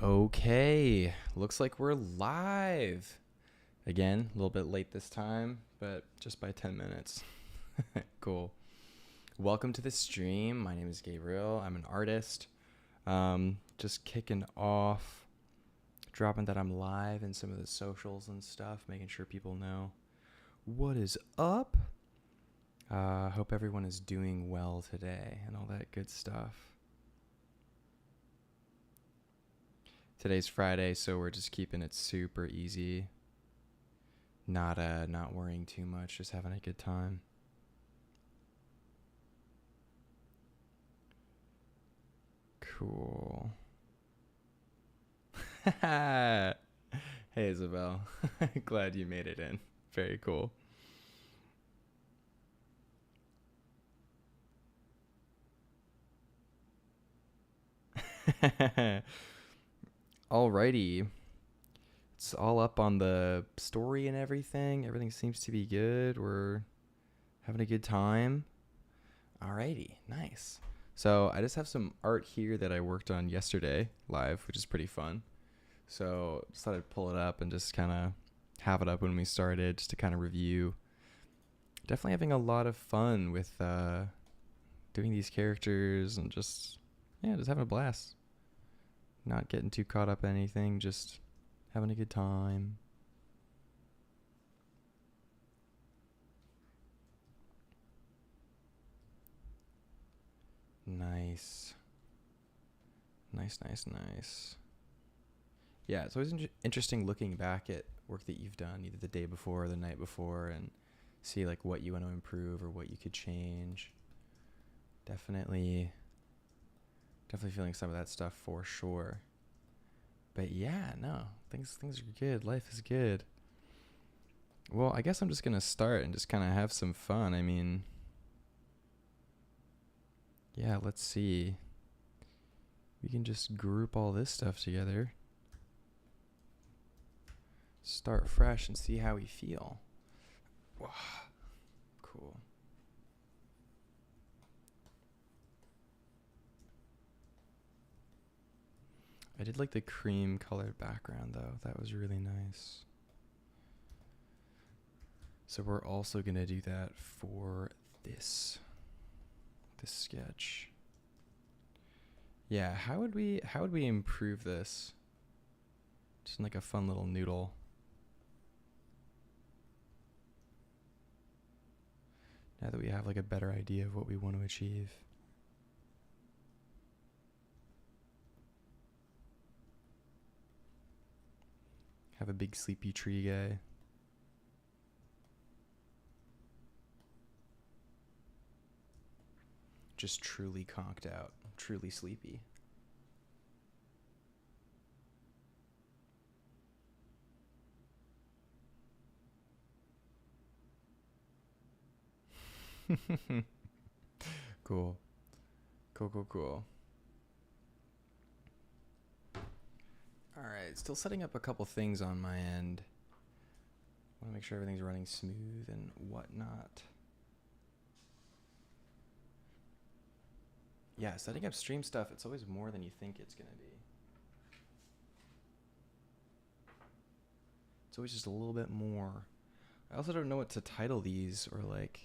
Okay, looks like we're live. Again, a little bit late this time, but just by 10 minutes. Cool. Welcome to the stream. My name is Gabriel. I'm an artist. Just kicking off, dropping that I'm live in some of the socials and stuff, making sure people know what is up. Hope everyone is doing well today and all that good stuff. Today's Friday, so we're just keeping it super easy. Not worrying too much, just having a good time. Cool. Hey, Isabel. Glad you made it in. Very cool. Alrighty. It's all up on the story and everything. Everything seems to be good. We're having a good time. Alrighty, nice. So I just have some art here that I worked on yesterday live, which is pretty fun. So just thought I'd pull it up and just kind of have it up when we started, just to kind of review. Definitely having a lot of fun with doing these characters and just having a blast. Not getting too caught up in anything, just having a good time. Nice. Nice. Yeah, it's always interesting looking back at work that you've done either the day before or the night before and see like what you want to improve or what you could change. Definitely feeling some of that stuff for sure. But yeah, no, things are good. Life is good. Well, I guess I'm just gonna start and just kind of have some fun. I mean, yeah, let's see. We can just group all this stuff together. Start fresh and see how we feel. Wow. Cool. I did like the cream colored background though. That was really nice. So we're also gonna do that for this sketch. Yeah, how would we improve this? Just in like a fun little noodle. Now that we have like a better idea of what we want to achieve. Have a big sleepy tree guy. Just truly conked out, truly sleepy. Cool. Alright, still setting up a couple things on my end. Want to make sure everything's running smooth and whatnot. Yeah, setting up stream stuff, it's always more than you think it's going to be. It's always just a little bit more. I also don't know what to title these or like...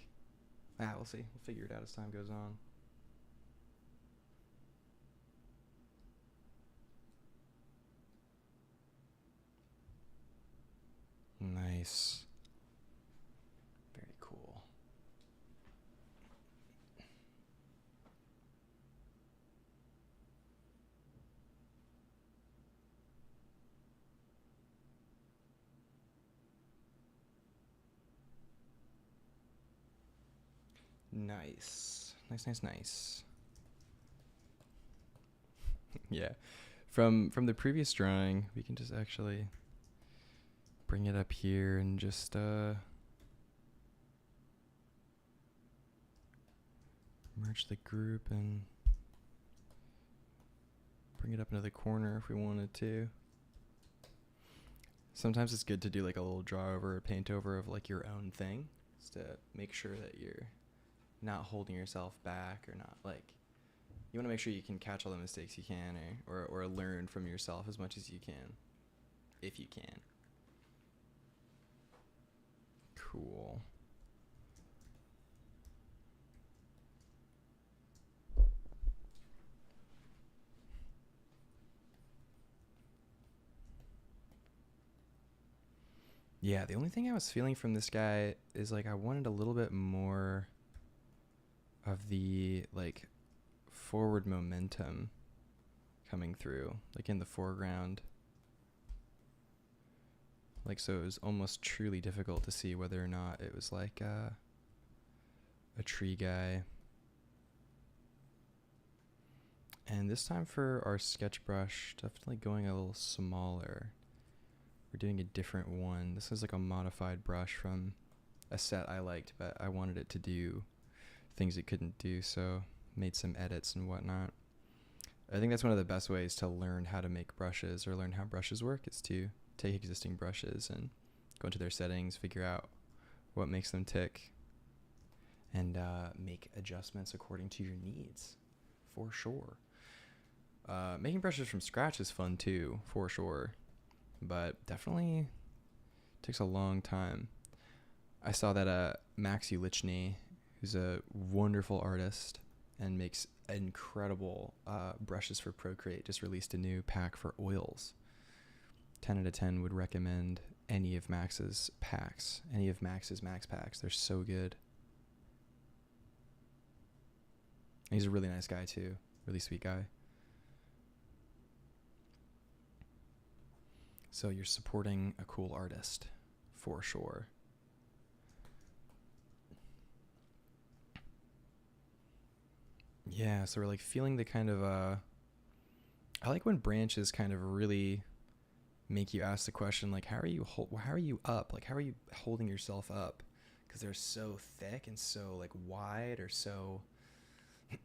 we'll see. We'll figure it out as time goes on. Nice. Very cool. Nice. Yeah. From the previous drawing, we can just actually bring it up here and just merge the group and bring it up into the corner if we wanted to. Sometimes it's good to do like a little draw over or paint over of like your own thing, just to make sure that you're not holding yourself back or not like, you want to make sure you can catch all the mistakes you can, or learn from yourself as much as you can, if you can. Cool. Yeah, the only thing I was feeling from this guy is like I wanted a little bit more of the like forward momentum coming through, like in the foreground. Like, so it was almost truly difficult to see whether or not it was like a tree guy. And this time for our sketch brush, definitely going a little smaller. We're doing a different one. This is like a modified brush from a set I liked, but I wanted it to do things it couldn't do, so made some edits and whatnot. I think that's one of the best ways to learn how to make brushes or learn how brushes work, is to take existing brushes and go into their settings, figure out what makes them tick, and make adjustments according to your needs, for sure. Making brushes from scratch is fun too, for sure, but definitely takes a long time. I saw that Max Ulichny, who's a wonderful artist and makes incredible brushes for Procreate, just released a new pack for oils. 10 out of 10 would recommend any of Max's packs, any of Max's Max packs. They're so good. And he's a really nice guy too, really sweet guy. So you're supporting a cool artist, for sure. Yeah, so we're like feeling the kind of I like when branches kind of really make you ask the question, like, how are you up? Like, how are you holding yourself up? Because they're so thick and so like wide, or so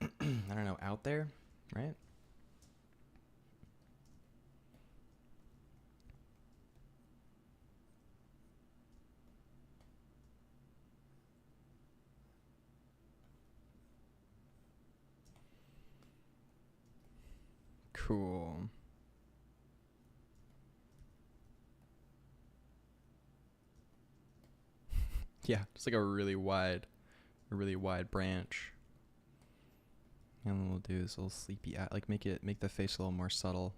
I don't know, out there, right? Cool. Yeah, just like a really wide branch. And then we'll do this little sleepy eye, like make the face a little more subtle.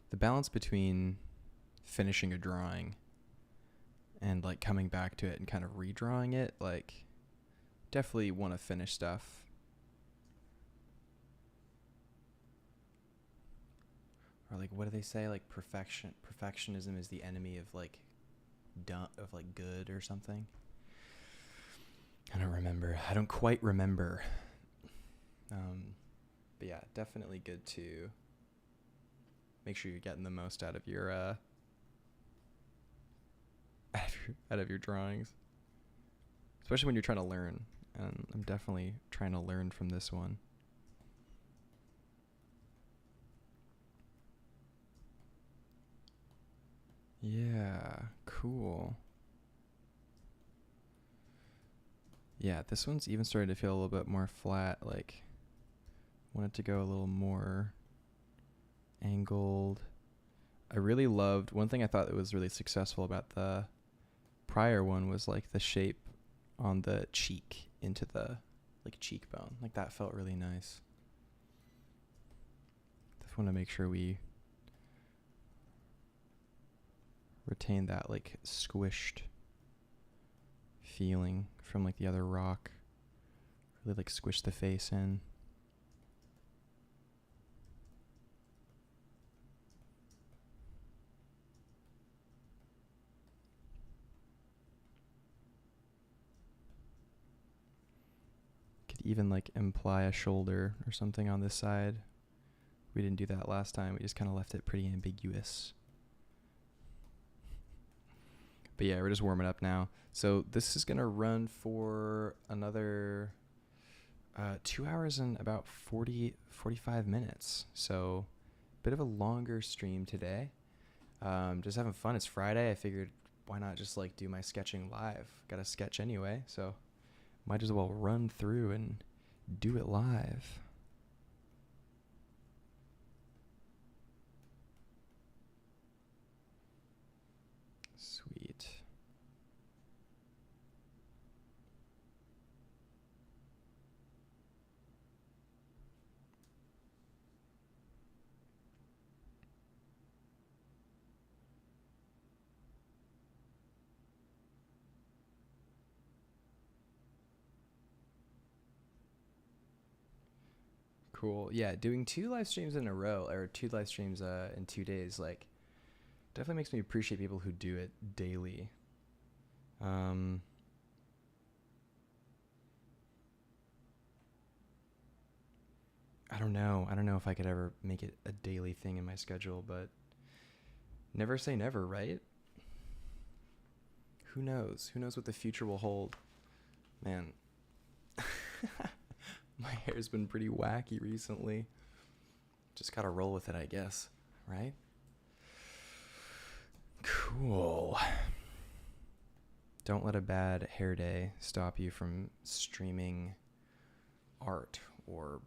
The balance between finishing a drawing and like coming back to it and kind of redrawing it, like definitely want to finish stuff. Or like, what do they say? Like perfectionism is the enemy of like good or something. I don't quite remember. But yeah, definitely good to make sure you're getting the most out of your out of your drawings, especially when you're trying to learn. And I'm definitely trying to learn from this one. Yeah, cool. Yeah, this one's even starting to feel a little bit more flat, like want it to go a little more angled. I really loved, one thing I thought that was really successful about the prior one was like the shape on the cheek into the like cheekbone. Like that felt really nice. Just want to make sure we retain that like squished feeling from like the other rock. Really like squish the face in. Could even like imply a shoulder or something on this side. We didn't do that last time. We just kind of left it pretty ambiguous. But yeah, we're just warming up now. So this is going to run for another 2 hours and about 45 minutes. So a bit of a longer stream today. Just having fun. It's Friday. I figured why not just like do my sketching live? Got a sketch anyway, so might as well run through and do it live. Sweet. Cool. Yeah, doing 2 live streams in a row, or 2 live streams in 2 days, like definitely makes me appreciate people who do it daily. I don't know. I don't know if I could ever make it a daily thing in my schedule, but never say never, right? Who knows? Who knows what the future will hold? Man, my hair's been pretty wacky recently. Just gotta roll with it, I guess, right? Cool. Don't let a bad hair day stop you from streaming art or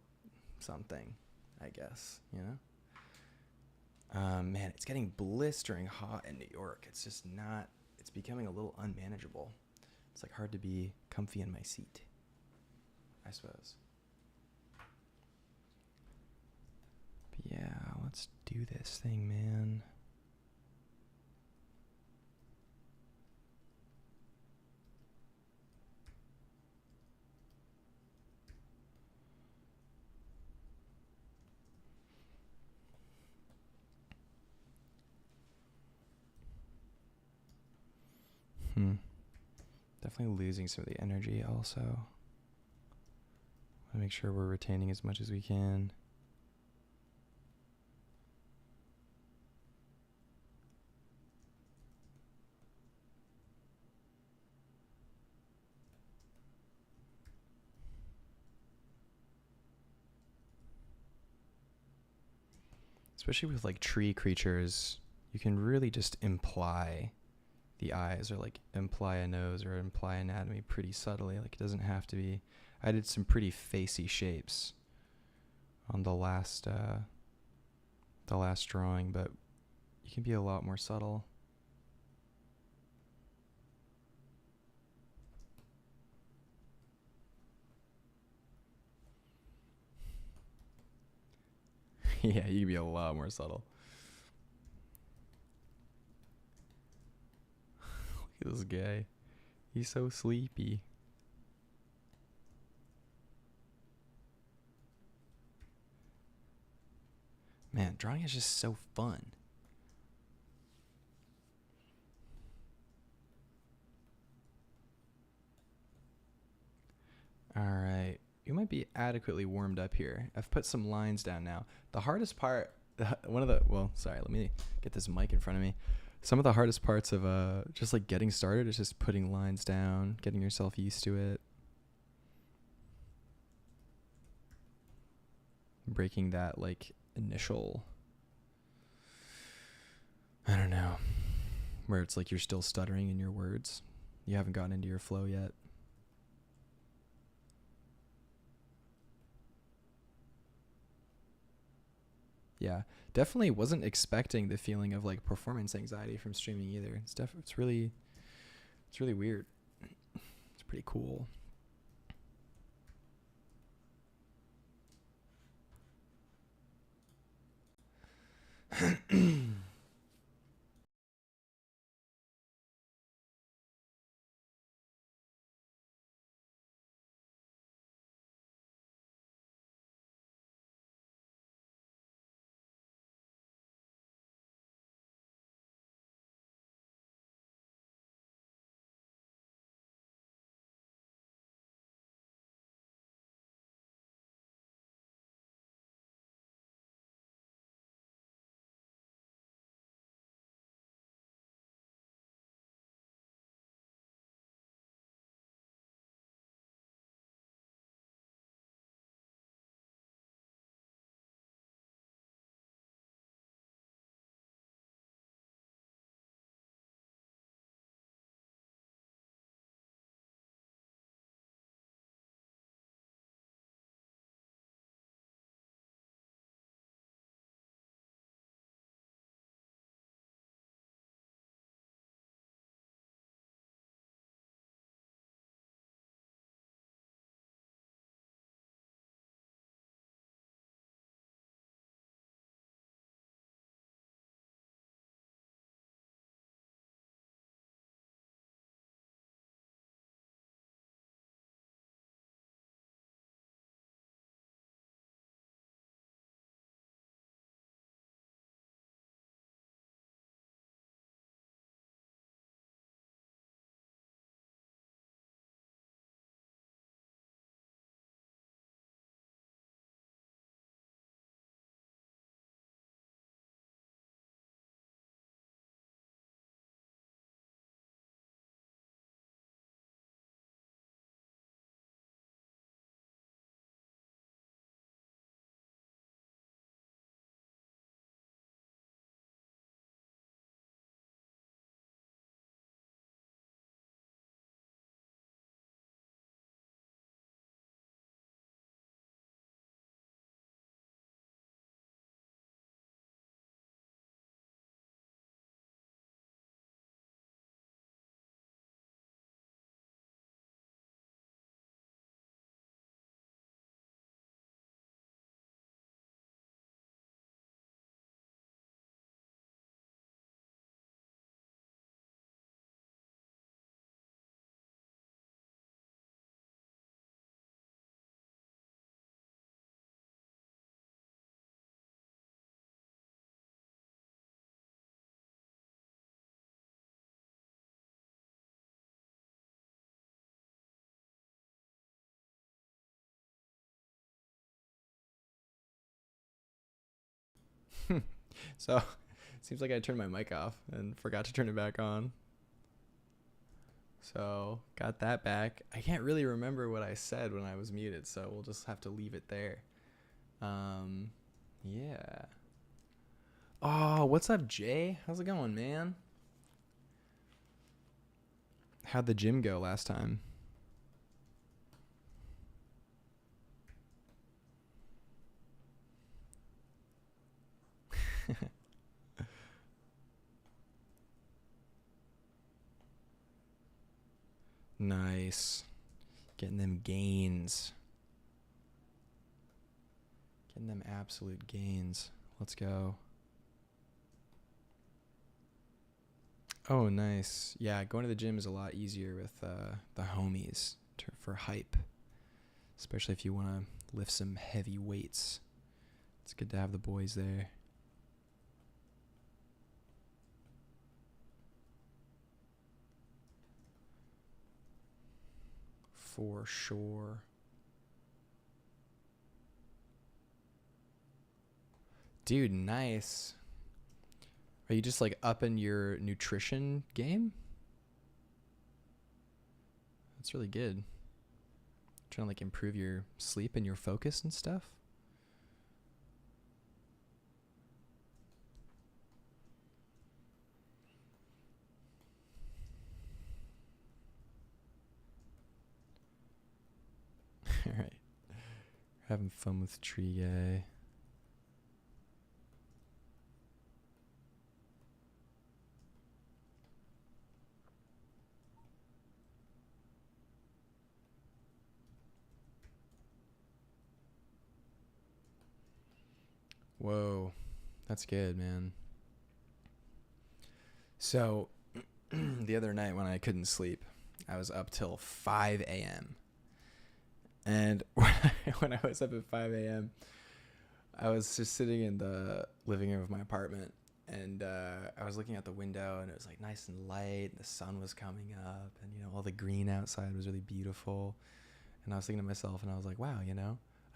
something, I guess, you know? Man, it's getting blistering hot in New York. It's just not, it's becoming a little unmanageable. It's like hard to be comfy in my seat, I suppose. But yeah, let's do this thing, man. Definitely losing some of the energy also. Want to make sure we're retaining as much as we can. Especially with like tree creatures, you can really just imply the eyes, or like imply a nose, or imply anatomy pretty subtly. Like it doesn't have to be. I did some pretty facey shapes on the last drawing, but you can be a lot more subtle. Yeah, you can be a lot more subtle. Look at this guy. He's so sleepy. Man, drawing is just so fun. All right. You might be adequately warmed up here. I've put some lines down now. The hardest part, let me get this mic in front of me. Some of the hardest parts of just like getting started is just putting lines down, getting yourself used to it. Breaking that like initial, I don't know, where it's like you're still stuttering in your words. You haven't gotten into your flow yet. Yeah, definitely wasn't expecting the feeling of like performance anxiety from streaming either. It's really weird. It's pretty cool. So, seems like I turned my mic off and forgot to turn it back on. So, got that back. I can't really remember what I said when I was muted, so we'll just have to leave it there. Yeah. Oh, what's up, Jay? How's it going, man? How'd the gym go last time? Nice. Getting them gains. Getting them absolute gains. Let's go. Oh, nice. Yeah, going to the gym is a lot easier with the homies for hype, especially if you want to lift some heavy weights. It's good to have the boys there. For sure. Dude, nice. Are you just like up in your nutrition game? That's really good. Trying to like improve your sleep and your focus and stuff. All right. Having fun with Tree Guy. Whoa, that's good, man. So, the other night when I couldn't sleep, I was up till 5 a.m. And when I was up at 5 a.m., I was just sitting in the living room of my apartment, and I was looking out the window, and it was like nice and light, and the sun was coming up, and all the green outside was really beautiful. And I was thinking to myself, and I was like, wow,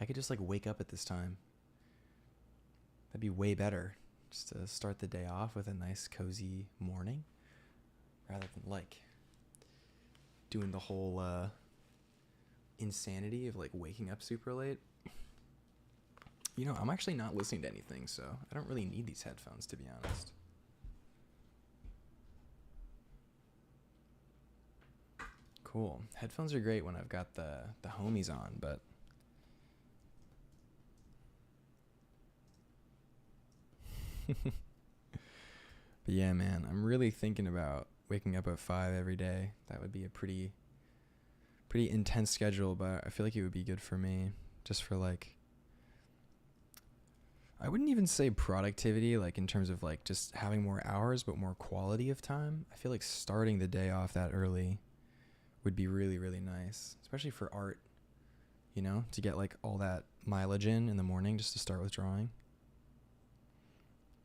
I could just like wake up at this time. That'd be way better, just to start the day off with a nice cozy morning, rather than like doing the whole insanity of like waking up super late. I'm actually not listening to anything, so I don't really need these headphones, to be honest. Cool. Headphones are great when I've got the homies on, but but yeah, man, I'm really thinking about waking up at 5 every day. That would be a pretty intense schedule, but I feel like it would be good for me, just for like, I wouldn't even say productivity, like in terms of like just having more hours, but more quality of time. I feel like starting the day off that early would be really, really nice, especially for art, to get like all that mileage in the morning just to start with drawing.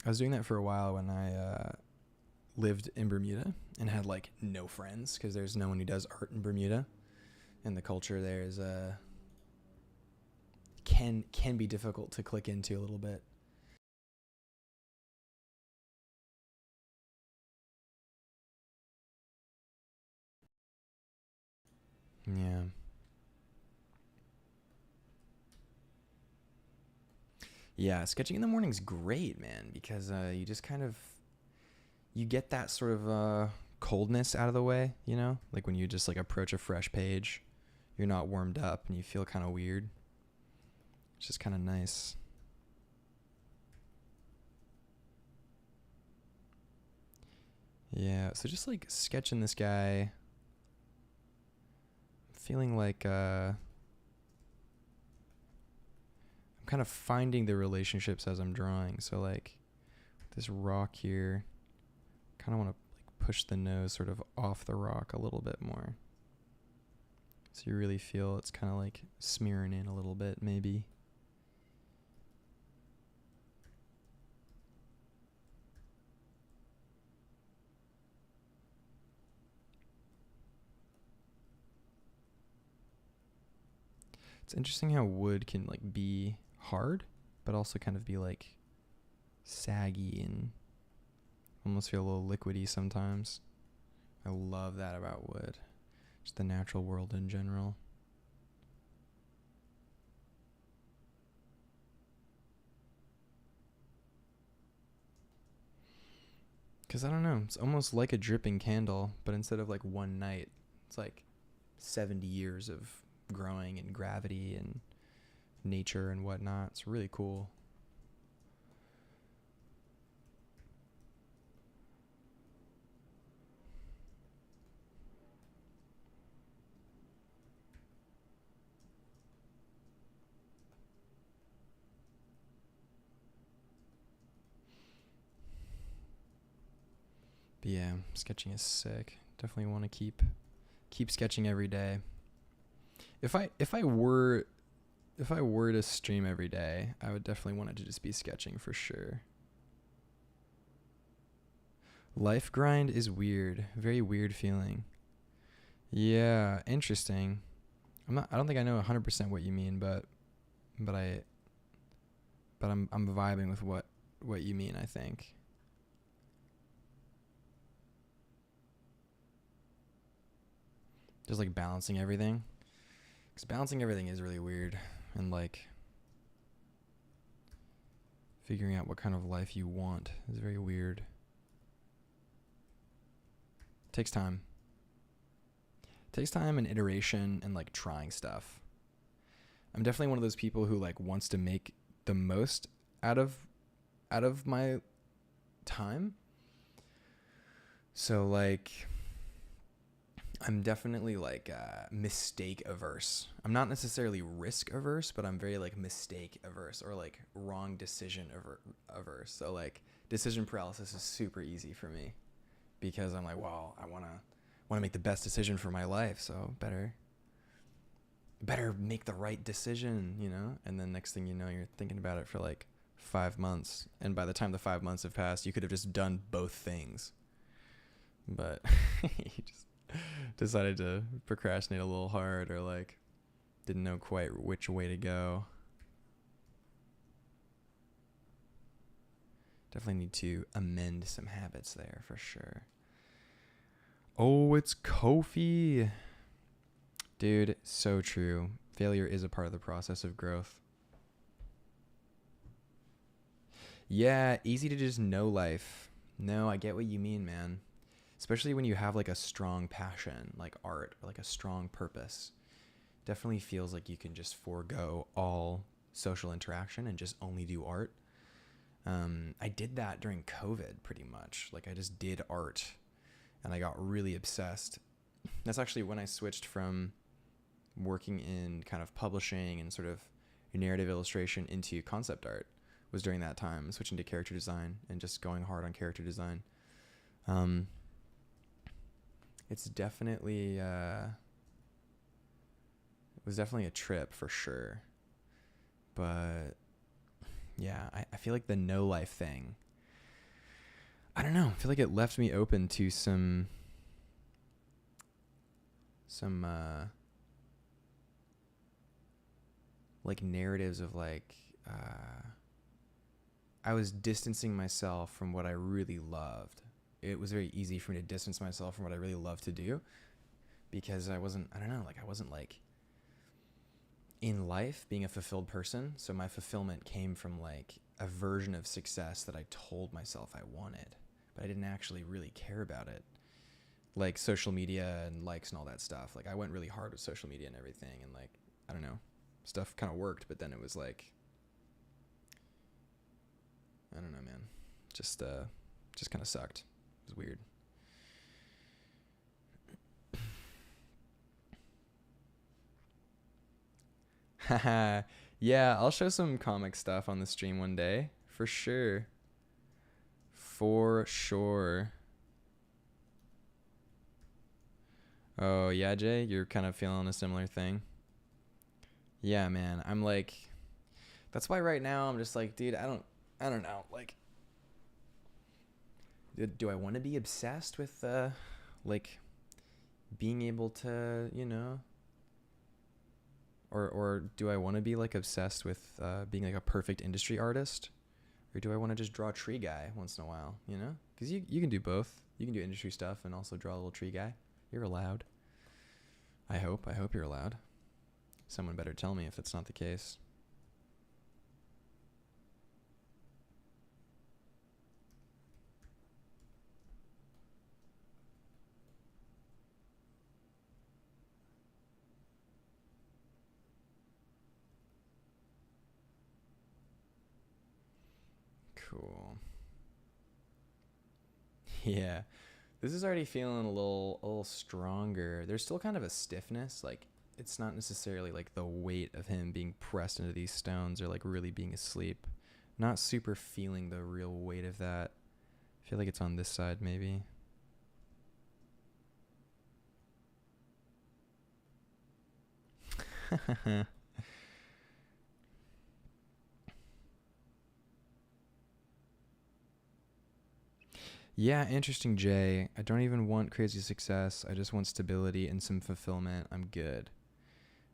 I was doing that for a while when I lived in Bermuda and had like no friends, because there's no one who does art in Bermuda, and the culture there is can be difficult to click into a little bit. Yeah. Yeah, sketching in the morning's great, man, because you just kind of you get that sort of coldness out of the way, like when you just like approach a fresh page, you're not warmed up and you feel kind of weird. It's just kind of nice. Yeah, so just like sketching this guy, feeling like I'm kind of finding the relationships as I'm drawing. So like this rock here, kind of want to like push the nose sort of off the rock a little bit more. So you really feel it's kind of like smearing in a little bit, maybe. It's interesting how wood can like be hard, but also kind of be like saggy and almost feel a little liquidy sometimes. I love that about wood. Just the natural world in general. Because I don't know, it's almost like a dripping candle, but instead of like one night, it's like 70 years of growing and gravity and nature and whatnot. It's really cool. But yeah, sketching is sick. Definitely want to keep sketching every day. If I were to stream every day, I would definitely want it to just be sketching for sure. Life grind is weird. Very weird feeling. Yeah, interesting. I don't think I know 100% what you mean, but I'm vibing with what you mean, I think. Just like balancing everything. Because balancing everything is really weird. And like figuring out what kind of life you want is very weird. Takes time. Takes time and iteration and like trying stuff. I'm definitely one of those people who like wants to make the most out of my time. So like I'm definitely like mistake averse. I'm not necessarily risk averse, but I'm very like mistake averse or like wrong decision averse. So like decision paralysis is super easy for me because I'm like, well, I want to make the best decision for my life, so better make the right decision, you know? And then next thing you know, you're thinking about it for like 5 months, and by the time the 5 months have passed, you could have just done both things. But you just decided to procrastinate a little hard, or like didn't know quite which way to go. Definitely need to amend some habits there for sure. Oh, it's Kofi. Dude, so true. Failure is a part of the process of growth. Yeah, easy to just know life. No, I get what you mean, man. Especially when you have like a strong passion, like art, or like a strong purpose. Definitely feels like you can just forego all social interaction and just only do art. I did that during COVID pretty much. Like I just did art and I got really obsessed. That's actually when I switched from working in kind of publishing and sort of narrative illustration into concept art. Was during that time, switching to character design and just going hard on character design. It's definitely it was definitely a trip for sure. But yeah, I feel like the no life thing, I don't know, I feel like it left me open to some like narratives of like I was distancing myself from what I really loved. It was very easy for me to distance myself from what I really love to do because I wasn't like in life being a fulfilled person. So my fulfillment came from like a version of success that I told myself I wanted, but I didn't actually really care about it. Like social media and likes and all that stuff. Like I went really hard with social media and everything, and like, I don't know, stuff kind of worked, but then it was like, I don't know, man. Just kind of sucked. It was weird. Haha. Yeah, I'll show some comic stuff on the stream one day. For sure. For sure. Oh, yeah, Jay? You're kind of feeling a similar thing? Yeah, man. I'm like, that's why right now I'm just like, dude, I don't know. Like, do I want to be obsessed with, like, being able to, you know, or do I want to be like obsessed with being like a perfect industry artist? Or do I want to just draw a tree guy once in a while, you know? Because you can do both. You can do industry stuff and also draw a little tree guy. You're allowed. I hope you're allowed. Someone better tell me if it's not the case. Cool. Yeah. This is already feeling a little stronger. There's still kind of a stiffness, like it's not necessarily like the weight of him being pressed into these stones or like really being asleep. Not super feeling the real weight of that. I feel like it's on this side maybe. Yeah, interesting, Jay. I don't even want crazy success. I just want stability and some fulfillment. I'm good.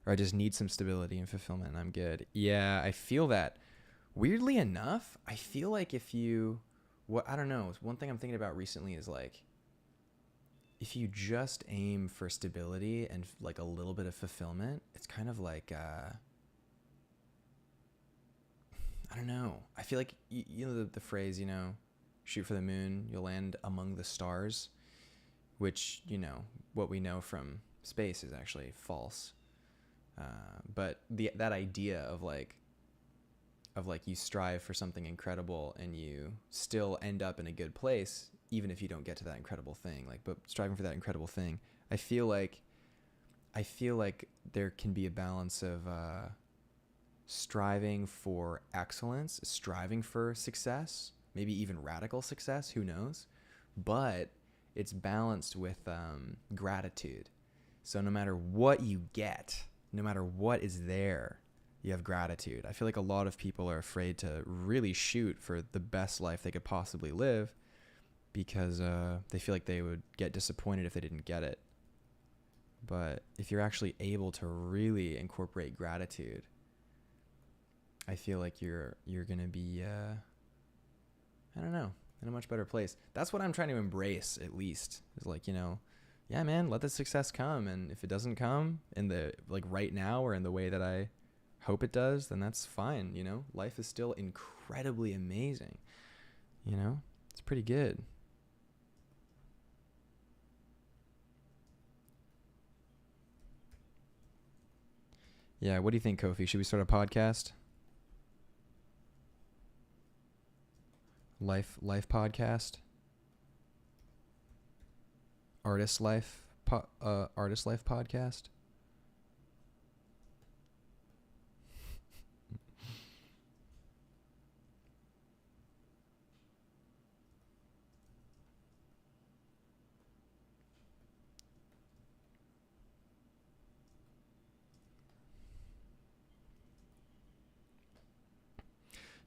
Or I just need some stability and fulfillment and I'm good. Yeah, I feel that. Weirdly enough, I feel like if you, I don't know. One thing I'm thinking about recently is like, if you just aim for stability and like a little bit of fulfillment, it's kind of like, I don't know. I feel like, you know, the phrase, you know, shoot for the moon, you'll land among the stars, which, you know, what we know from space is actually false. But that idea of like you strive for something incredible and you still end up in a good place, even if you don't get to that incredible thing, like, but striving for that incredible thing. I feel like there can be a balance of, striving for excellence, striving for success, maybe even radical success, who knows? But it's balanced with gratitude. So no matter what you get, no matter what is there, you have gratitude. I feel like a lot of people are afraid to really shoot for the best life they could possibly live because they feel like they would get disappointed if they didn't get it. But if you're actually able to really incorporate gratitude, I feel like you're gonna be, I don't know, in a much better place. That's what I'm trying to embrace, at least. Is like, you know, yeah, man, let the success come, and if it doesn't come in the like right now or in the way that I hope it does, then that's fine. You know, life is still incredibly amazing. You know, it's pretty good. Yeah, what do you think, Kofi? Should we start a podcast? Life podcast? Artist life podcast?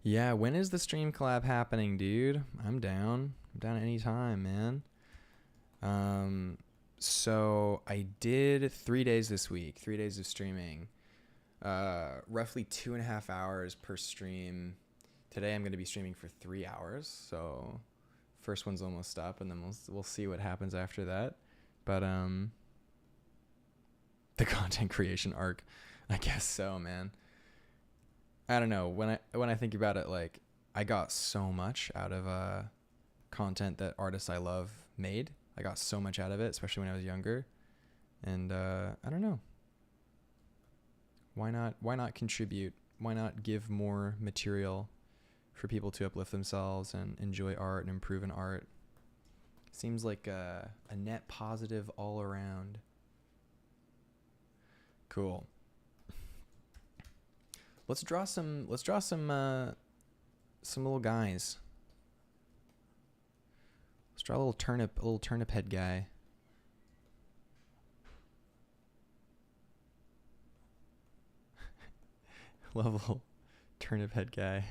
Yeah, when is the stream collab happening, dude? I'm down. I'm down anytime, man. So I did 3 days this week, 3 days of streaming, roughly 2.5 hours per stream. Today I'm going to be streaming for 3 hours. So first one's almost up and then we'll see what happens after that. But, the content creation arc, I guess so, man. I don't know. When I think about it, like I got so much out of content that artists I love made. I got so much out of it, especially when I was younger. And I don't know. Why not contribute? Why not give more material for people to uplift themselves and enjoy art and improve in art? Seems like a net positive all around. Cool. Let's draw some little guys. Let's draw a little turnip head guy. Level turnip head guy.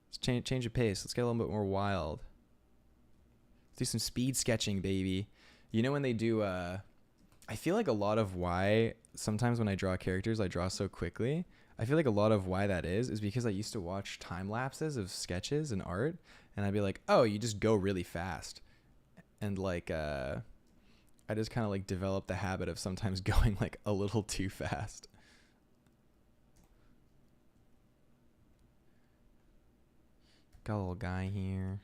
Let's change of pace. Let's get a little bit more wild. Let's do some speed sketching, baby. You know when they do I feel like a lot of why sometimes when I draw characters I draw so quickly, I feel like a lot of why that is because I used to watch time lapses of sketches and art, and I'd be like, oh, you just go really fast, and like I just kind of like developed the habit of sometimes going like a little too fast. Got a little guy here.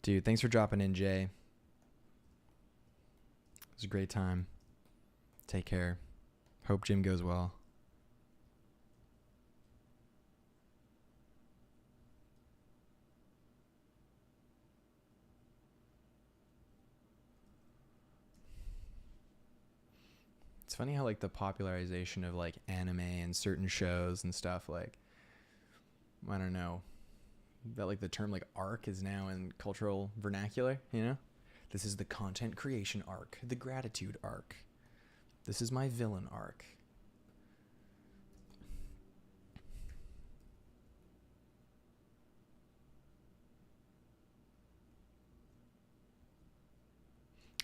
Dude, thanks for dropping in, Jay. It was a great time. Take care. Hope gym goes well. It's funny how like the popularization of like anime and certain shows and stuff, like, I don't know, that like the term like arc is now in cultural vernacular, you know? This is the content creation arc, the gratitude arc. This is my villain arc.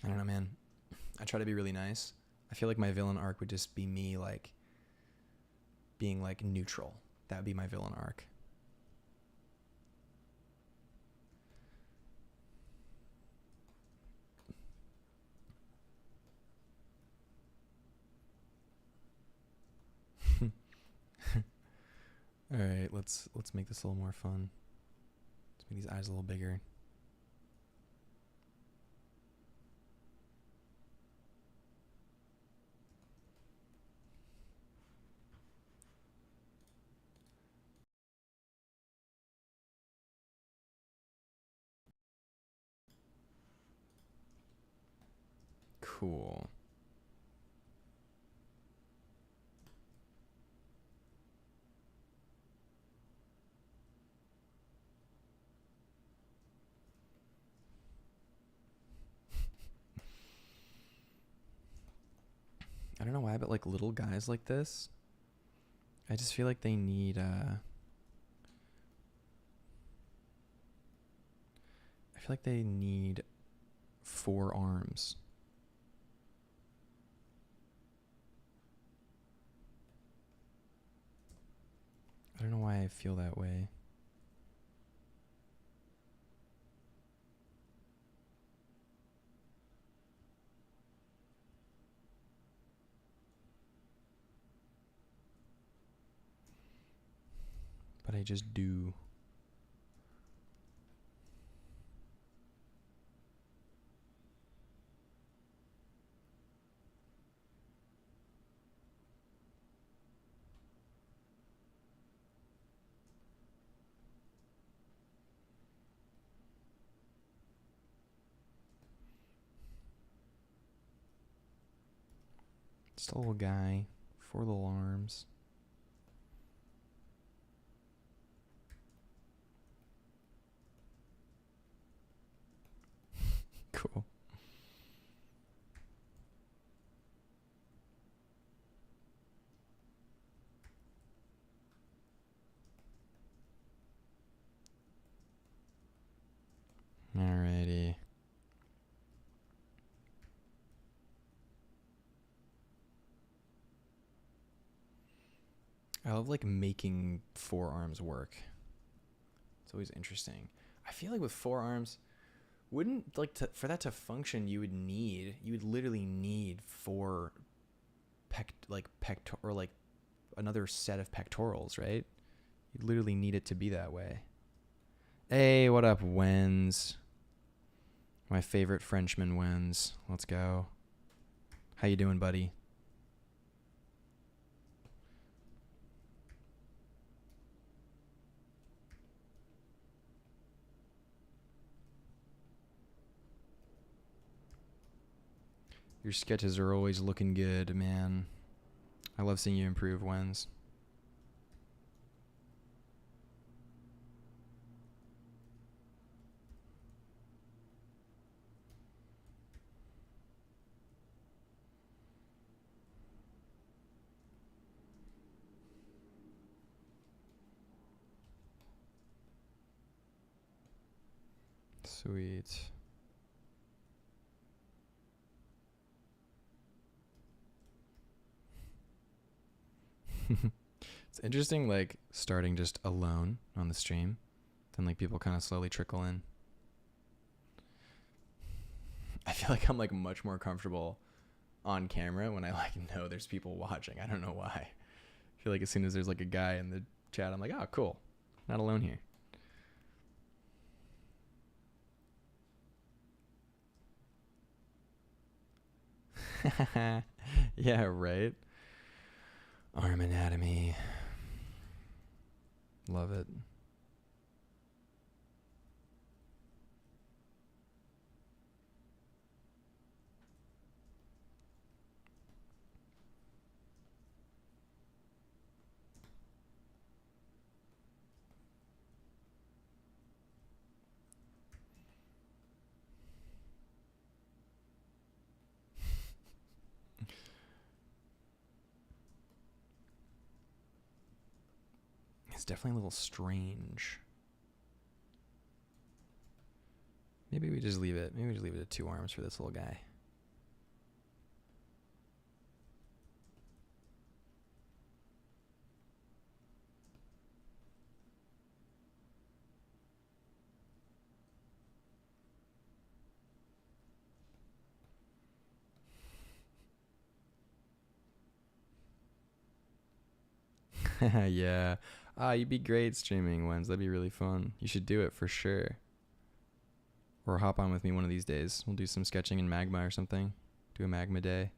I don't know, man. I try to be really nice. I feel like my villain arc would just be me like being like neutral. That would be my villain arc. All right, let's make this a little more fun. Let's make these eyes a little bigger. Cool. I don't know why, but like little guys like this, I just feel like they need I feel like they need 4 arms. I don't know why I feel that way. But I just do. Just a little guy, 4 little arms. Cool. Alrighty. I love like making 4 arms work. It's always interesting. I feel like with 4 arms, wouldn't like for that to function, you would literally need 4 or like another set of pectorals, right? You'd literally need it to be that way. Hey, what up, Wens? My favorite Frenchman, Wens. Let's go. How you doing, buddy? Your sketches are always looking good, man. I love seeing you improve, Wens. Sweet. It's interesting, like, starting just alone on the stream. Then, like, people kind of slowly trickle in. I feel like I'm, like, much more comfortable on camera when I, like, know there's people watching. I don't know why. I feel like as soon as there's, like, a guy in the chat, I'm like, oh, cool. Not alone here. Yeah, right? Arm anatomy. Love it. It's definitely a little strange. Maybe we just leave it. Maybe we just leave it at 2 arms for this little guy. Yeah. You'd be great streaming ones. That'd be really fun. You should do it for sure. Or hop on with me one of these days. We'll do some sketching in Magma or something. Do a Magma day.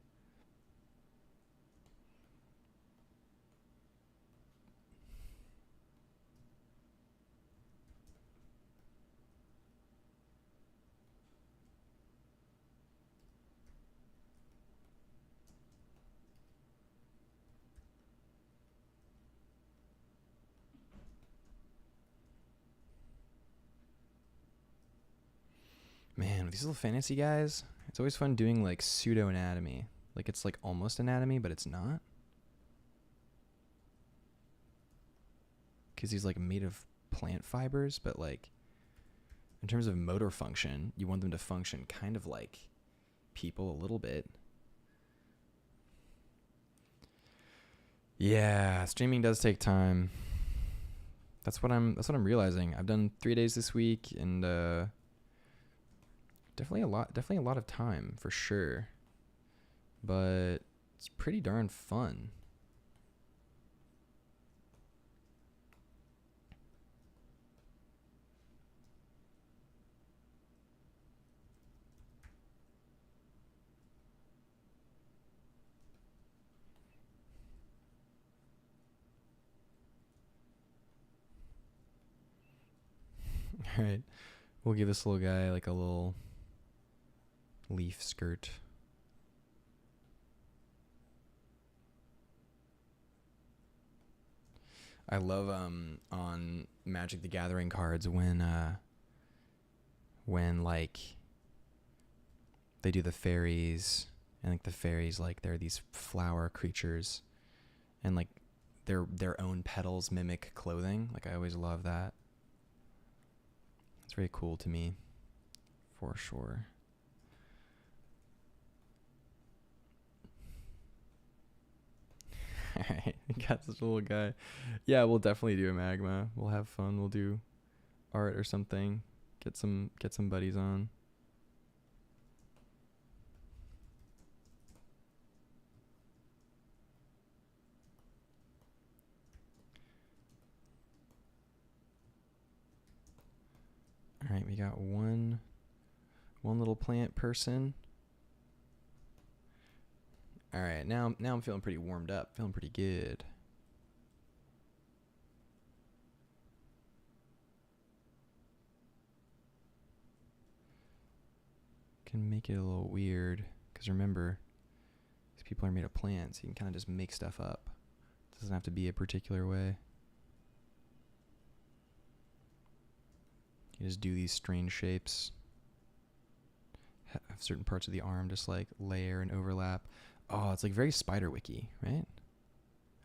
Man, with these little fantasy guys, it's always fun doing like pseudo anatomy. Like it's like almost anatomy, but it's not. Because he's like made of plant fibers, but like in terms of motor function, you want them to function kind of like people a little bit. Yeah, streaming does take time. That's what I'm realizing. I've done 3 days this week, and definitely a lot of time for sure. But it's pretty darn fun. All right, we'll give this little guy like a little leaf skirt. I love on Magic the Gathering cards when like they do the fairies, and like the fairies, like they're these flower creatures, and like their own petals mimic clothing. Like I always love that. It's very cool to me, for sure. Alright, we got this little guy. Yeah, we'll definitely do a Magma. We'll have fun. We'll do art or something. Get some buddies on. Alright, we got one little plant person. All right, now I'm feeling pretty warmed up, feeling pretty good. Can make it a little weird, because remember, these people are made of plants. You can kind of just make stuff up. It doesn't have to be a particular way. You just do these strange shapes. Have certain parts of the arm just like layer and overlap. Oh, it's like very spider wiki, right?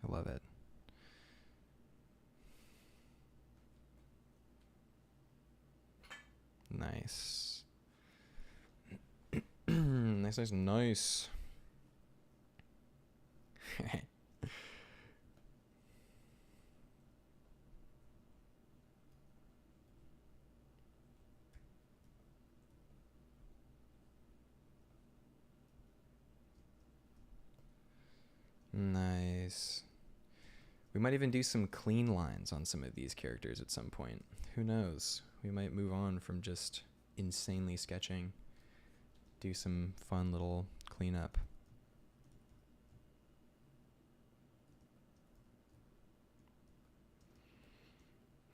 I love it. Nice. Nice. Nice, nice, nice. Nice. We might even do some clean lines on some of these characters at some point. Who knows? We might move on from just insanely sketching. Do some fun little cleanup.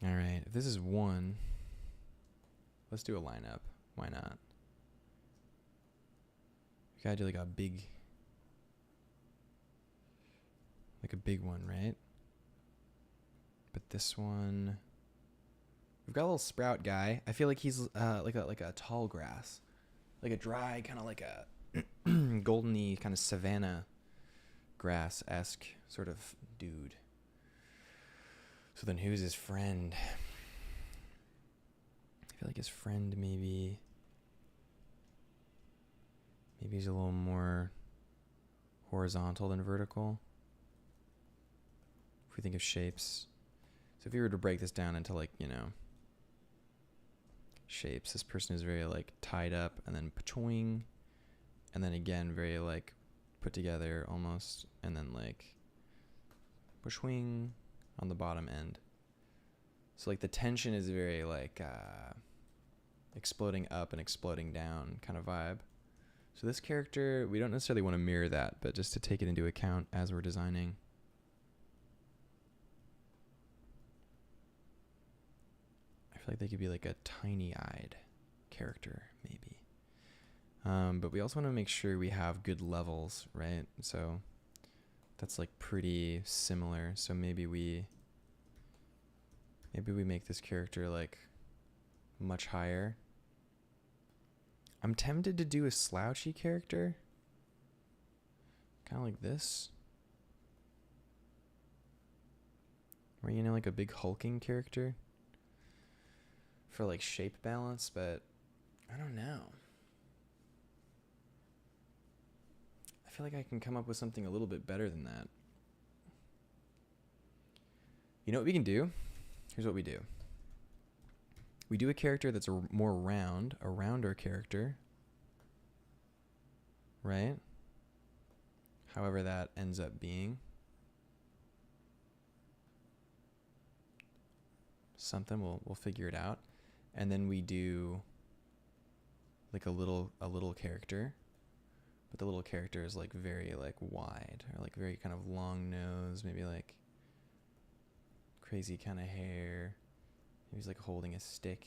All right, if this is 1, let's do a lineup. Why not? We gotta do like a big one, right? But this one, we've got a little sprout guy. I feel like he's like a tall grass, like a dry kind of like a goldeny kind of savanna grass-esque sort of dude. So then who's his friend? I feel like his friend maybe he's a little more horizontal than vertical. If we think of shapes. So if you were to break this down into like, you know, shapes, this person is very like tied up and then pachoing, and then again very like put together almost, and then like pushwing on the bottom end. So like the tension is very like exploding up and exploding down kind of vibe. So this character, we don't necessarily want to mirror that, but just to take it into account as we're designing. I feel like they could be like a tiny-eyed character, maybe. But we also want to make sure we have good levels, right? So that's like pretty similar. So maybe we make this character like much higher. I'm tempted to do a slouchy character. Kind of like this. Or, you know, like a big hulking character. For like shape balance, but I don't know. I feel like I can come up with something a little bit better than that. You know what we can do? Here's what we do. We do a character that's more round, a rounder character, right? However that ends up being. Something, we'll figure it out. And then we do like a little character, but the little character is like very like wide, or like very kind of long nose, maybe like crazy kind of hair. Maybe he's like holding a stick.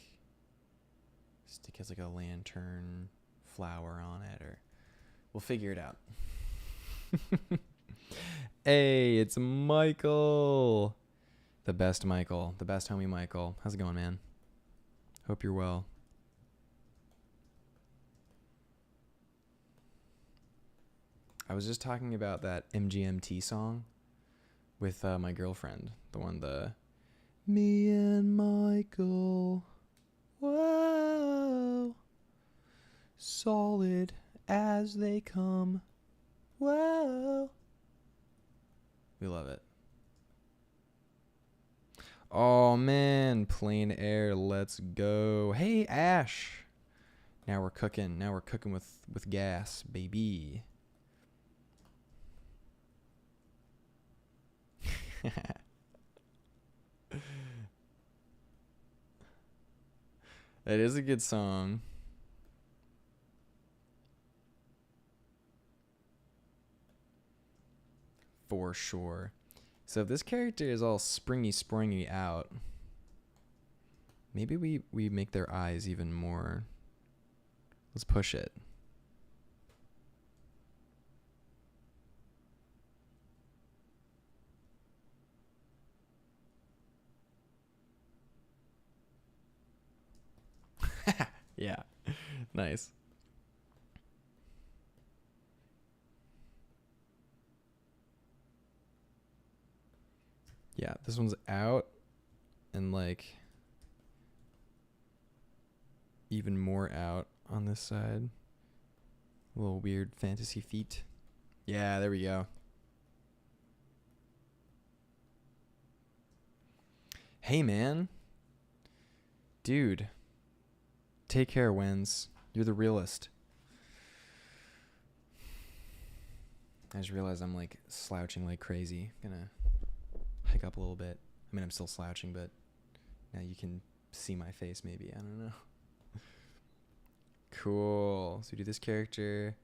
Stick has like a lantern flower on it, or we'll figure it out. Hey, it's Michael. The best homie Michael. How's it going, man? Hope you're well. I was just talking about that MGMT song with my girlfriend. The Me and Michael. Whoa. Solid as they come. Whoa. We love it. Oh man, Plain Air, let's go. Hey Ash. Now we're cooking with gas, baby. That is a good song. For sure. So if this character is all springy out, maybe we make their eyes even more. Let's push it. Yeah. Nice. Yeah, this one's out and like even more out on this side. A little weird fantasy feet. Yeah, there we go. Hey, man. Dude. Take care, Wens. You're the realist. I just realized I'm like slouching like crazy. Gonna hike up a little bit. I mean, I'm still slouching, but now you can see my face maybe. I don't know. Cool. So we do this character.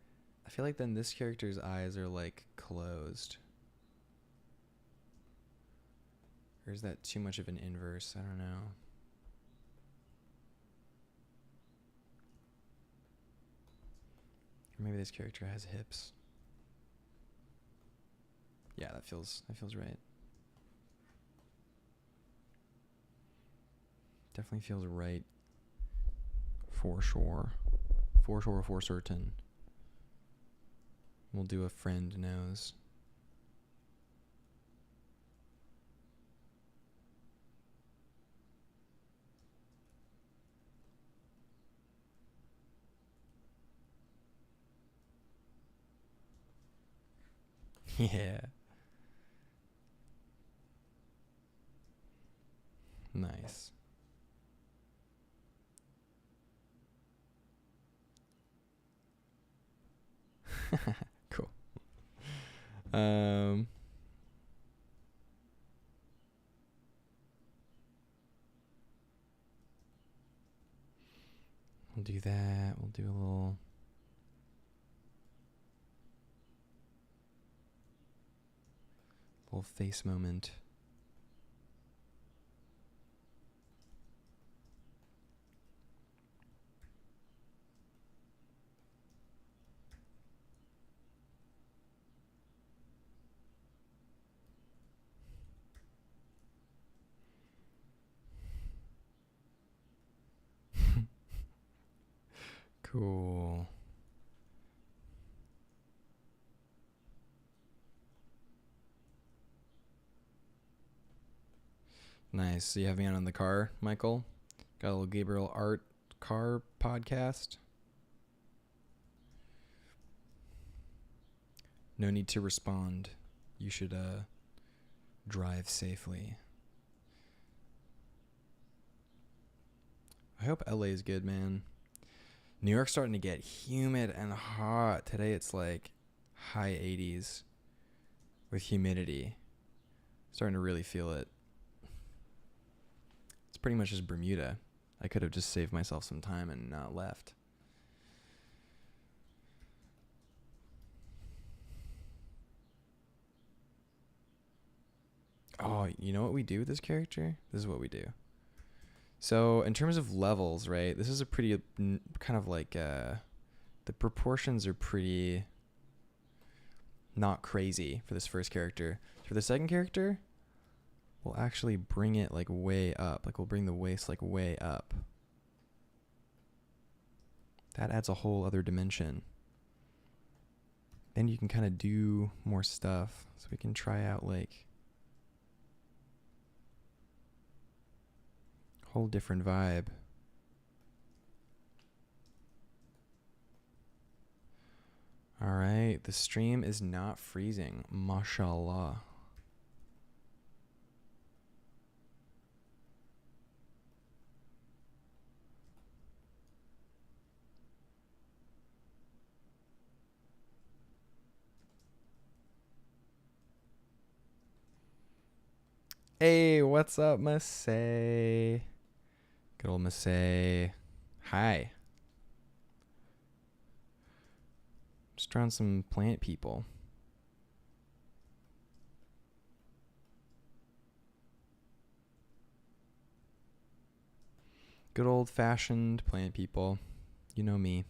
I feel like then this character's eyes are like closed. Or is that too much of an inverse? I don't know. Or maybe this character has hips. Yeah, that feels right. Definitely feels right. For sure. For sure, for certain. We'll do a friend nose. Yeah. Nice. Cool. We'll do that. We'll do a little face moment. Cool. Nice. So you have me on the car, Michael? Got a little Gabriel Art car podcast. No need to respond. You should drive safely. I hope LA is good, man. New York's starting to get humid and hot. Today it's like high 80s with humidity. Starting to really feel it. It's pretty much just Bermuda. I could have just saved myself some time and not left. Oh, you know what we do with this character? This is what we do. So in terms of levels, right, this is a pretty kind of like the proportions are pretty not crazy for this first character. For the second character, we'll actually bring it like way up. Like we'll bring the waist like way up. That adds a whole other dimension. Then you can kind of do more stuff. So we can try out like whole different vibe. All right, the stream is not freezing. Mashallah. Hey, what's up, Masay? Good old Masay. Hi. Just drawing some plant people. Good old-fashioned plant people. You know me.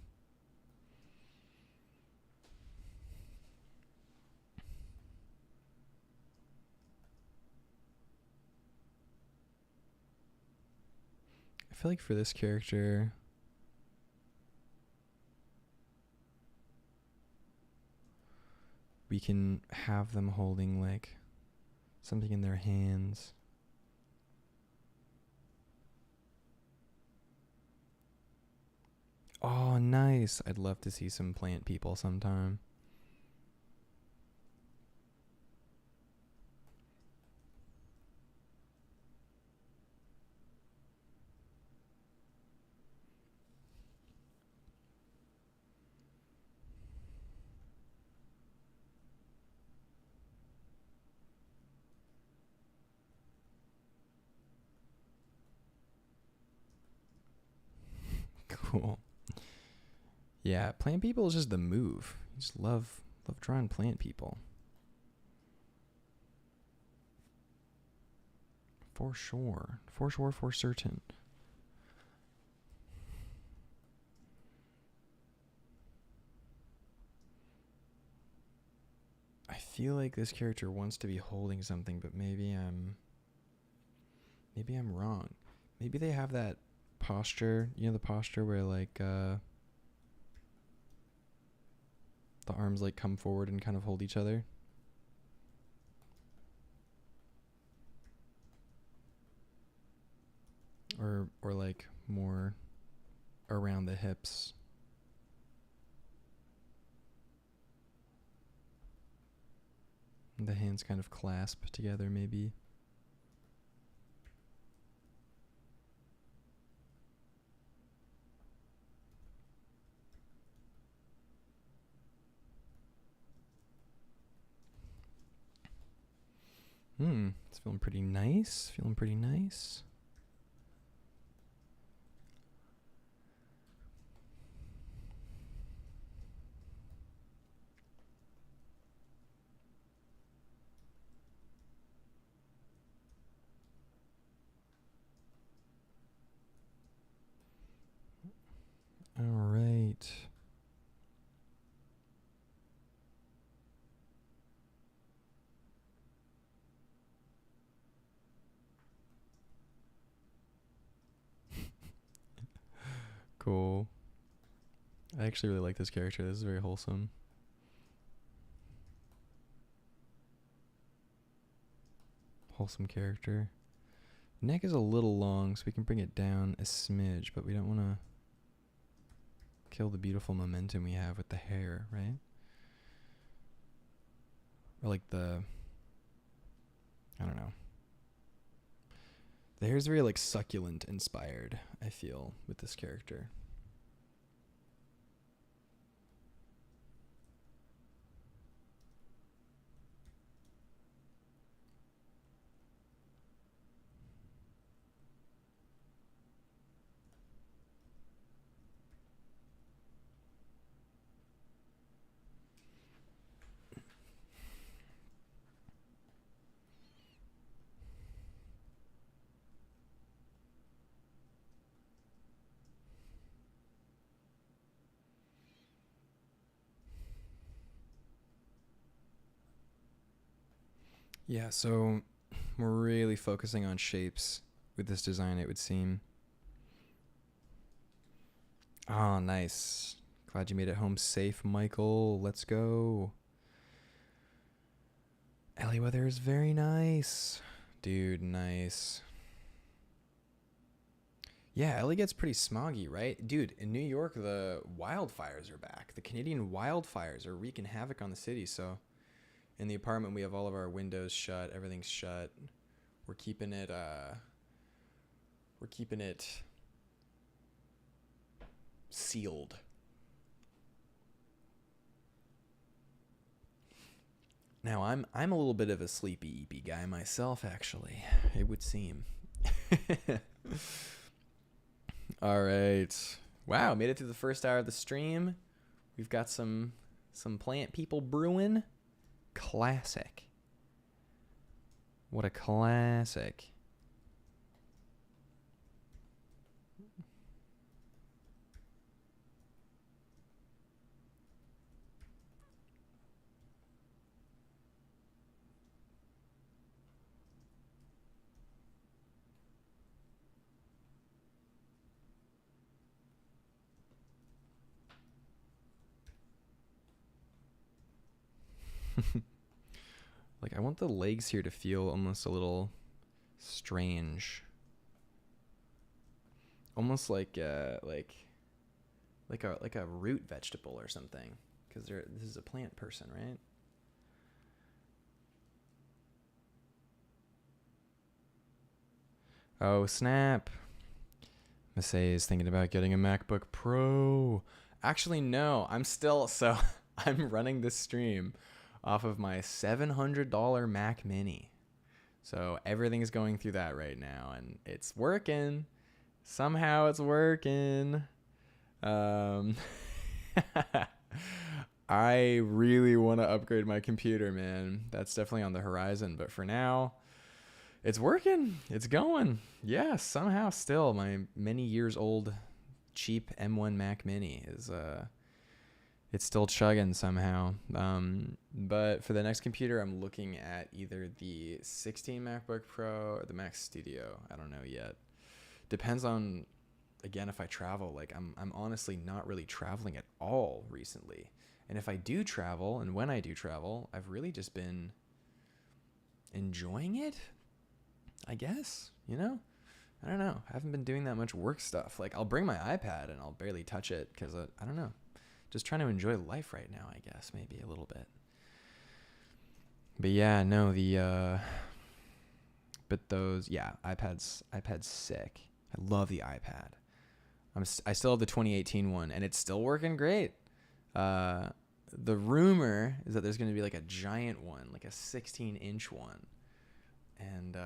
I feel like for this character, we can have them holding like something in their hands. Oh, nice. I'd love to see some plant people sometime. Cool. Yeah, plant people is just the move. I just love drawing plant people. For sure. For sure, for certain. I feel like this character wants to be holding something, but maybe I'm wrong. Maybe they have that posture, the posture where like the arms like come forward and kind of hold each other. Or like more around the hips. And the hands kind of clasp together maybe. It's feeling pretty nice. Feeling pretty nice. All right. Cool. I actually really like this character. This is very wholesome. Wholesome character. Neck is a little long, so we can bring it down a smidge, but we don't want to kill the beautiful momentum we have with the hair, right? Or like I don't know. The hair's very like succulent inspired, I feel, with this character. Yeah, so we're really focusing on shapes with this design, it would seem. Oh, nice. Glad you made it home safe, Michael. Let's go. LA weather is very nice. Dude, nice. Yeah, LA gets pretty smoggy, right? Dude, in New York, the wildfires are back. The Canadian wildfires are wreaking havoc on the city, so in the apartment we have all of our windows shut, everything's shut. We're keeping it sealed. Now I'm a little bit of a sleepy eepy guy myself, actually. It would seem. All right. Wow, made it through the first hour of the stream. We've got some plant people brewing. Classic. What a classic. Like, I want the legs here to feel almost a little strange. Almost like like a root vegetable or something, because this is a plant person, right? Oh snap! Massey is thinking about getting a MacBook Pro. Actually, no. I'm running this stream off of my $700 Mac Mini. So everything's going through that right now, and it's working. Somehow it's working. I really want to upgrade my computer, man. That's definitely on the horizon. But for now, it's working. It's going. Yeah, somehow still my many years old cheap M1 Mac Mini is it's still chugging somehow. But for the next computer, I'm looking at either the 16 MacBook Pro or the Mac Studio. I don't know yet. Depends on, again, if I travel. Like I'm honestly not really traveling at all recently. And if I do travel, and when I do travel, I've really just been enjoying it, I guess, you know? I don't know. I haven't been doing that much work stuff. Like, I'll bring my iPad and I'll barely touch it because I don't know. Just trying to enjoy life right now, I guess, maybe a little bit. But yeah, no, iPad's sick. I love the iPad. I still have the 2018 one, and it's still working great. The rumor is that there's going to be like a giant one, like a 16-inch one. And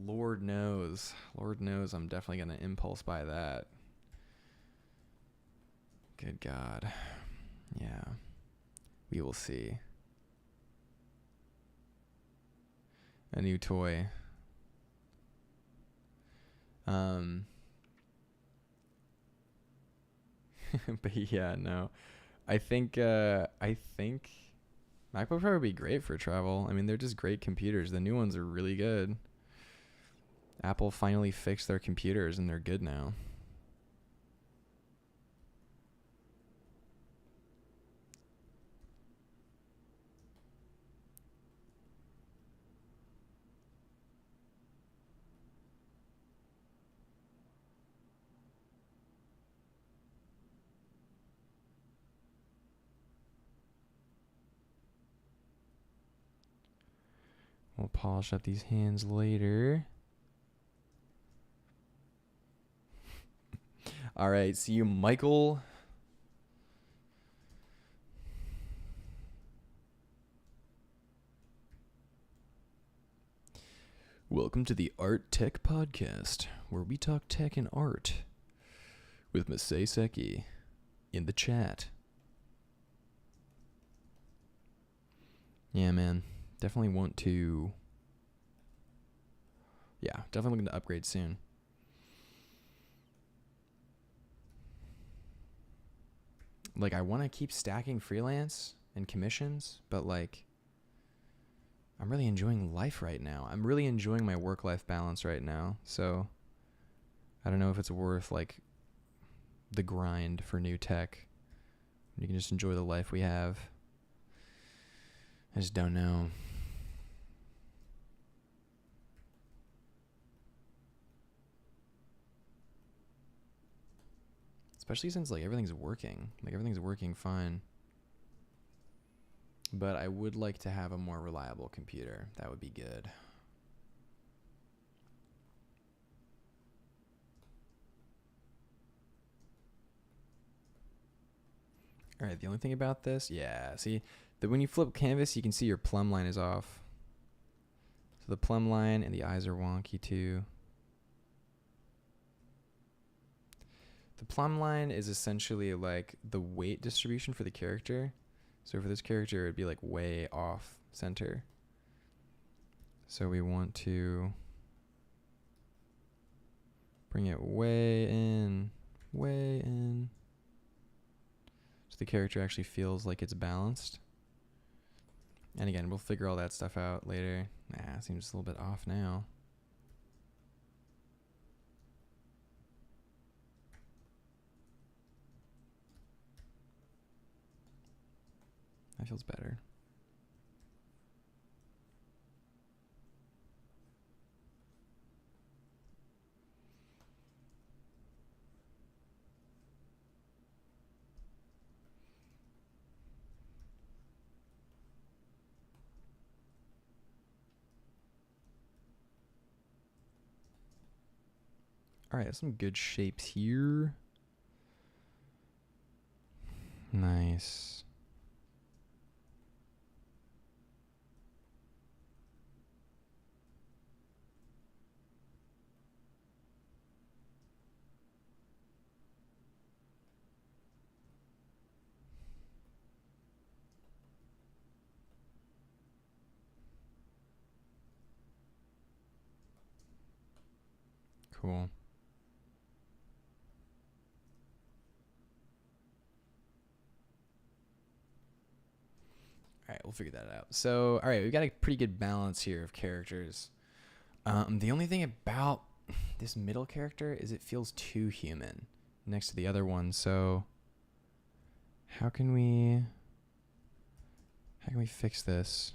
Lord knows, I'm definitely going to impulse buy that. Good God. Yeah. We will see. A new toy. But yeah, no. I think MacBook Pro would be great for travel. I mean, they're just great computers. The new ones are really good. Apple finally fixed their computers and they're good now. We'll polish up these hands later. All right, see you, Michael. Welcome to the Art Tech Podcast, where we talk tech and art with Massey Seki in the chat. Yeah, man. Definitely looking to upgrade soon. Like, I want to keep stacking freelance and commissions, but like, I'm really enjoying life right now. I'm really enjoying my work-life balance right now. So I don't know if it's worth like the grind for new tech. You can just enjoy the life we have. I just don't know. Especially since like everything's working. Like everything's working fine. But I would like to have a more reliable computer. That would be good. All right, the only thing about this, see, that when you flip canvas, you can see your plumb line is off. So the plumb line and the eyes are wonky too. The plumb line is essentially like the weight distribution for the character. So for this character, it'd be like way off center. So we want to bring it way in. So the character actually feels like it's balanced. And again, we'll figure all that stuff out later. It seems a little bit off now. That feels better. All right, some good shapes here. Nice. Cool. All right, we'll figure that out. So, all right, we've got a pretty good balance here of characters. The only thing about this middle character is it feels too human next to the other one. So, how can we fix this?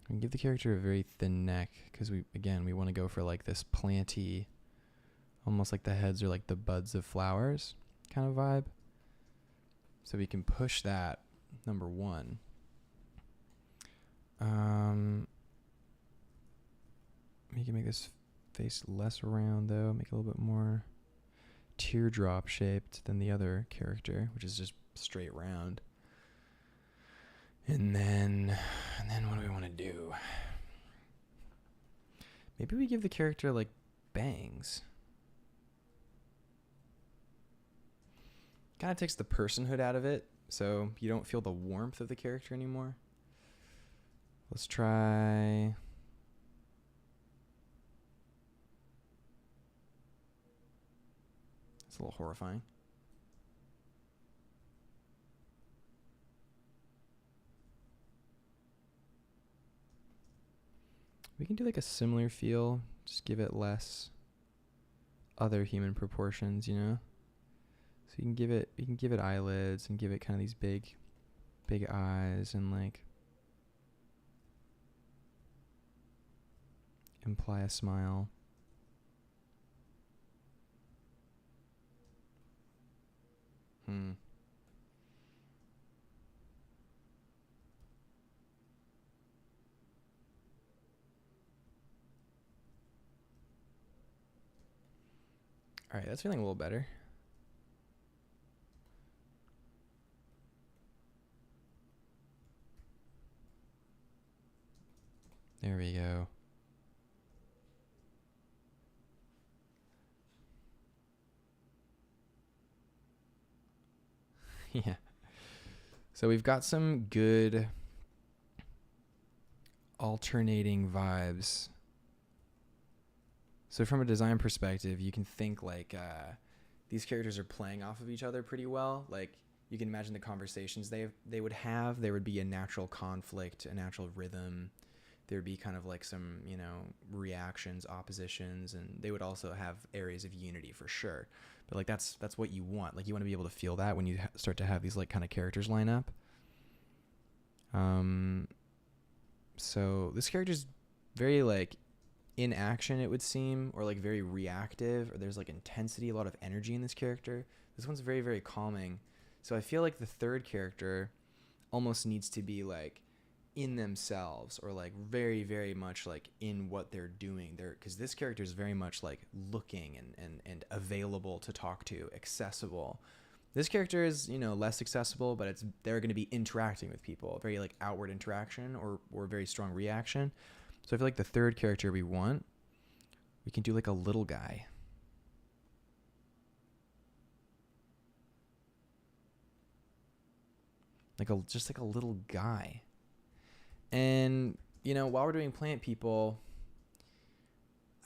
We can give the character a very thin neck because we want to go for like this planty, almost like the heads are like the buds of flowers kind of vibe. So we can push that, number one. We can make this face less round though, make it a little bit more teardrop shaped than the other character, which is just straight round. And then what do we want to do? Maybe we give the character like bangs. Kind of takes the personhood out of it, so you don't feel the warmth of the character anymore. Let's try... It's a little horrifying. We can do like a similar feel, just give it less other human proportions, you know? So you can give it eyelids and give it kind of these big eyes and like imply a smile. All right, that's feeling a little better. There we go. Yeah. So we've got some good alternating vibes. So from a design perspective, you can think like these characters are playing off of each other pretty well. Like you can imagine the conversations they would have. There would be a natural conflict, a natural rhythm. There would be kind of like some, you know, reactions, oppositions, and they would also have areas of unity for sure. But like that's what you want. Like you want to be able to feel that when you start to have these like kind of characters line up. So this character's very like in action, it would seem, or like very reactive, or there's like intensity, a lot of energy in this character. This one's very, very calming. So I feel like the third character almost needs to be like in themselves, or like very, very much like in what they're doing there, because this character is very much like looking and available to talk to, accessible. This character is, you know, less accessible, but they're going to be interacting with people, very like outward interaction or very strong reaction. So I feel like the third character we can do like a little guy. Just like a little guy. And, you know, while we're doing plant people,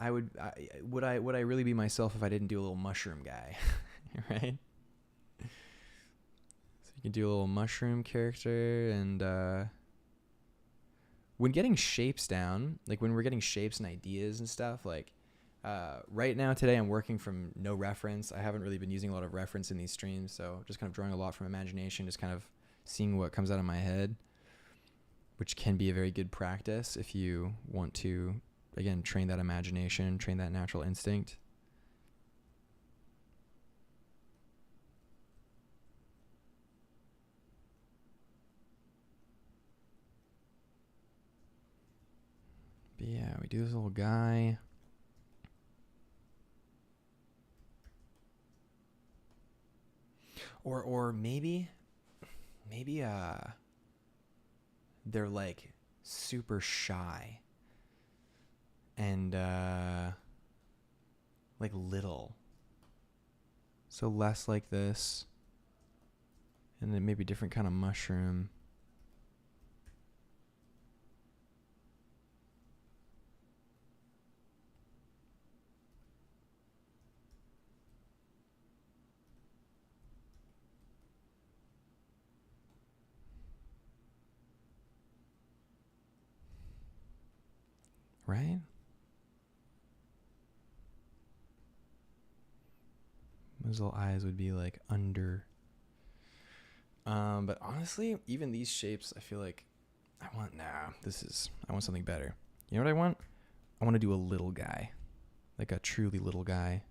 would I really be myself if I didn't do a little mushroom guy, right? So you can do a little mushroom character, and when getting shapes down, like when we're getting shapes and ideas and stuff, like right now today I'm working from no reference. I haven't really been using a lot of reference in these streams, so just kind of drawing a lot from imagination, just kind of seeing what comes out of my head, which can be a very good practice if you want to, again, train that imagination, train that natural instinct. But yeah, we do this little guy. Or maybe they're like super shy and like little. So less like this. And then maybe different kind of mushroom. Right? Those little eyes would be like under. But honestly, even these shapes, I feel like I want something better. You know what I want? I want to do a little guy. Like a truly little guy.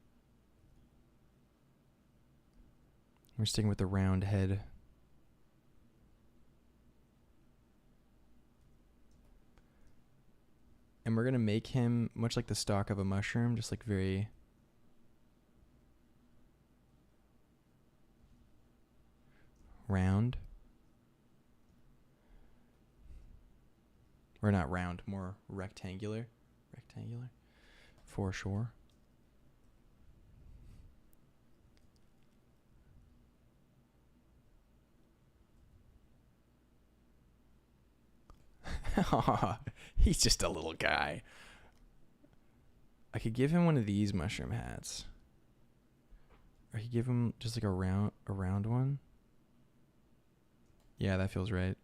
We're sticking with the round head. And we're going to make him much like the stalk of a mushroom, just like very round. Or not round, more rectangular. Rectangular, for sure. He's just a little guy. I could give him one of these mushroom hats. Or I could give him just like a round one. Yeah, that feels right.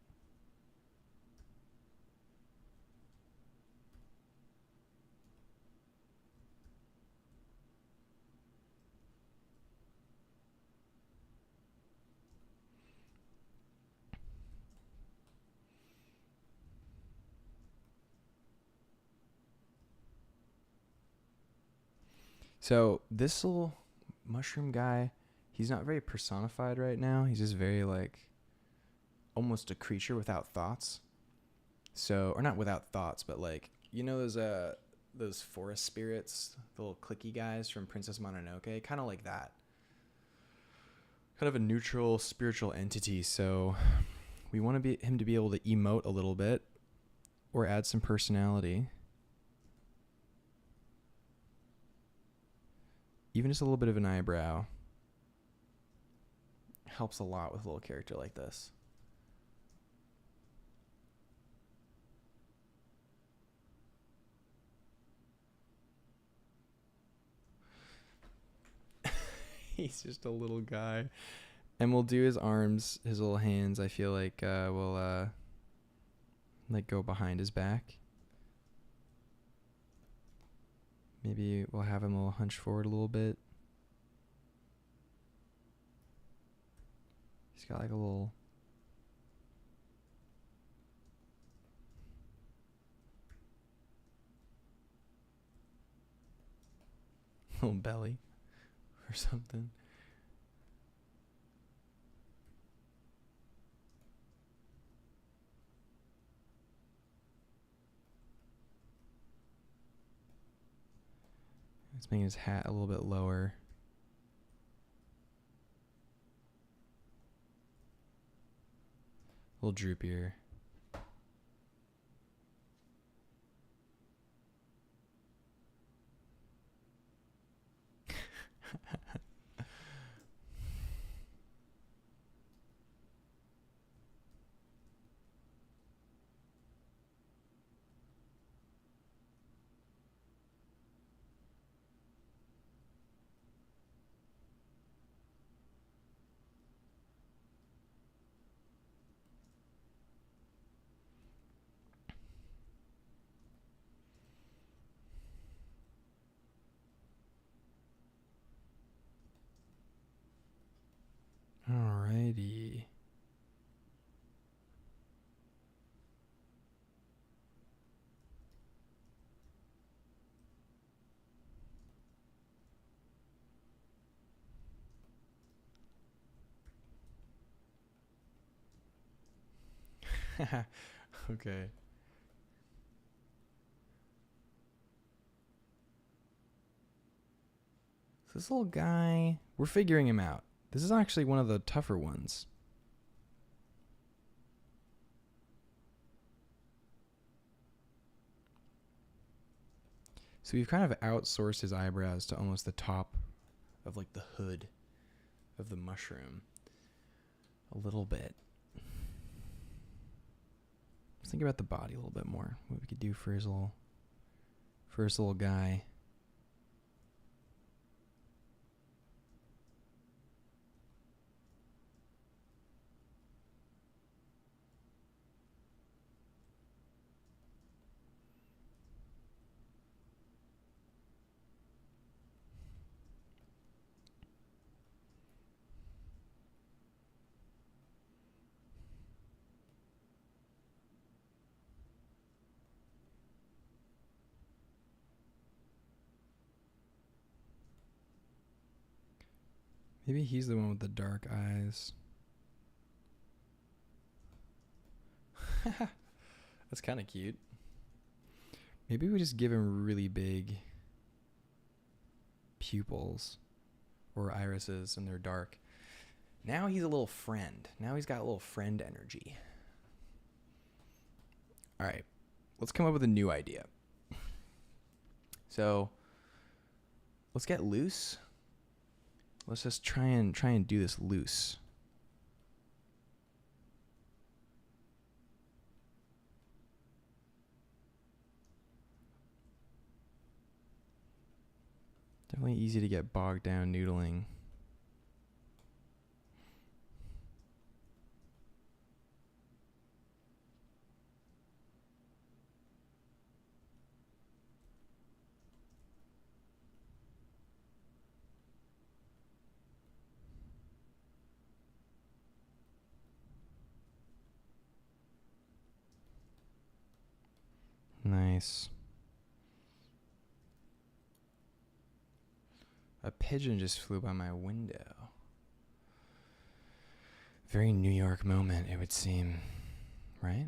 So this little mushroom guy, he's not very personified right now. He's just very like almost a creature without thoughts. So, or not without thoughts, but like, you know those forest spirits, the little clicky guys from Princess Mononoke, kind of like that. Kind of a neutral spiritual entity. So we want him to be able to emote a little bit or add some personality. Even just a little bit of an eyebrow helps a lot with a little character like this. He's just a little guy. And we'll do his arms, his little hands. I feel like we'll like go behind his back. Maybe we'll have him a little hunched forward a little bit. He's got like a little belly or something. Let's make his hat a little bit lower. A little droopier. Alrighty. Okay. this little guy, we're figuring him out. This is actually one of the tougher ones. So we've kind of outsourced his eyebrows to almost the top of like the hood of the mushroom. A little bit. Let's think about the body a little bit more. What we could do for his little guy. Maybe he's the one with the dark eyes. That's kind of cute. Maybe we just give him really big pupils or irises and they're dark. Now he's a little friend. Now he's got a little friend energy. All right, let's come up with a new idea. So let's get loose. Let's just try and do this loose. Definitely easy to get bogged down noodling. Nice. A pigeon just flew by my window. Very New York moment, it would seem, right?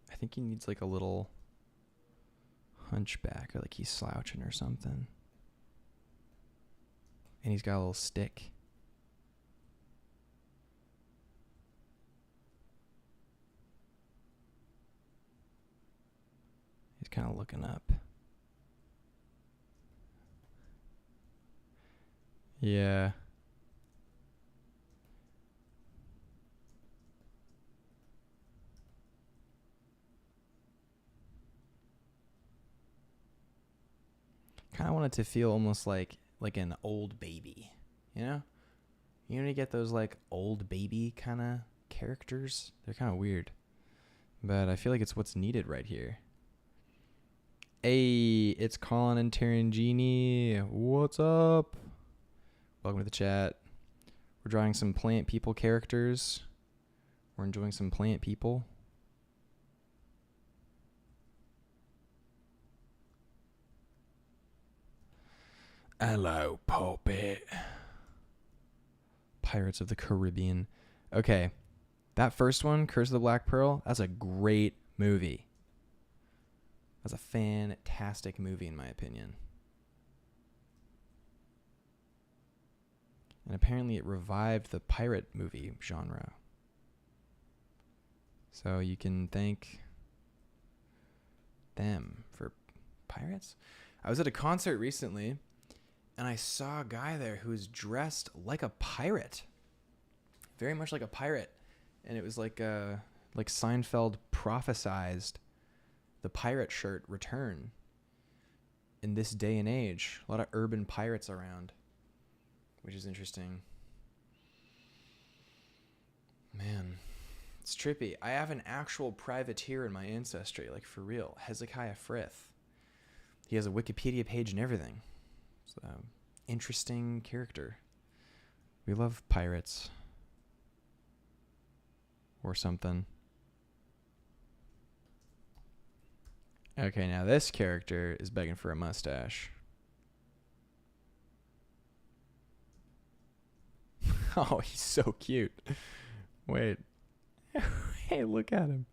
I think he needs like a little hunchback or like he's slouching or something. And he's got a little stick. He's kind of looking up. Yeah. Kind of want it to feel almost like an old baby, you know? You know, you get those like old baby kind of characters. They're kind of weird, but I feel like it's what's needed right here. Hey, it's Colin and Tarangini. What's up? Welcome to the chat. We're drawing some plant people characters. We're enjoying some plant people. Hello, puppet. Pirates of the Caribbean. Okay, that first one, Curse of the Black Pearl, that's a great movie. That's a fantastic movie in my opinion. And apparently it revived the pirate movie genre. So you can thank them for pirates. I was at a concert recently and I saw a guy there who was dressed like a pirate. Very much like a pirate. And it was like Seinfeld prophesized the pirate shirt return in this day and age. A lot of urban pirates around, which is interesting. Man, it's trippy. I have an actual privateer in my ancestry, like for real. Hezekiah Frith. He has a Wikipedia page and everything. So, interesting character. We love pirates. Or something. Okay, now this character is begging for a mustache. Oh, he's so cute. Wait. Hey, look at him.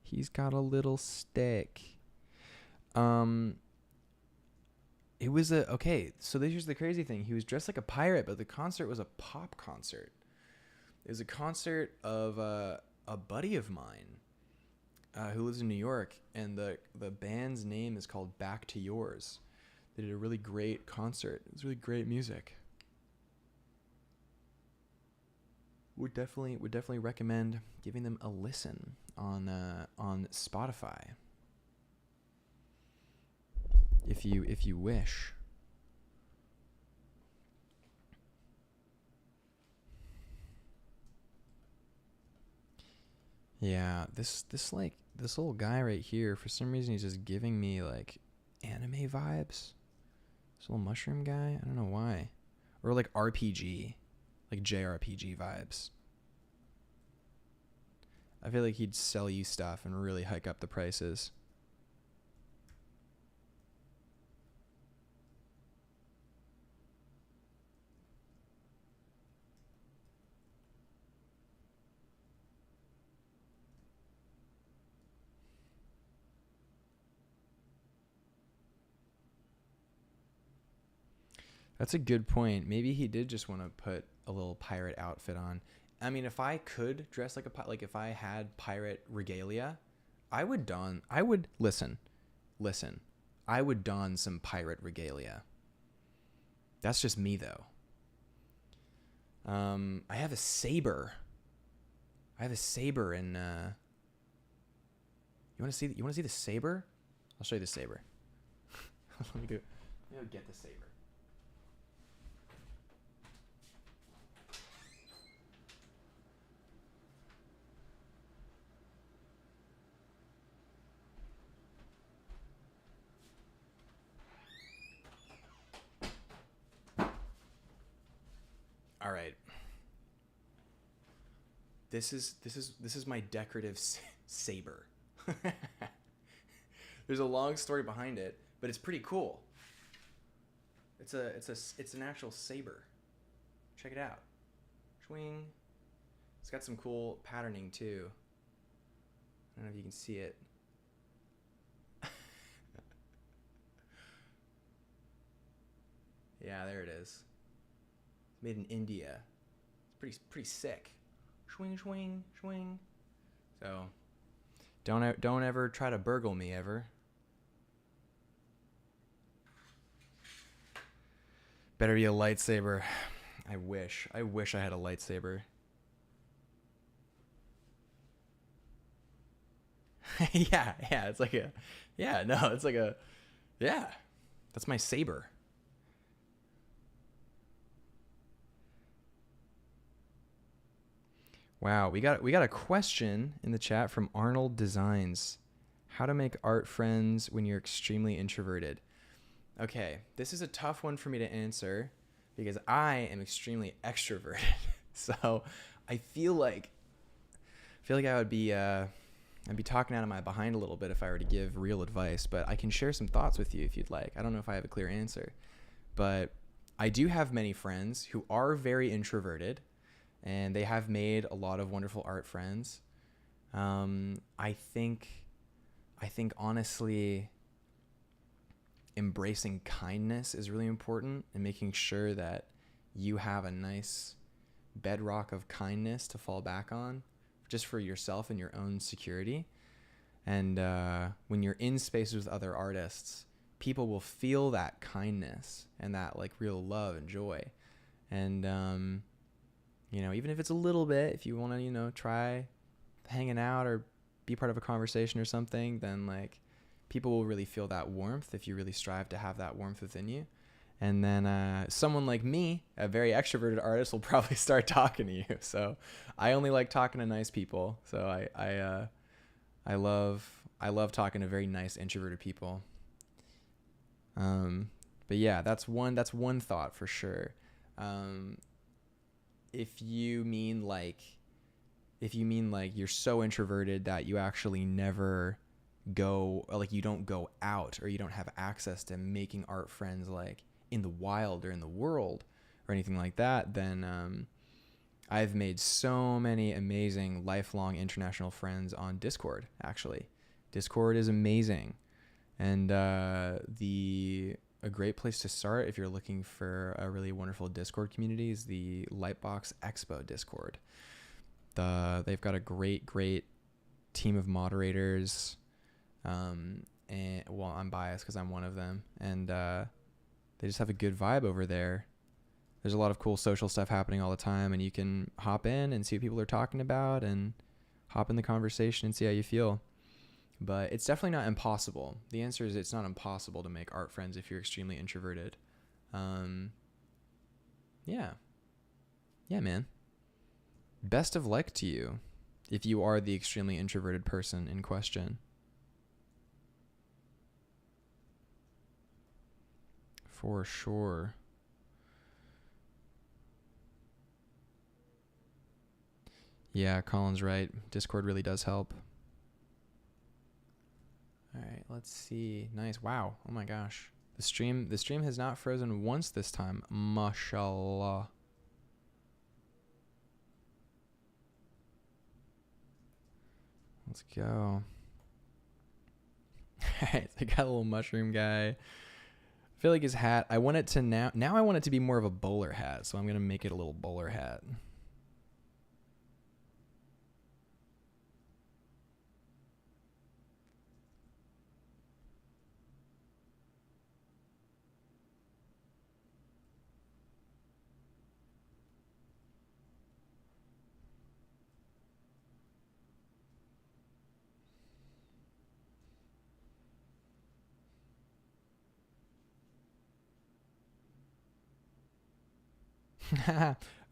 He's got a little stick. It was okay, so this is the crazy thing. He was dressed like a pirate, but the concert was a pop concert. It was a concert of a buddy of mine who lives in New York, and the band's name is called Back to Yours. They did a really great concert. It was really great music. Would definitely recommend giving them a listen on Spotify if you wish. Yeah, this little guy right here, for some reason he's just giving me like anime vibes. This little mushroom guy, I don't know why. Or like RPG, like JRPG vibes. I feel like he'd sell you stuff and really hike up the prices. That's a good point. Maybe he did just want to put a little pirate outfit on. I mean, if I could dress like a pirate, like if I had pirate regalia, I would listen. I would don some pirate regalia. That's just me though. I have a saber. In you want to see the saber? I'll show you the saber. Let me go get the saber. All right. This is my decorative saber. There's a long story behind it, but it's pretty cool. It's an actual saber. Check it out. Swing. It's got some cool patterning too. I don't know if you can see it. Yeah, there it is. It's made in India. It's pretty sick. Swing, swing, swing. So, don't ever try to burgle me ever. Better be a lightsaber. I wish I had a lightsaber. yeah, it's like that's my saber. Wow, we got a question in the chat from Arnold Designs. How to make art friends when you're extremely introverted. Okay, this is a tough one for me to answer because I am extremely extroverted. So I feel like I would be I'd be talking out of my behind a little bit if I were to give real advice, but I can share some thoughts with you if you'd like. I don't know if I have a clear answer, but I do have many friends who are very introverted, and they have made a lot of wonderful art friends. I think honestly, embracing kindness is really important, and making sure that you have a nice bedrock of kindness to fall back on, just for yourself and your own security. And when you're in spaces with other artists, people will feel that kindness and that like real love and joy. And you know, even if it's a little bit, if you want to, you know, try hanging out or be part of a conversation or something, then like people will really feel that warmth if you really strive to have that warmth within you. And then someone like me, a very extroverted artist, will probably start talking to you. So I only like talking to nice people. So I love talking to very nice introverted people. But yeah, that's one thought for sure. If you mean like you're so introverted that you actually never go, like you don't go out or you don't have access to making art friends like in the wild or in the world or anything like that, then I've made so many amazing lifelong international friends on Discord. Actually, Discord is amazing, and a great place to start if you're looking for a really wonderful Discord community is the Lightbox Expo Discord. They've got a great team of moderators, and well, I'm biased because I'm one of them, and they just have a good vibe over there. There's a lot of cool social stuff happening all the time, and you can hop in and see what people are talking about and hop in the conversation and see how you feel. But it's definitely not impossible. The answer is it's not impossible to make art friends if you're extremely introverted. Yeah, man. Best of luck to you if you are the extremely introverted person in question. For sure. Yeah, Colin's right. Discord really does help. All right, let's see. Nice. Wow. Oh my gosh. The stream has not frozen once this time. Mashallah. Let's go. All right, so I got a little mushroom guy. I feel like his hat, I want it to now I want it to be more of a bowler hat, so I'm going to make it a little bowler hat.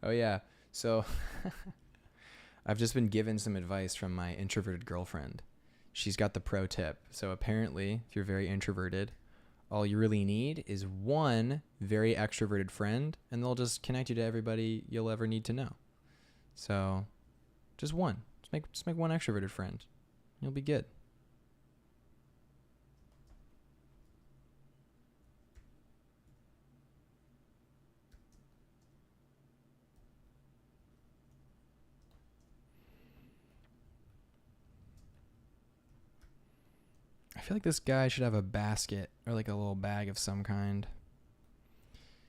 Oh yeah. So I've just been given some advice from my introverted girlfriend. She's got the pro tip. So apparently, if you're very introverted, all you really need is one very extroverted friend, and they'll just connect you to everybody you'll ever need to know. So just one. Just make one extroverted friend. You'll be good. I feel like this guy should have a basket or like a little bag of some kind.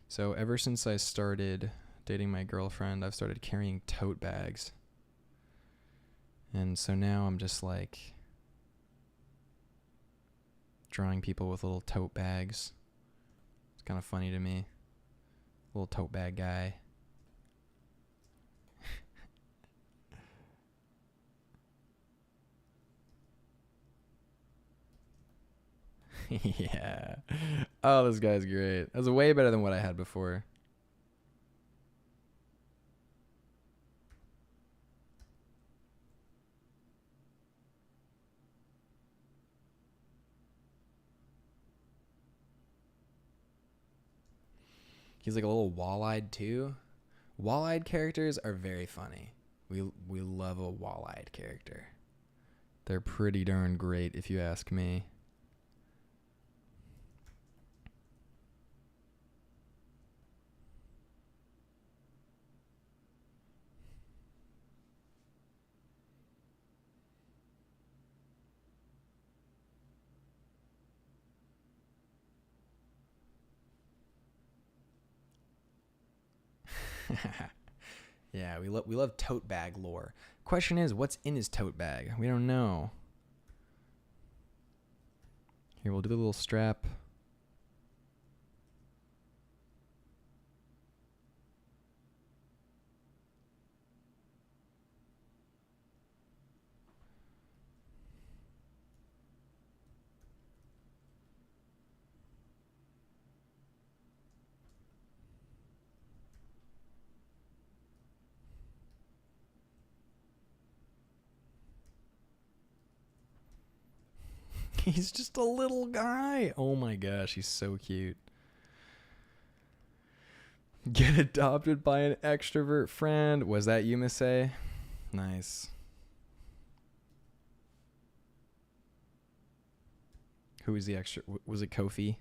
So ever since I started dating my girlfriend, I've started carrying tote bags. And so now I'm just like drawing people with little tote bags. It's kind of funny to me. Little tote bag guy. Yeah. Oh, this guy's great. That was way better than what I had before. He's like a little wall-eyed too. Wall-eyed characters are very funny. We love a wall-eyed character. They're pretty darn great if you ask me. Yeah, we love tote bag lore. Question is, what's in his tote bag? We don't know. Here, we'll do the little strap. He's just a little guy. Oh my gosh, he's so cute. Get adopted by an extrovert friend. Was that you, Miss A? Nice. Who was the extra? Was it Kofi?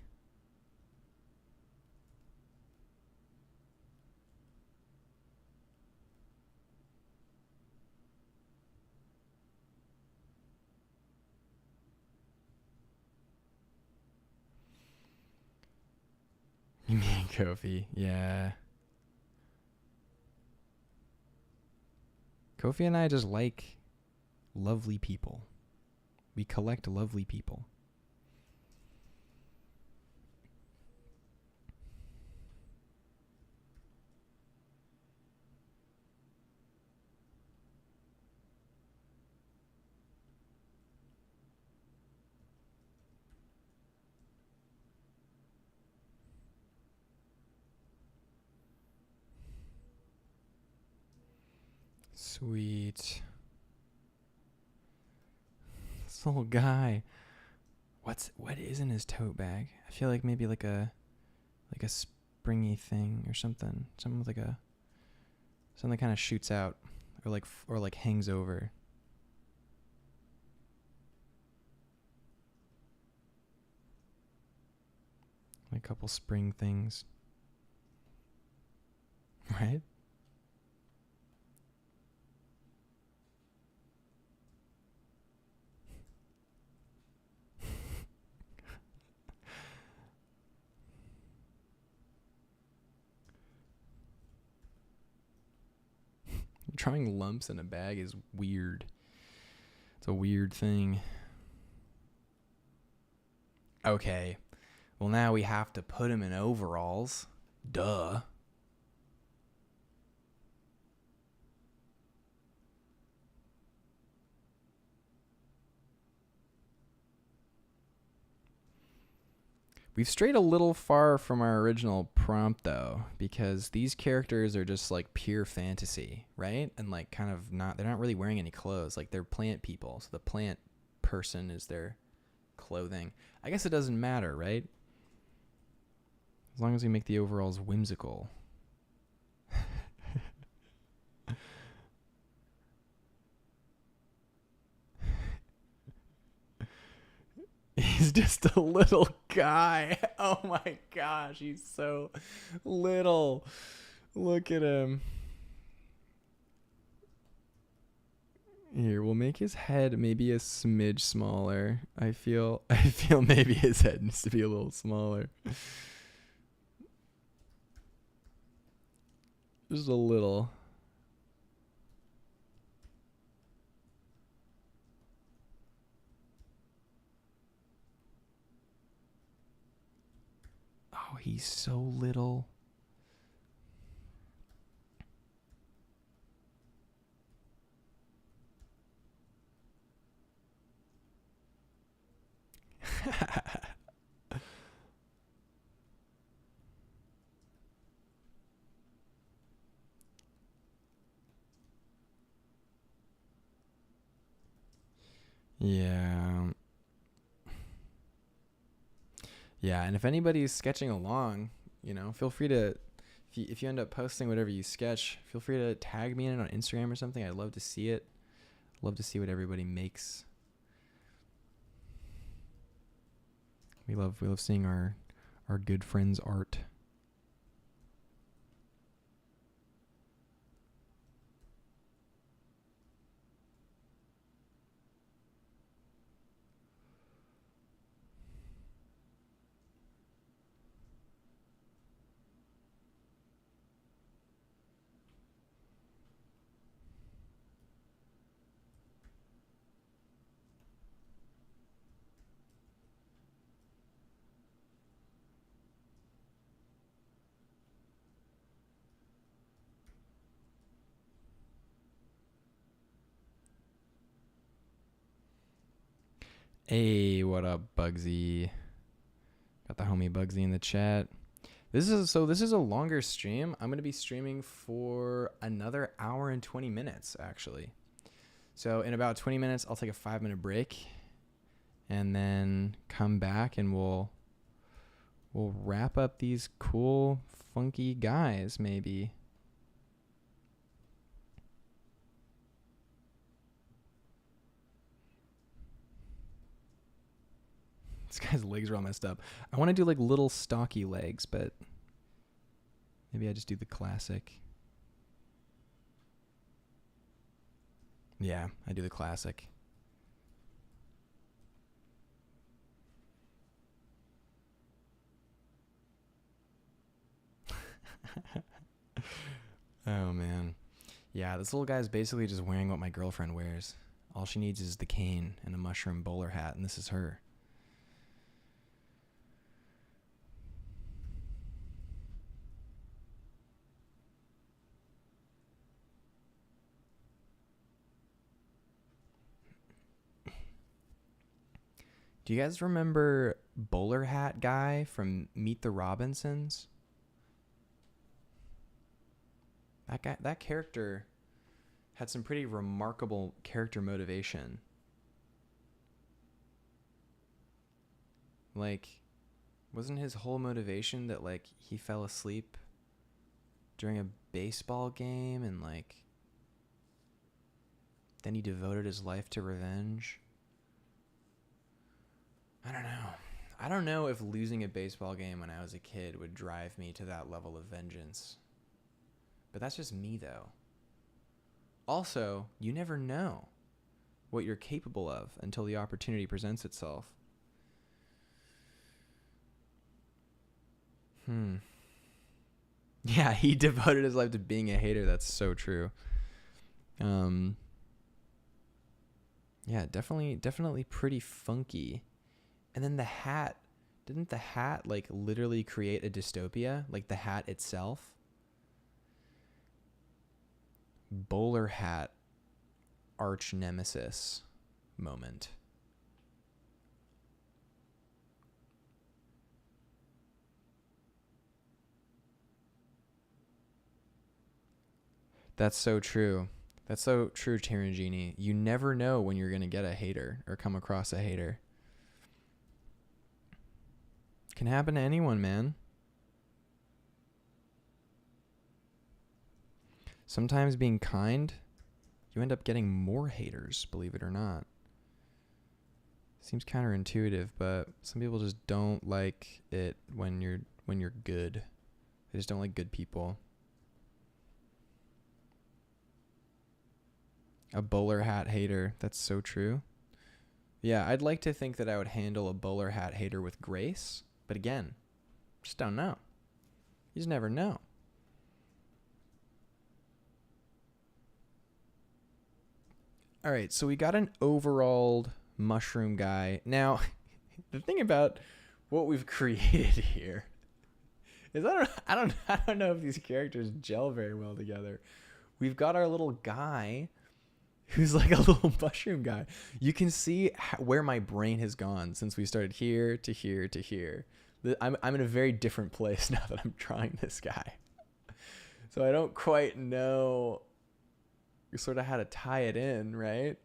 Me and Kofi, yeah. Kofi and I just like lovely people. We collect lovely people. Sweet. This little guy. What is in his tote bag? I feel like maybe like a springy thing or something. Something with something that kind of shoots out or like hangs over. Like a couple spring things. Right? Drawing lumps in a bag is weird. It's a weird thing. Okay. Well, now we have to put him in overalls. Duh. We've strayed a little far from our original prompt, though, because these characters are just like pure fantasy, right? And like kind of they're not really wearing any clothes. Like they're plant people. So the plant person is their clothing. I guess it doesn't matter, right? As long as we make the overalls whimsical. He's just a little guy. Oh my gosh, he's so little. Look at him. Here, we'll make his head maybe a smidge smaller. I feel maybe his head needs to be a little smaller. Just a little. Oh, he's so little. Yeah. Yeah, and if anybody's sketching along, feel free to, if you end up posting whatever you sketch, feel free to tag me in it on Instagram or something. I'd love to see it. Love to see what everybody makes. We love seeing our good friends' art. Hey, what up, Bugsy? Got the homie Bugsy in the chat. This is a longer stream. I'm gonna be streaming for another hour and 20 minutes, actually. So in about 20 minutes, I'll take a 5-minute break, and then come back and we'll wrap up these cool, funky guys, maybe. This guy's legs are all messed up. I want to do like little stocky legs, but maybe I just do the classic. Yeah, I do the classic. Oh, man. Yeah, this little guy's basically just wearing what my girlfriend wears. All she needs is the cane and a mushroom bowler hat, and this is her. Do you guys remember Bowler Hat Guy from Meet the Robinsons? That character had some pretty remarkable character motivation. Like, wasn't his whole motivation that, like, he fell asleep during a baseball game and, like, then he devoted his life to revenge? I don't know. I don't know if losing a baseball game when I was a kid would drive me to that level of vengeance. But that's just me, though. Also, you never know what you're capable of until the opportunity presents itself. Yeah, he devoted his life to being a hater. That's so true. Yeah, definitely pretty funky. And then the hat, didn't the hat like literally create a dystopia? Like the hat itself? Bowler hat arch nemesis moment. That's so true. That's so true, Tarangini. You never know when you're going to get a hater or come across a hater. Can happen to anyone, man. Sometimes being kind, you end up getting more haters, believe it or not. Seems counterintuitive, but some people just don't like it when you're good. They just don't like good people. A bowler hat hater. That's so true. Yeah, I'd like to think that I would handle a bowler hat hater with grace, but again, just don't know. You just never know. All right, so we got an overall mushroom guy. Now, the thing about what we've created here is I don't know if these characters gel very well together. We've got our little guy who's like a little mushroom guy. You can see where my brain has gone since we started here to here to here. I'm in a very different place now that I'm drawing this guy. So I don't quite know sort of how to tie it in, right?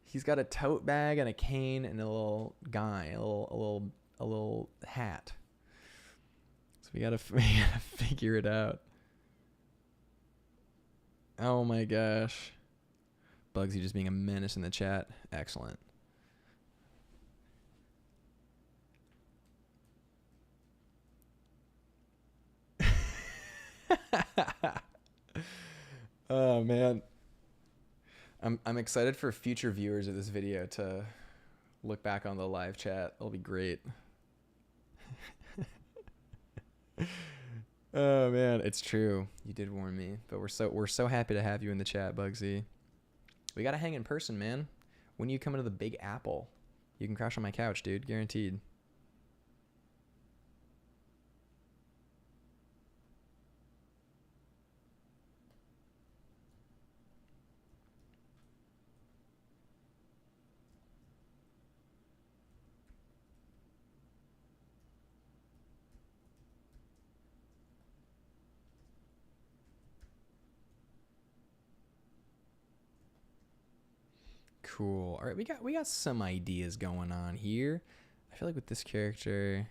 He's got a tote bag and a cane and a little guy, a little hat. So we gotta figure it out. Oh my gosh. Bugsy just being a menace in the chat. Excellent. Oh man. I'm excited for future viewers of this video to look back on the live chat. It'll be great. Oh man, it's true. You did warn me, but we're so happy to have you in the chat, Bugsy. We gotta hang in person, man. When you come into the Big Apple, you can crash on my couch, dude. Guaranteed. Cool. All right, we got some ideas going on here. I feel like with this character,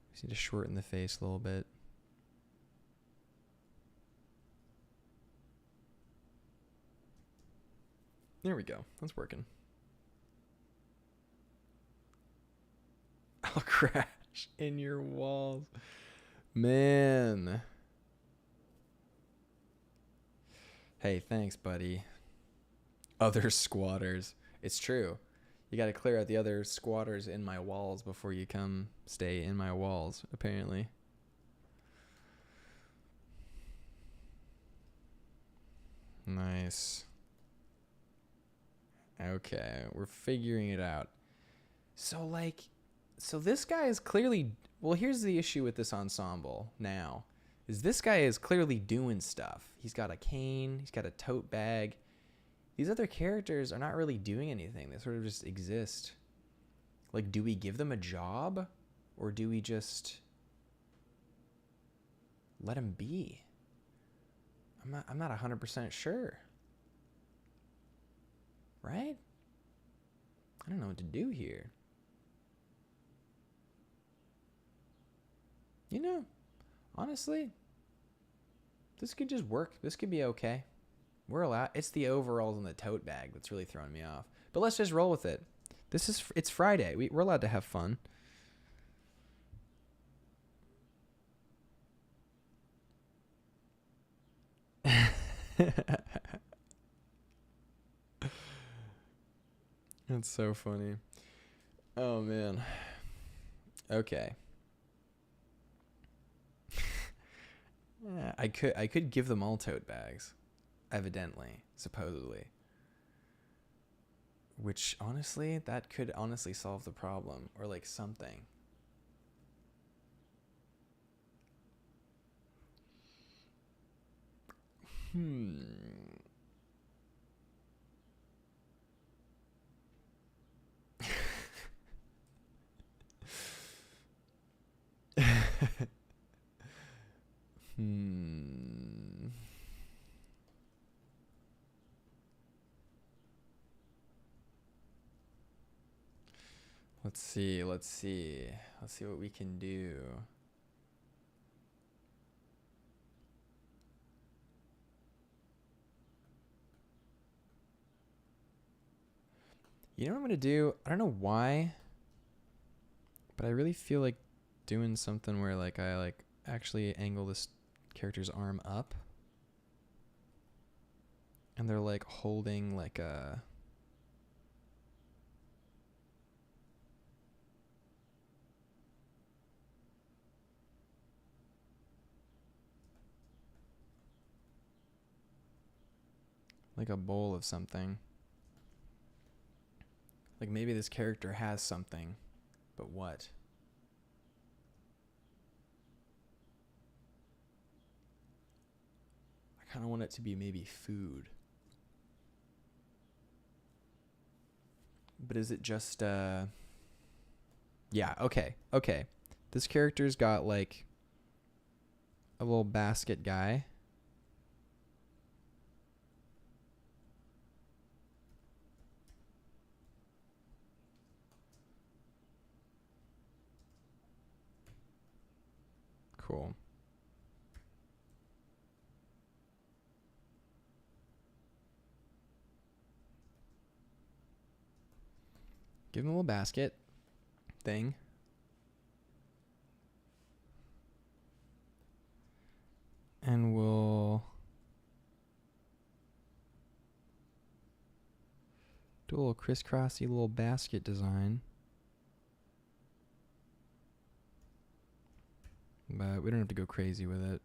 we just need to shorten the face a little bit. There we go. That's working. I'll crash in your walls. Man. Hey, thanks, buddy. Other squatters. It's true. You got to clear out the other squatters in my walls before you come stay in my walls, apparently. Nice. Okay, we're figuring it out. So, so this guy is clearly... Well, here's the issue with this ensemble now. Is this guy is clearly doing stuff. He's got a cane. He's got a tote bag. These other characters are not really doing anything. They sort of just exist. Like, do we give them a job? Or do we just let them be? I'm not 100% sure. Right? I don't know what to do here. You know, honestly, this could just work. This could be okay. We're allowed. It's the overalls and the tote bag that's really throwing me off. But let's just roll with it. It's Friday. We're allowed to have fun. That's so funny. Oh man. Okay. Yeah, I could give them all tote bags, evidently, supposedly. Which honestly, that could honestly solve the problem, or like something. Let's see what we can do. You know what I'm gonna do? I don't know why, but I really feel like doing something where like I like actually angle this character's arm up, and they're like holding like a bowl of something. Like maybe this character has something, but what? I kind of want it to be maybe food. But is it just yeah, okay. This character's got like a little basket guy. Cool. Give him a little basket thing. And we'll do a little crisscrossy little basket design. But we don't have to go crazy with it.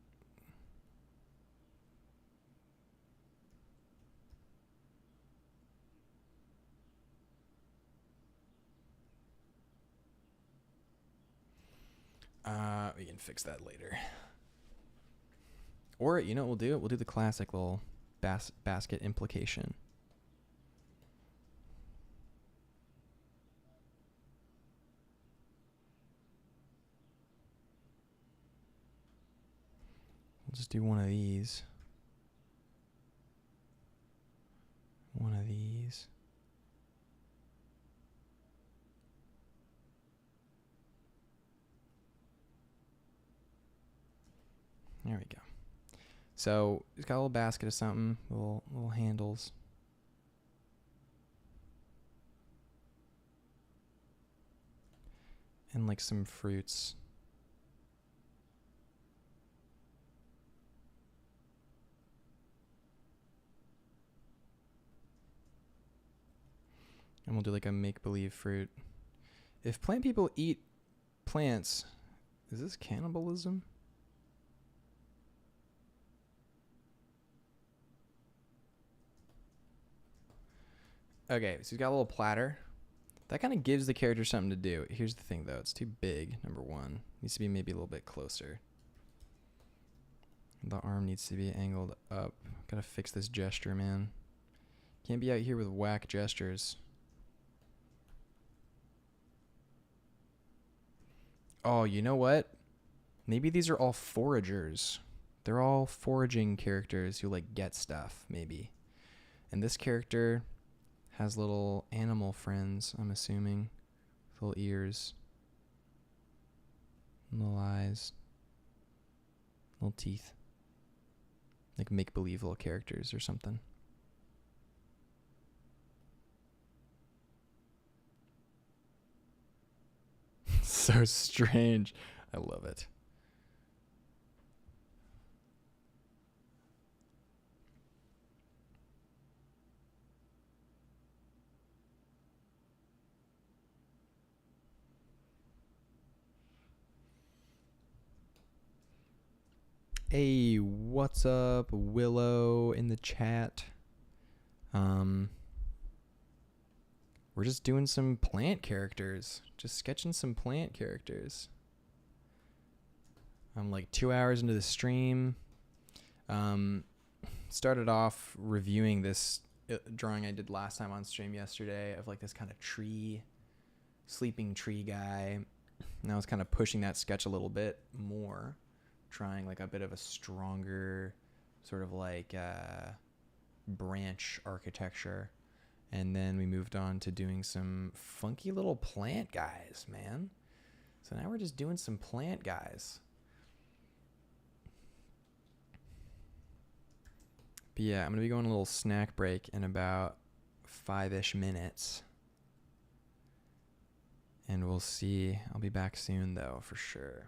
We can fix that later. Or, you know what we'll do? We'll do the classic little basket implication. We'll just do one of these. one of these. There we go. So it's got a little basket of something, little handles. And like some fruits. And we'll do like a make-believe fruit. If plant people eat plants, is this cannibalism? Okay, so he's got a little platter. That kind of gives the character something to do. Here's the thing, though. It's too big, number one. Needs to be maybe a little bit closer. The arm needs to be angled up. Gotta fix this gesture, man. Can't be out here with whack gestures. Oh, you know what? Maybe these are all foragers. They're all foraging characters who, like, get stuff, maybe. And this character has little animal friends, I'm assuming. Little ears. Little eyes. Little teeth. Like make-believe little characters or something. So strange. I love it. Hey, what's up, Willow in the chat? We're just doing some plant characters. Just sketching some plant characters. I'm like 2 hours into the stream. Started off reviewing this drawing I did last time on stream yesterday of like this kind of tree, sleeping tree guy. And I was kind of pushing that sketch a little bit more, trying like a bit of a stronger sort of like branch architecture. And then we moved on to doing some funky little plant guys, man. So now we're just doing some plant guys. But yeah, I'm going to be going a little snack break in about 5-ish minutes. And we'll see. I'll be back soon, though, for sure.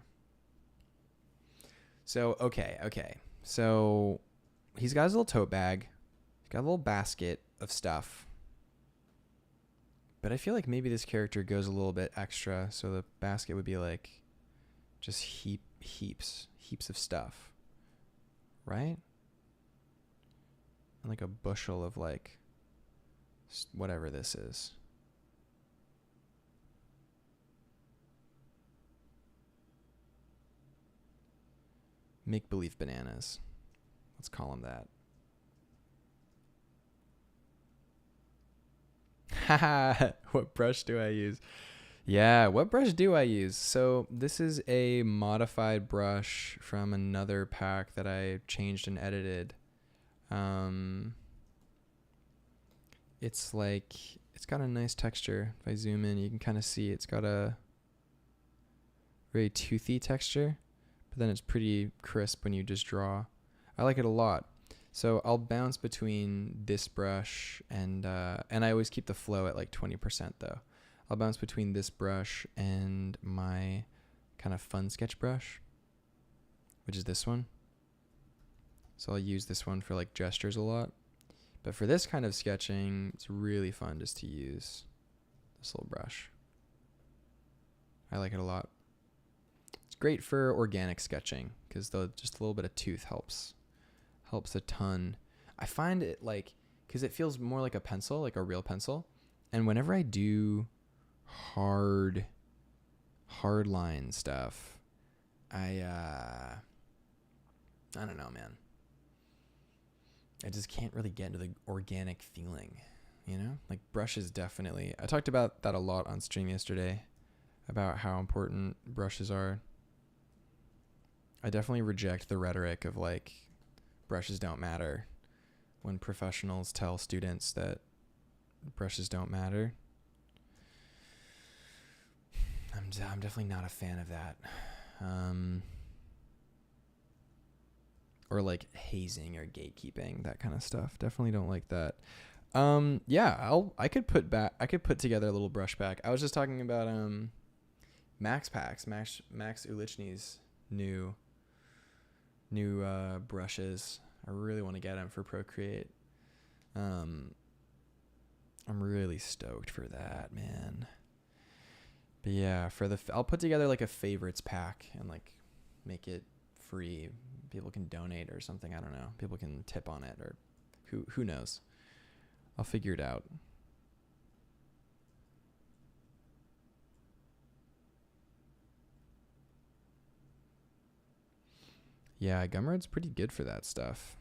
So, okay. So he's got his little tote bag. He's got a little basket of stuff. But I feel like maybe this character goes a little bit extra. So the basket would be like just heaps of stuff. Right? And like a bushel of like whatever this is. Make-believe bananas. Let's call them that. Haha, what brush do I use? Yeah, what brush do I use? So this is a modified brush from another pack that I changed and edited. It's like, it's got a nice texture. If I zoom in, you can kind of see it's got a very toothy texture, but then it's pretty crisp when you just draw. I like it a lot. So I'll bounce between this brush and I always keep the flow at like 20% though. I'll bounce between this brush and my kind of fun sketch brush, which is this one. So I'll use this one for like gestures a lot. But for this kind of sketching, it's really fun just to use this little brush. I like it a lot. It's great for organic sketching because just a little bit of tooth helps a ton. I find it like, because it feels more like a pencil, like a real pencil. And whenever I do hard line stuff, I don't know, man. I just can't really get into the organic feeling, you know? Like brushes definitely. I talked about that a lot on stream yesterday, about how important brushes are. I definitely reject the rhetoric of like, brushes don't matter when professionals tell students that brushes don't matter. I'm definitely not a fan of that. Or like hazing or gatekeeping, that kind of stuff. Definitely don't like that. Yeah, I could put together a little brush pack. I was just talking about Max Ulichny's new brushes. I really want to get them for Procreate. I'm really stoked for that, man. But yeah, I'll put together like a favorites pack and like make it free. People can donate or something. I don't know. People can tip on it, or who knows. I'll figure it out. Yeah, Gumroad's pretty good for that stuff.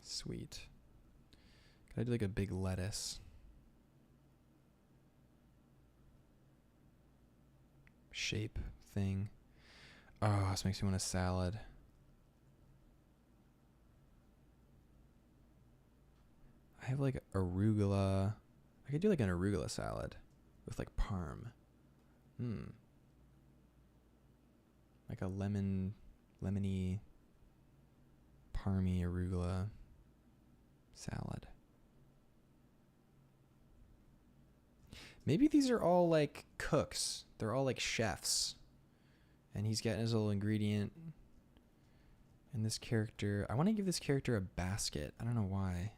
Sweet. Could I do like a big lettuce? Shape thing. Oh, this makes me want a salad. I have like arugula. I could do like an arugula salad with like parm. Like a lemony, parmy arugula salad. Maybe these are all like cooks. They're all like chefs. And he's getting his little ingredient. And this character, I want to give this character a basket. I don't know why.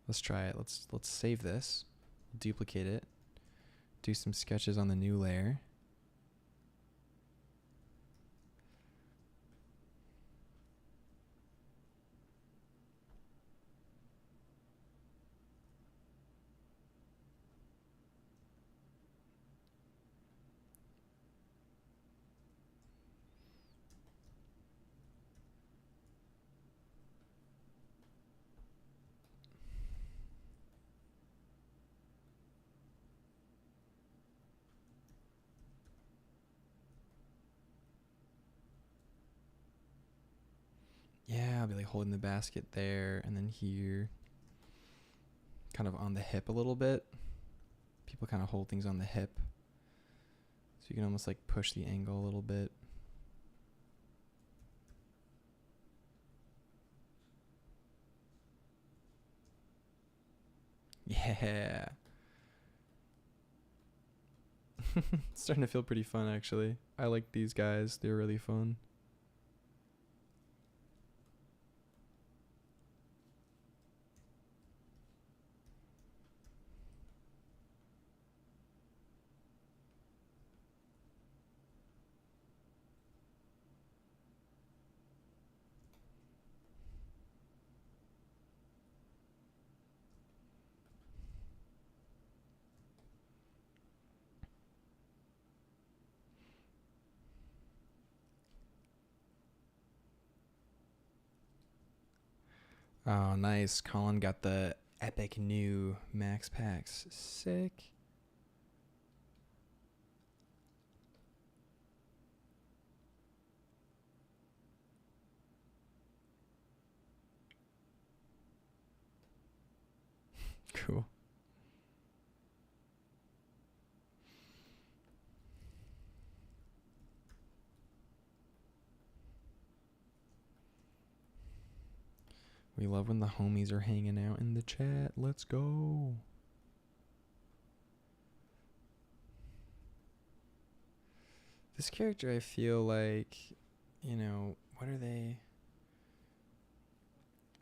Let's try it. Let's save this. Duplicate it. Do some sketches on the new layer. Yeah, I'll be like holding the basket there and then here. Kind of on the hip a little bit. People kind of hold things on the hip. So you can almost like push the angle a little bit. Yeah. It's starting to feel pretty fun, actually. I like these guys. They're really fun. Oh, nice. Colin got the epic new Max Packs. Sick. Cool. We love when the homies are hanging out in the chat. Let's go. This character, I feel like, what are they?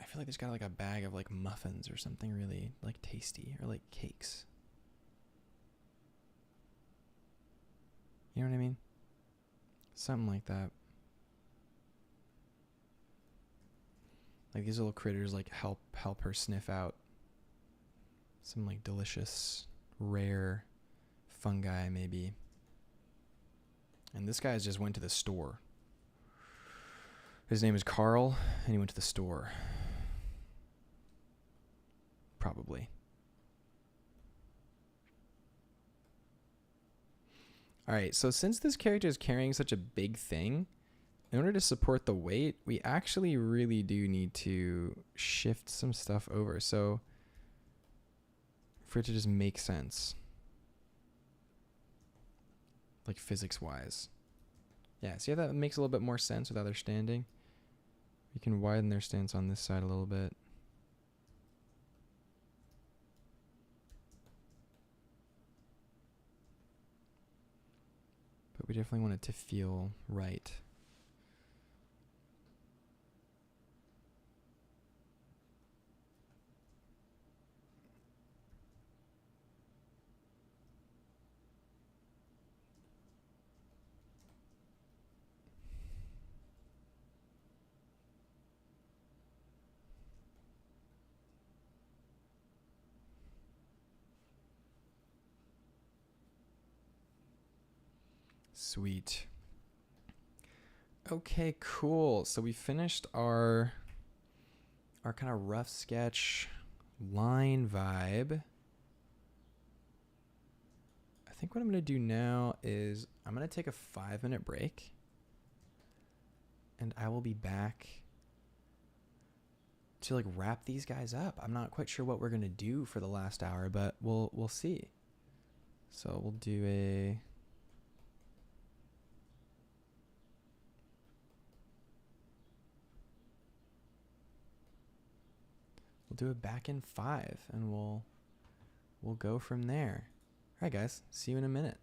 I feel like there's got like a bag of like muffins or something really like tasty, or like cakes. You know what I mean? Something like that. Like these little critters like help her sniff out some like delicious, rare fungi maybe. And this guy's just went to the store. His name is Carl, and he went to the store. Probably. All right, so since this character is carrying such a big thing, in order to support the weight, we actually really do need to shift some stuff over. So for it to just make sense, like physics-wise. Yeah, see how that makes a little bit more sense with how they're standing? We can widen their stance on this side a little bit. But we definitely want it to feel right. Sweet. Okay, cool. So we finished our kind of rough sketch line vibe. I think what I'm going to do now is I'm going to take a 5-minute break, and I will be back to like wrap these guys up. I'm not quite sure what we're going to do for the last hour, but we'll see. So we'll do it back in 5, and we'll go from there. All right, guys. See you in a minute.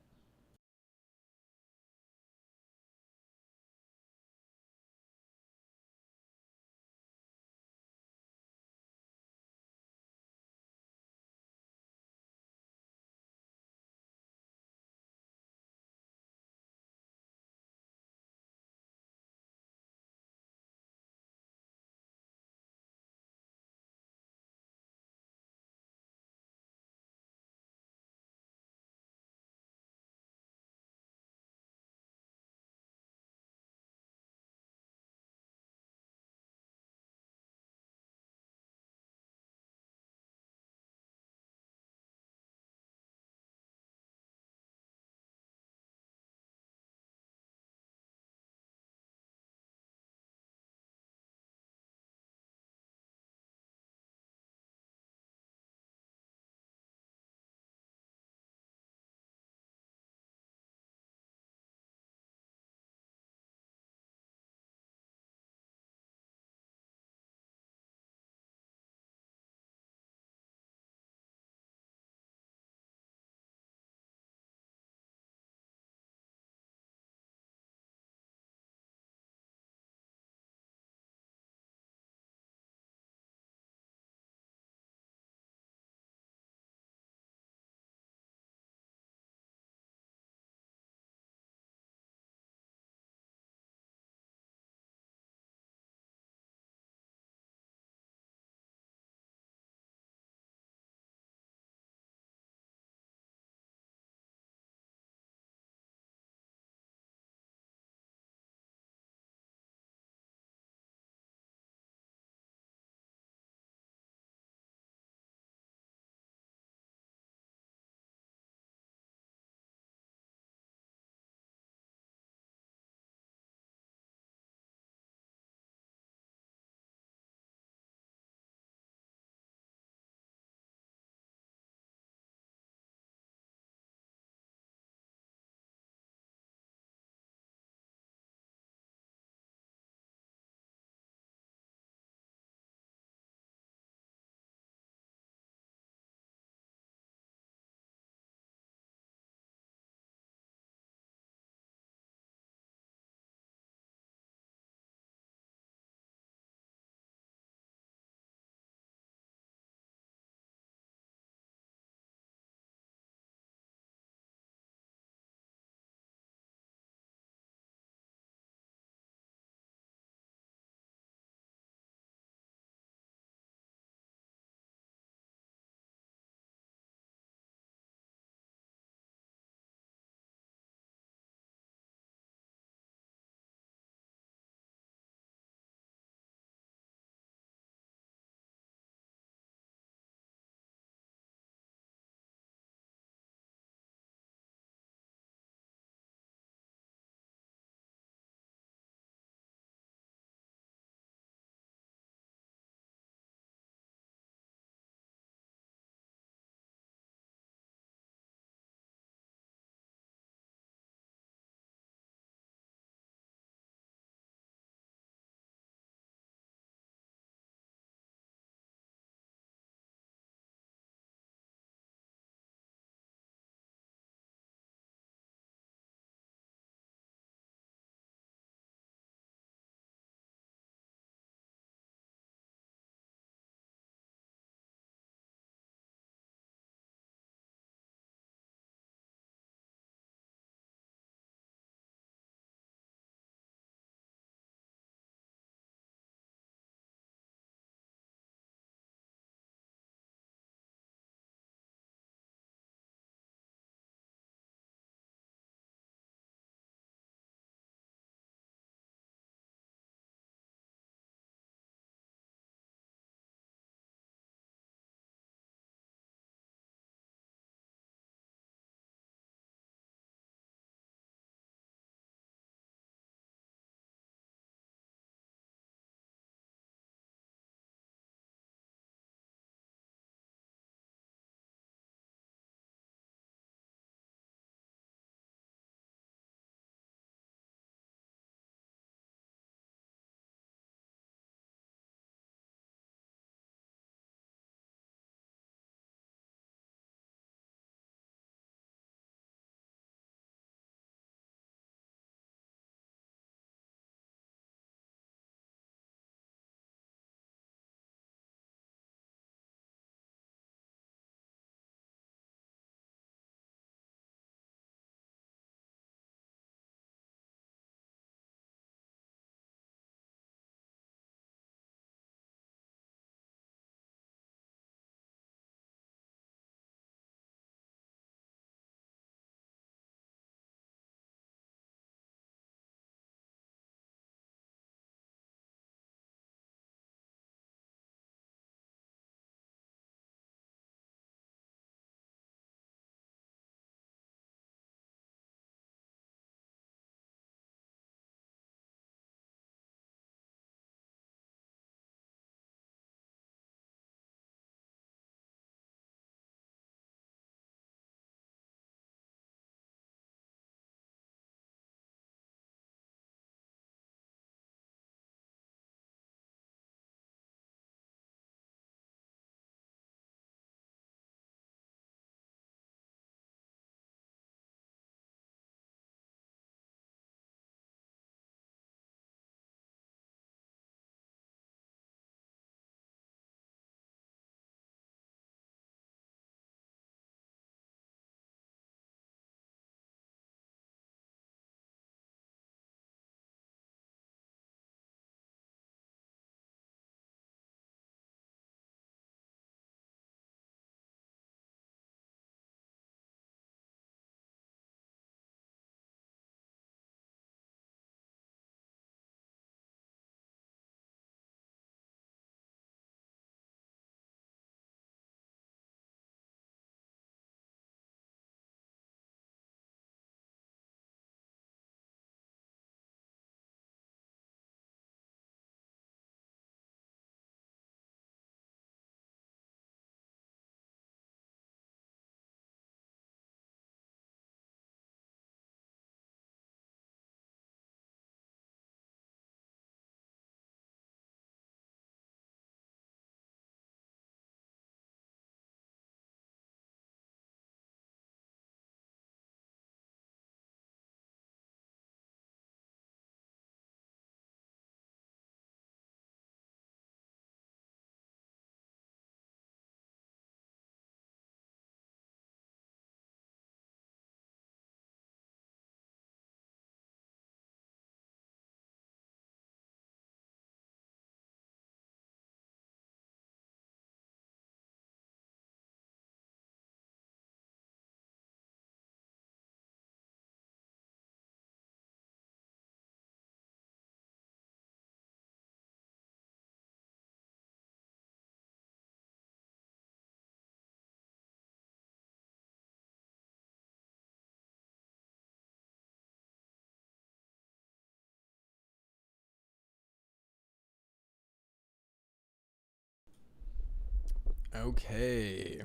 Okay.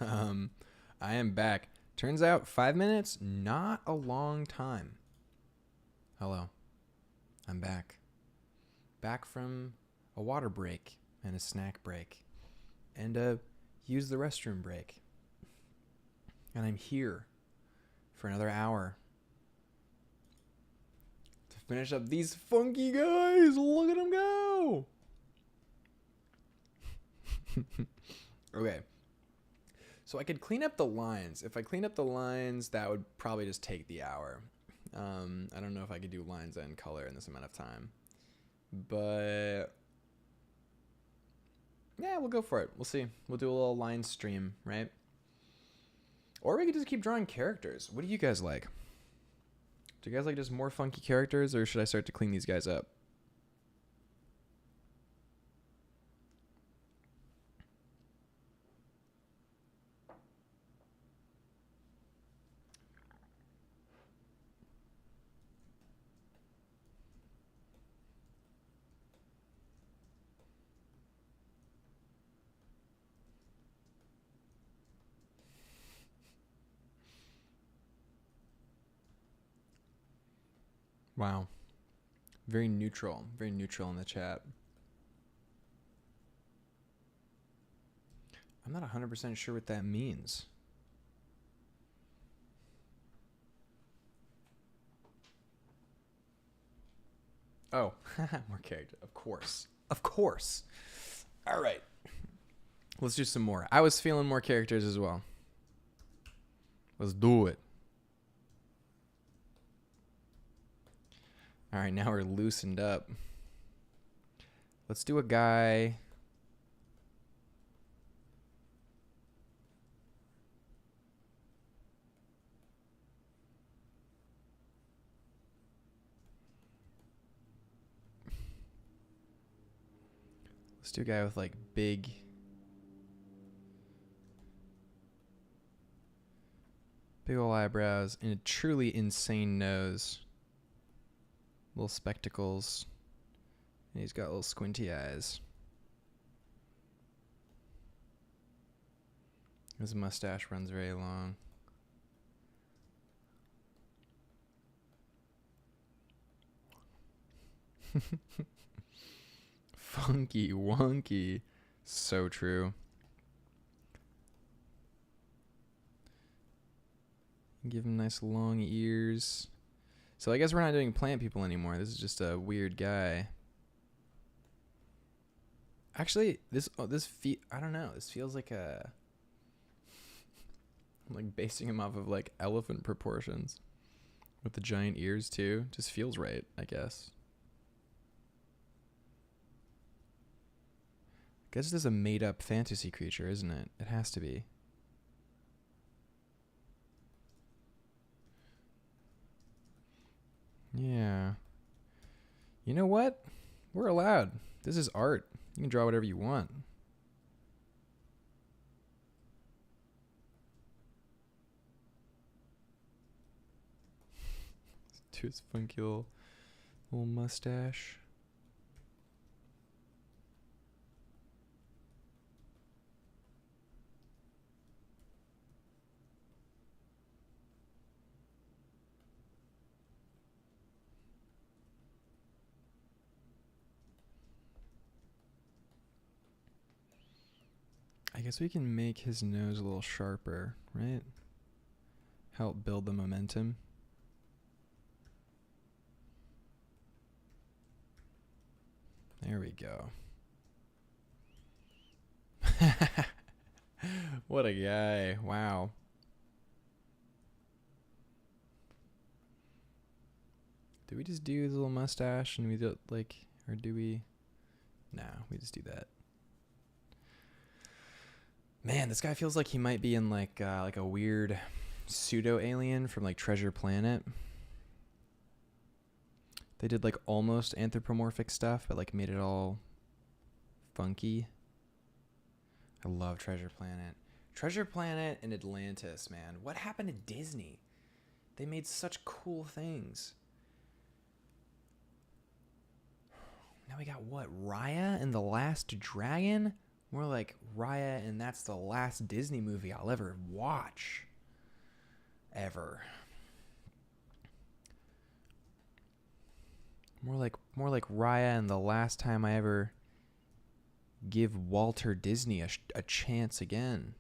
I am back. Turns out 5 minutes, not a long time. Hello. I'm back. Back from a water break and a snack break and a use the restroom break. And I'm here for another hour to finish up these funky guys. Look at them go. Okay. So I could clean up the lines. If I clean up the lines, that would probably just take the hour. I don't know if I could do lines and color in this amount of time. But yeah, we'll go for it. We'll see. We'll do a little line stream, right? Or we could just keep drawing characters. What do you guys like? Do you guys like just more funky characters, or should I start to clean these guys up? Wow. Very neutral in the chat. I'm not 100% sure what that means. Oh, more character. Of course. Of course. All right. Let's do some more. I was feeling more characters as well. Let's do it. All right, now we're loosened up. Let's do a guy. Let's do a guy with like big ol' eyebrows and a truly insane nose. Little spectacles. And he's got little squinty eyes. His mustache runs very long. Funky wonky. So true. Give him nice long ears. So I guess we're not doing plant people anymore. This is just a weird guy. Actually, I don't know. This feels like I'm like basing him off of like elephant proportions with the giant ears too. Just feels right, I guess. I guess this is a made up fantasy creature, isn't it? It has to be. Yeah. You know what? We're allowed. This is art. You can draw whatever you want. To his funky little mustache. I guess we can make his nose a little sharper, right? Help build the momentum. There we go. What a guy. Wow. Do we just do his little mustache and we do like, or do we? Nah, we just do that. Man, this guy feels like he might be in like a weird pseudo alien from like Treasure Planet. They did like almost anthropomorphic stuff, but like made it all funky. I love Treasure Planet. Treasure Planet and Atlantis, man. What happened to Disney? They made such cool things. Now we got what? Raya and the Last Dragon? More like Raya, and that's the last Disney movie I'll ever watch. Ever. More like Raya, and the last time I ever give Walter Disney a chance again.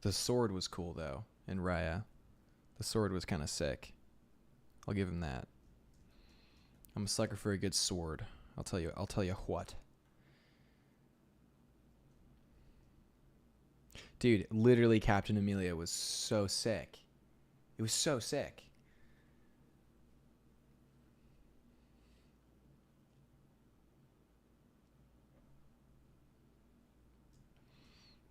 The sword was cool though in Raya. The sword was kind of sick. I'll give him that. I'm a sucker for a good sword. I'll tell you what. Dude, literally Captain Amelia was so sick. It was so sick.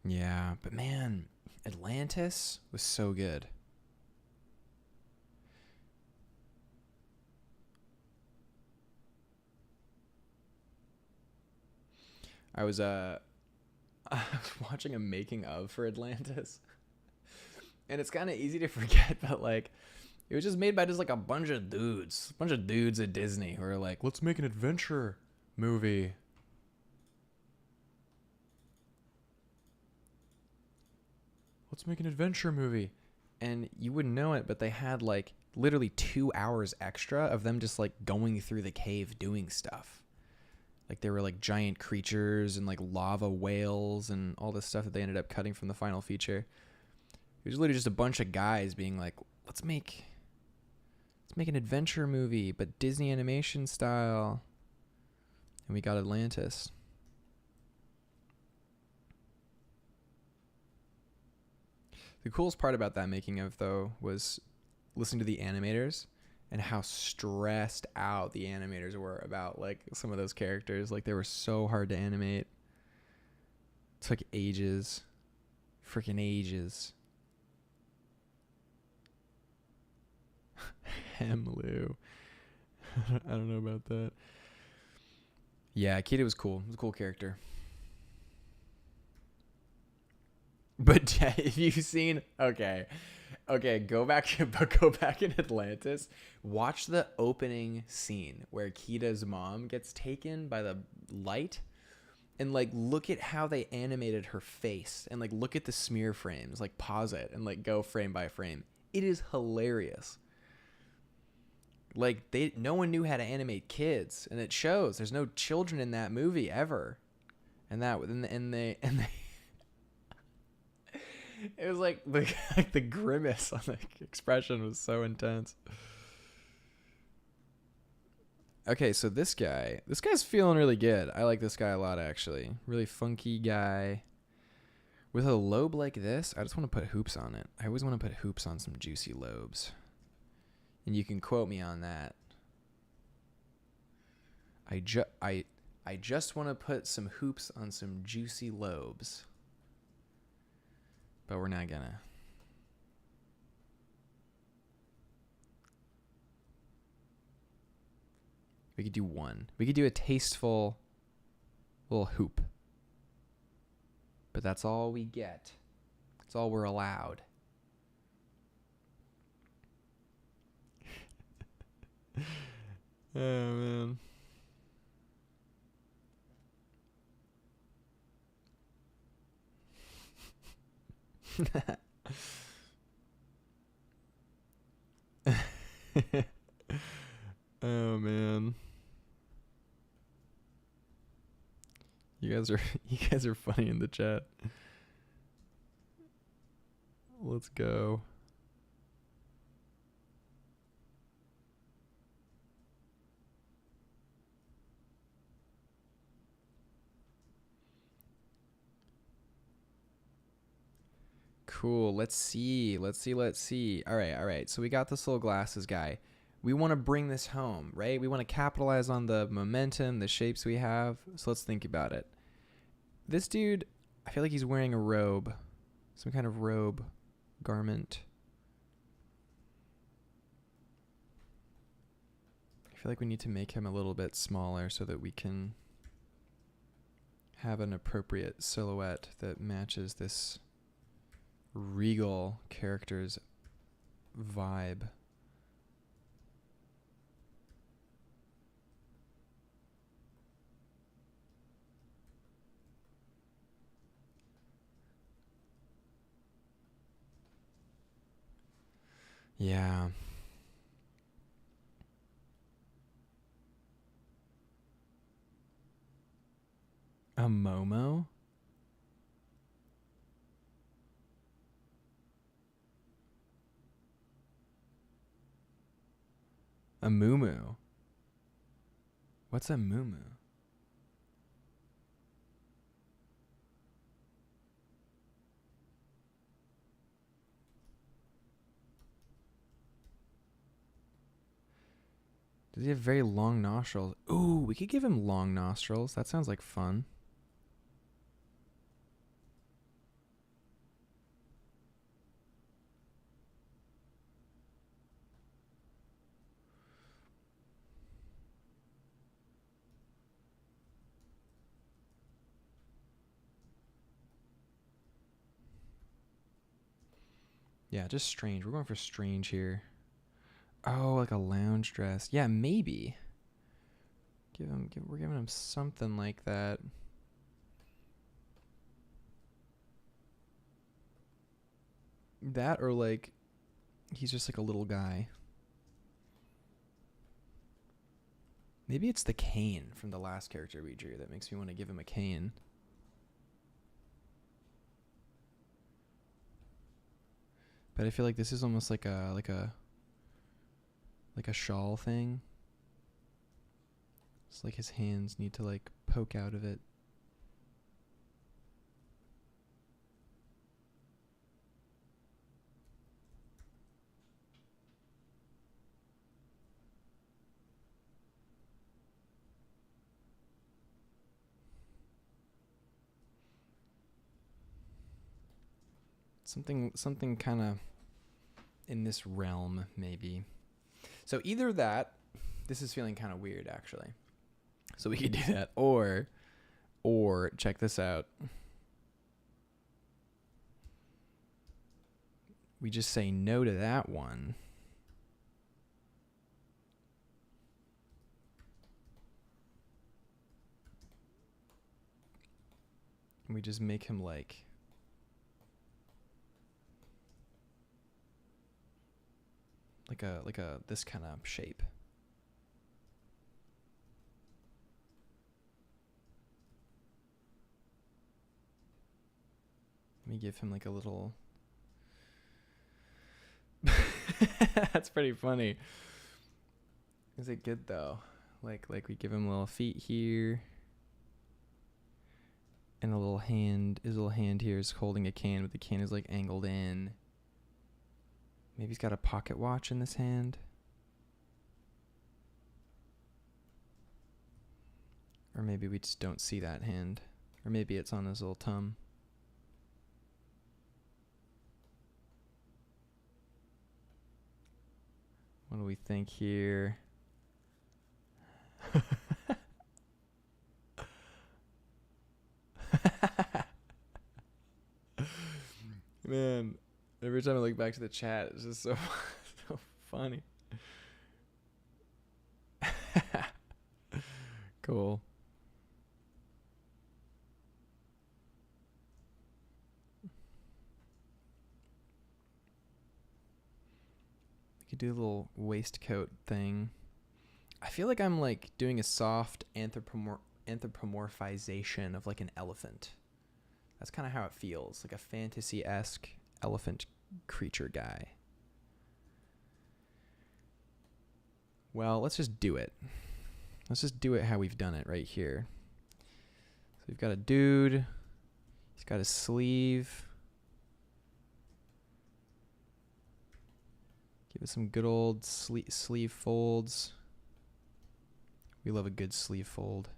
Yeah, but man, Atlantis was so good. I was watching a making of for Atlantis. And it's kind of easy to forget, but like it was just made by just like a bunch of dudes at Disney who are like, let's make an adventure movie. Let's make an adventure movie. And you wouldn't know it, but they had like literally 2 hours extra of them just like going through the cave doing stuff. Like there were like giant creatures and like lava whales and all this stuff that they ended up cutting from the final feature. It was literally just a bunch of guys being like, let's make an adventure movie, but Disney animation style. And we got Atlantis. The coolest part about that making of, though, was listening to the animators and how stressed out the animators were about like some of those characters. Like they were so hard to animate. It took ages. Freaking ages. Hemlu. I don't know about that. Yeah, Kida was cool. He was a cool character. But if you've seen, okay, go back in Atlantis. Watch the opening scene where Kida's mom gets taken by the light, and like look at how they animated her face, and like look at the smear frames, like pause it and like go frame by frame. It is hilarious. Like no one knew how to animate kids, and it shows. There's no children in that movie ever, and they. It was like the grimace on the expression was so intense. Okay, so this guy's feeling really good. I like this guy a lot, actually. Really funky guy. With a lobe like this, I just want to put hoops on it. I always want to put hoops on some juicy lobes. And you can quote me on that. I just want to put some hoops on some juicy lobes. But we're not gonna. We could do one. We could do a tasteful little hoop. But that's all we get. That's all we're allowed. Oh, man. Oh man, you guys are funny in the chat. Let's go. Cool. Let's see. All right. So we got this little glasses guy. We want to bring this home, right? We want to capitalize on the momentum, the shapes we have. So let's think about it. This dude, I feel like he's wearing a robe. Some kind of robe garment. I feel like we need to make him a little bit smaller so that we can have an appropriate silhouette that matches this regal characters vibe. Yeah. A Momo? A Mumu? What's a Mumu? Does he have very long nostrils? Ooh, we could give him long nostrils. That sounds like fun. Yeah, just strange. We're going for strange here. Oh, like a lounge dress. Yeah, maybe. We're giving him something like that. That or like he's just like a little guy. Maybe it's the cane from the last character we drew that makes me want to give him a cane. But I feel like this is almost like a shawl thing. It's like his hands need to like poke out of it. Something kind of in this realm, maybe. So either that, this is feeling kind of weird actually. So we could do that, or check this out. We just say no to that one. And we just make him like a this kind of shape. Let me give him like a little. That's pretty funny. Is it good though? Like we give him little feet here. And a little hand, his little hand here is holding a can, but the can is like angled in. Maybe he's got a pocket watch in this hand. Or maybe we just don't see that hand. Or maybe it's on his little tum. What do we think here? Man, every time I look back to the chat, it's just so so funny. Cool. We could do a little waistcoat thing. I feel like I'm like doing a soft anthropomorphization of like an elephant. That's kind of how it feels, like a fantasy-esque elephant creature guy. Well, let's just do it. Let's just do it how we've done it right here. So we've got a dude. He's got his sleeve. Give it some good old sleeve folds. We love a good sleeve fold.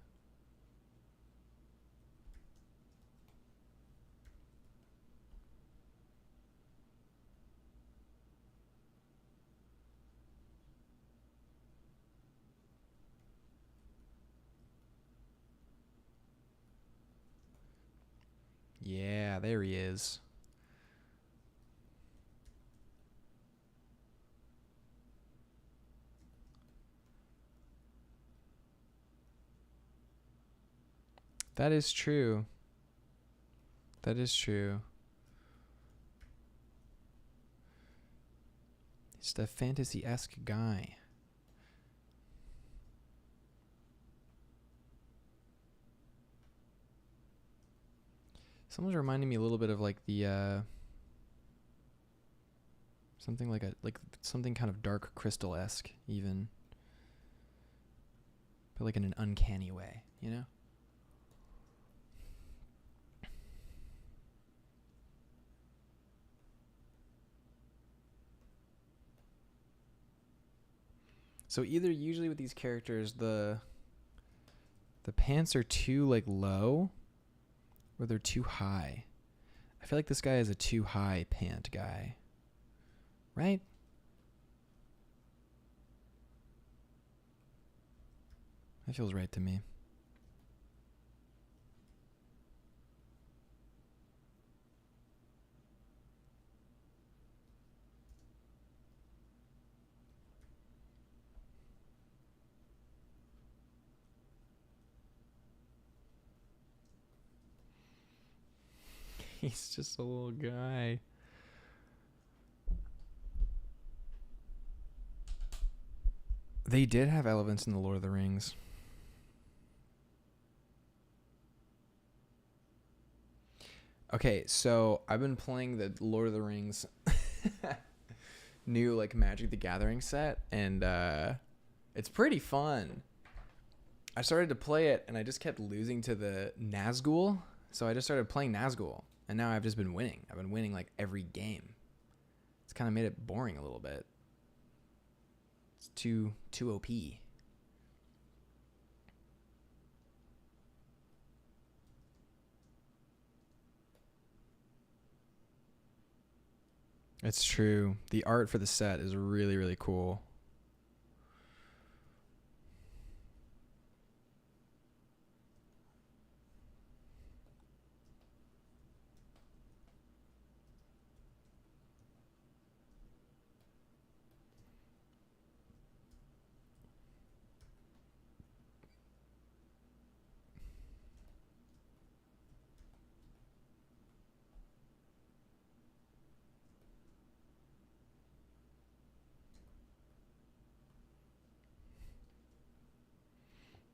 Yeah, there he is. That is true. That is true. He's the fantasy-esque guy. Someone's reminding me a little bit of like the something like something kind of Dark Crystal-esque even. But like in an uncanny way, you know? So either usually with these characters the pants are too like low or they're too high. I feel like this guy is a too high pant guy. Right? That feels right to me. He's just a little guy. They did have elephants in the Lord of the Rings. Okay, so I've been playing the Lord of the Rings new like Magic the Gathering set, and it's pretty fun. I started to play it and I just kept losing to the Nazgul, so I just started playing Nazgul, and now I've just been winning. I've been winning like every game. It's kind of made it boring a little bit. It's too OP. It's true. The art for the set is really, really cool.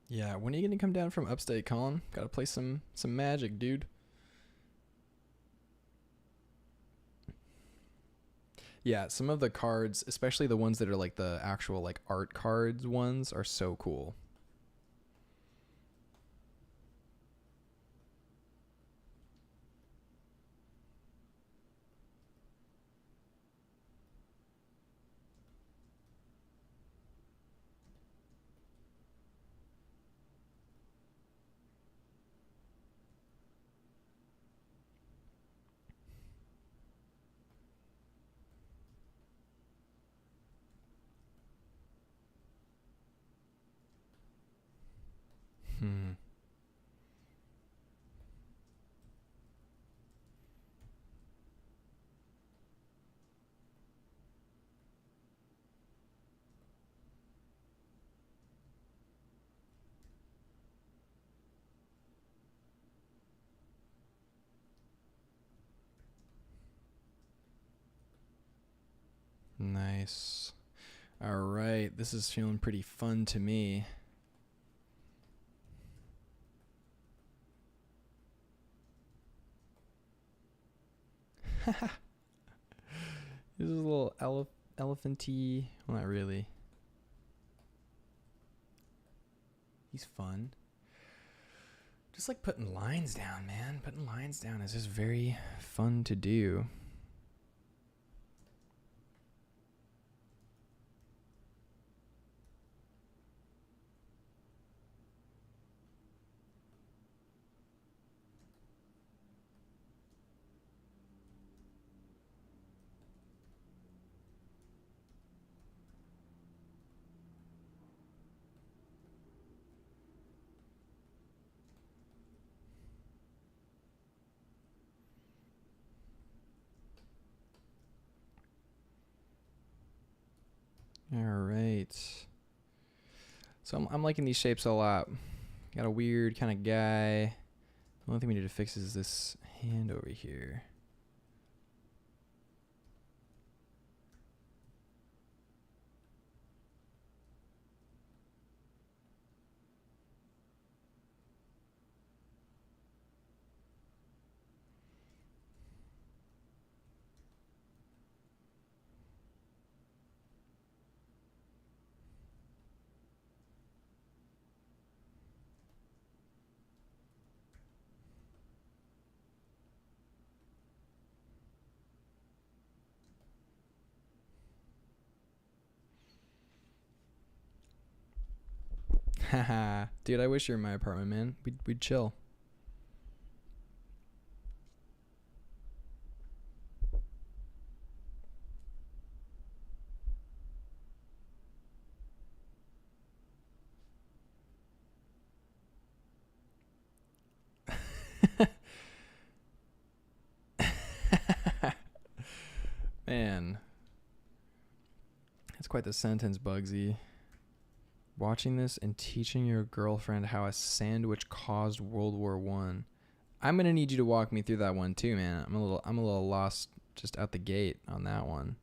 Yeah, when are you gonna come down from upstate, Colin? Gotta play some Magic, dude. Yeah, some of the cards, especially the ones that are like the actual like art cards ones, are so cool. Hmm. Nice. All right, this is feeling pretty fun to me. This is a little elephanty. Well, not really. He's fun. Just like putting lines down, man. Putting lines down is just very fun to do. All right. So I'm liking these shapes a lot. Got a weird kind of guy. The only thing we need to fix is this hand over here. Haha. Dude, I wish you were in my apartment, man. We'd chill. Man. That's quite the sentence, Bugsy. Watching this and teaching your girlfriend how a sandwich caused World War I. I'm gonna need you to walk me through that one too, man. I'm a little lost just out the gate on that one.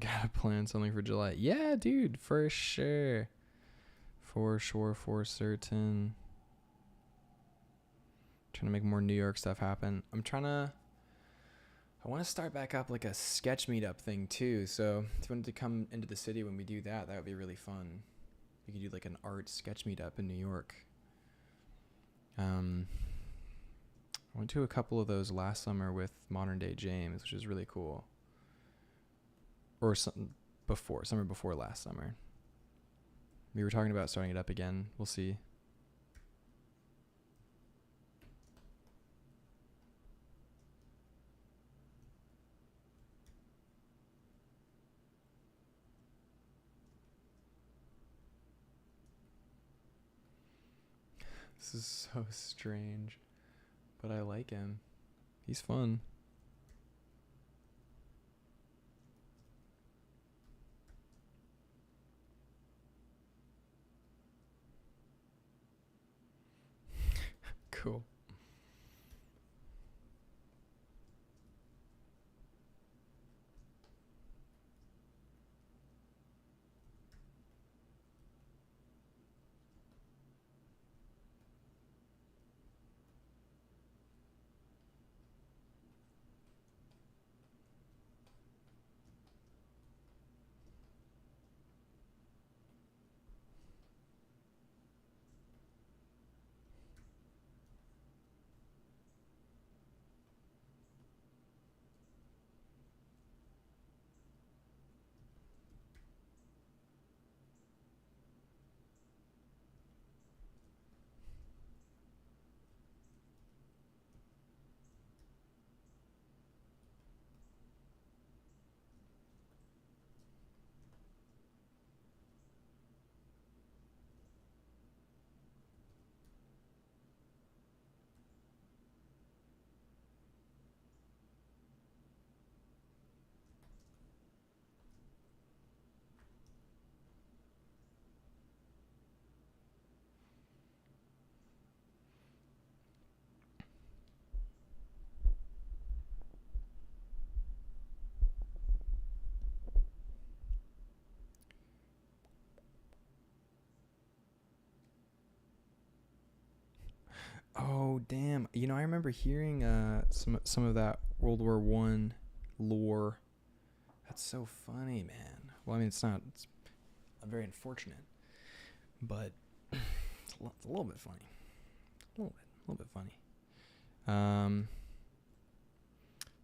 Gotta plan something for July. Yeah, dude, for sure. For sure, for certain. Trying to make more New York stuff happen. I want to start back up like a sketch meetup thing too. So if you wanted to come into the city when we do that, that would be really fun. We could do like an art sketch meetup in New York. I went to a couple of those last summer with Modern Day James, which is really cool. Or summer before last summer. We were talking about starting it up again. We'll see. This is so strange, but I like him. He's fun. Cool. Oh damn! You know, I remember hearing some of that World War I lore. That's so funny, man. Well, I mean, it's not. It's very unfortunate, but it's a little bit funny. A little bit funny.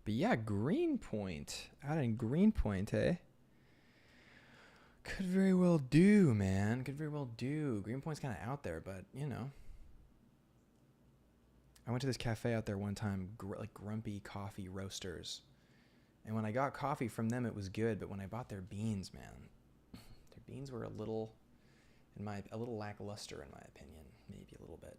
But yeah, Greenpoint. Out in Greenpoint, eh? Could very well do, man. Could very well do. Greenpoint's kind of out there, but, you know. I went to this cafe out there one time, like Grumpy Coffee Roasters. And when I got coffee from them, it was good. But when I bought their beans, man, their beans were a little lackluster in my opinion. Maybe a little bit.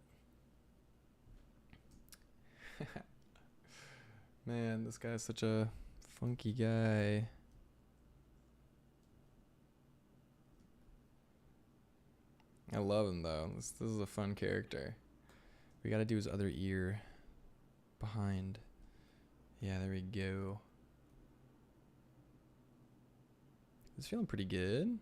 Man, this guy's such a funky guy. I love him though. This is a fun character. We gotta do his other ear behind. Yeah, there we go. It's feeling pretty good.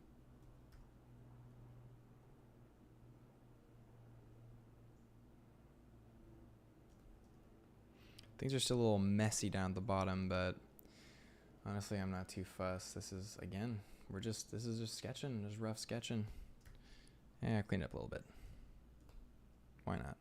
Things are still a little messy down at the bottom, but honestly, I'm not too fussed. This is, again, this is just sketching, just rough sketching. Yeah, clean it up a little bit. Why not?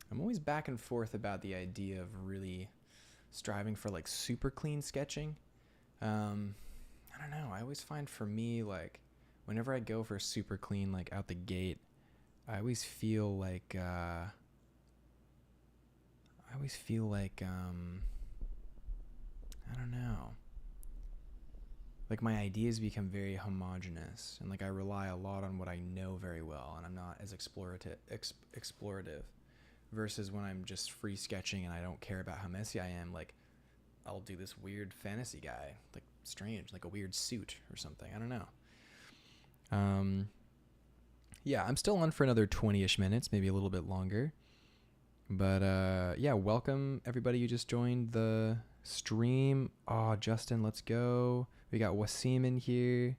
I'm always back and forth about the idea of really striving for like super clean sketching. I don't know. I always find for me, like, whenever I go for super clean, like out the gate, I always feel like, I don't know. Like my ideas become very homogenous, and like I rely a lot on what I know very well, and I'm not as explorative. Versus when I'm just free sketching and I don't care about how messy I am, like I'll do this weird fantasy guy, like strange, like a weird suit or something. I don't know. Yeah, I'm still on for another 20-ish minutes, maybe a little bit longer. But yeah, welcome everybody who just joined the stream. Oh, Justin, let's go. We got Wasim in here.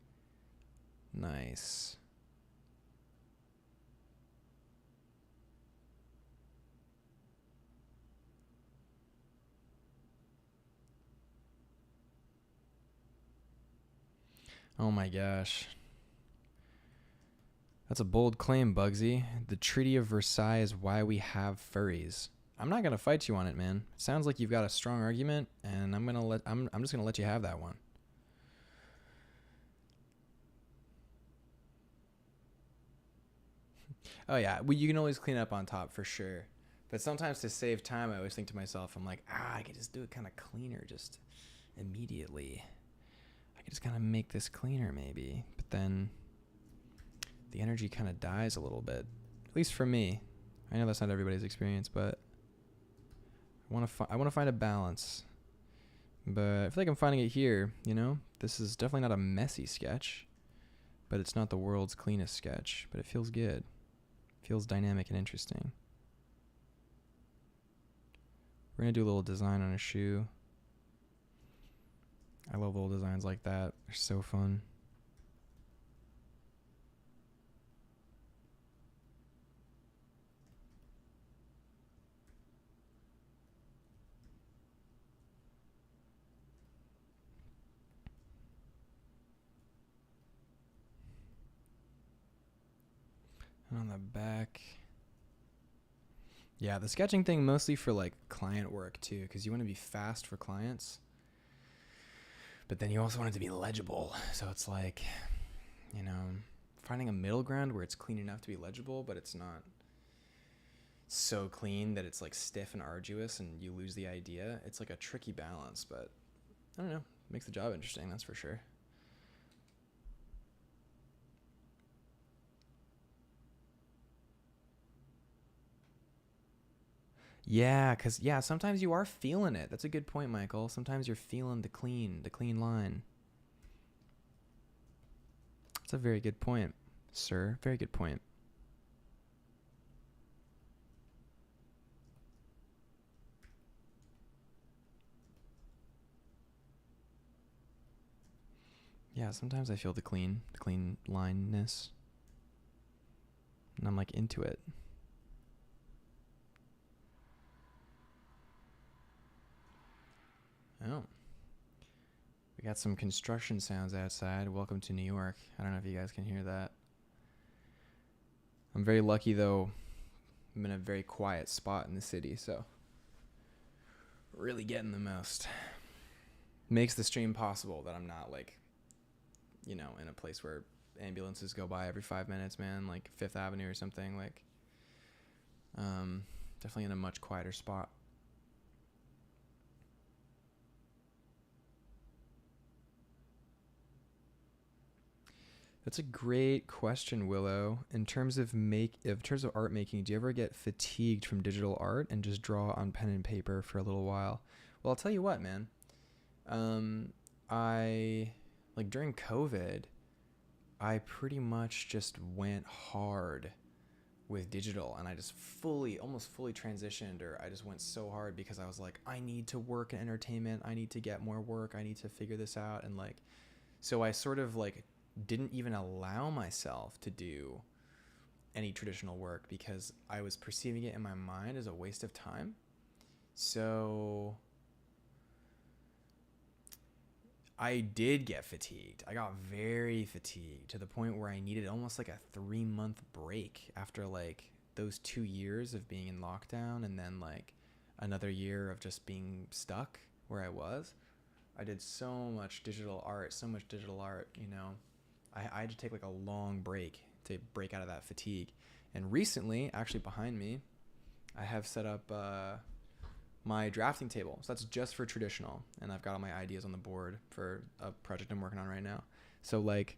Nice. Oh my gosh. That's a bold claim, Bugsy. The Treaty of Versailles is why we have furries. I'm not gonna fight you on it, man. It sounds like you've got a strong argument, and I'm just gonna let you have that one. Oh yeah, well, you can always clean up on top for sure. But sometimes to save time, I always think to myself, I'm like, I could just do it kind of cleaner just immediately. I could just kind of make this cleaner maybe. But then the energy kind of dies a little bit, at least for me. I know that's not everybody's experience, but I want to find a balance. But I feel like I'm finding it here, you know? This is definitely not a messy sketch, but it's not the world's cleanest sketch, but it feels good. It feels dynamic and interesting. We're going to do a little design on a shoe. I love little designs like that. They're so fun. And on the back. Yeah, the sketching thing mostly for like client work too, because you want to be fast for clients. But then you also want it to be legible. So it's like, you know, finding a middle ground where it's clean enough to be legible, but it's not so clean that it's like stiff and arduous and you lose the idea. It's like a tricky balance, but I don't know. Makes the job interesting, that's for sure. Yeah, because, yeah, sometimes you are feeling it. That's a good point, Michael. Sometimes you're feeling the clean line. That's a very good point, sir. Very good point. Yeah, sometimes I feel the clean lineness. And I'm like into it. Oh. We got some construction sounds outside. Welcome to New York. I don't know if you guys can hear that. I'm very lucky though. I'm in a very quiet spot in the city, so really getting the most. Makes the stream possible that I'm not like, you know, in a place where ambulances go by every 5 minutes, man, like Fifth Avenue or something. Like, definitely in a much quieter spot. That's a great question, Willow. In terms of art making, do you ever get fatigued from digital art and just draw on pen and paper for a little while? Well, I'll tell you what, man. I like during COVID, I pretty much just went hard with digital, and I just almost fully transitioned, or I just went so hard because I was like, I need to work in entertainment. I need to get more work. I need to figure this out. And like, so I sort of like didn't even allow myself to do any traditional work because I was perceiving it in my mind as a waste of time. So I did get fatigued. I got very fatigued to the point where I needed almost like a 3-month break after like those 2 years of being in lockdown, and then like another year of just being stuck where I was. I did so much digital art, you know. I had to take like a long break to break out of that fatigue. And recently, actually behind me, I have set up my drafting table. So that's just for traditional. And I've got all my ideas on the board for a project I'm working on right now. So like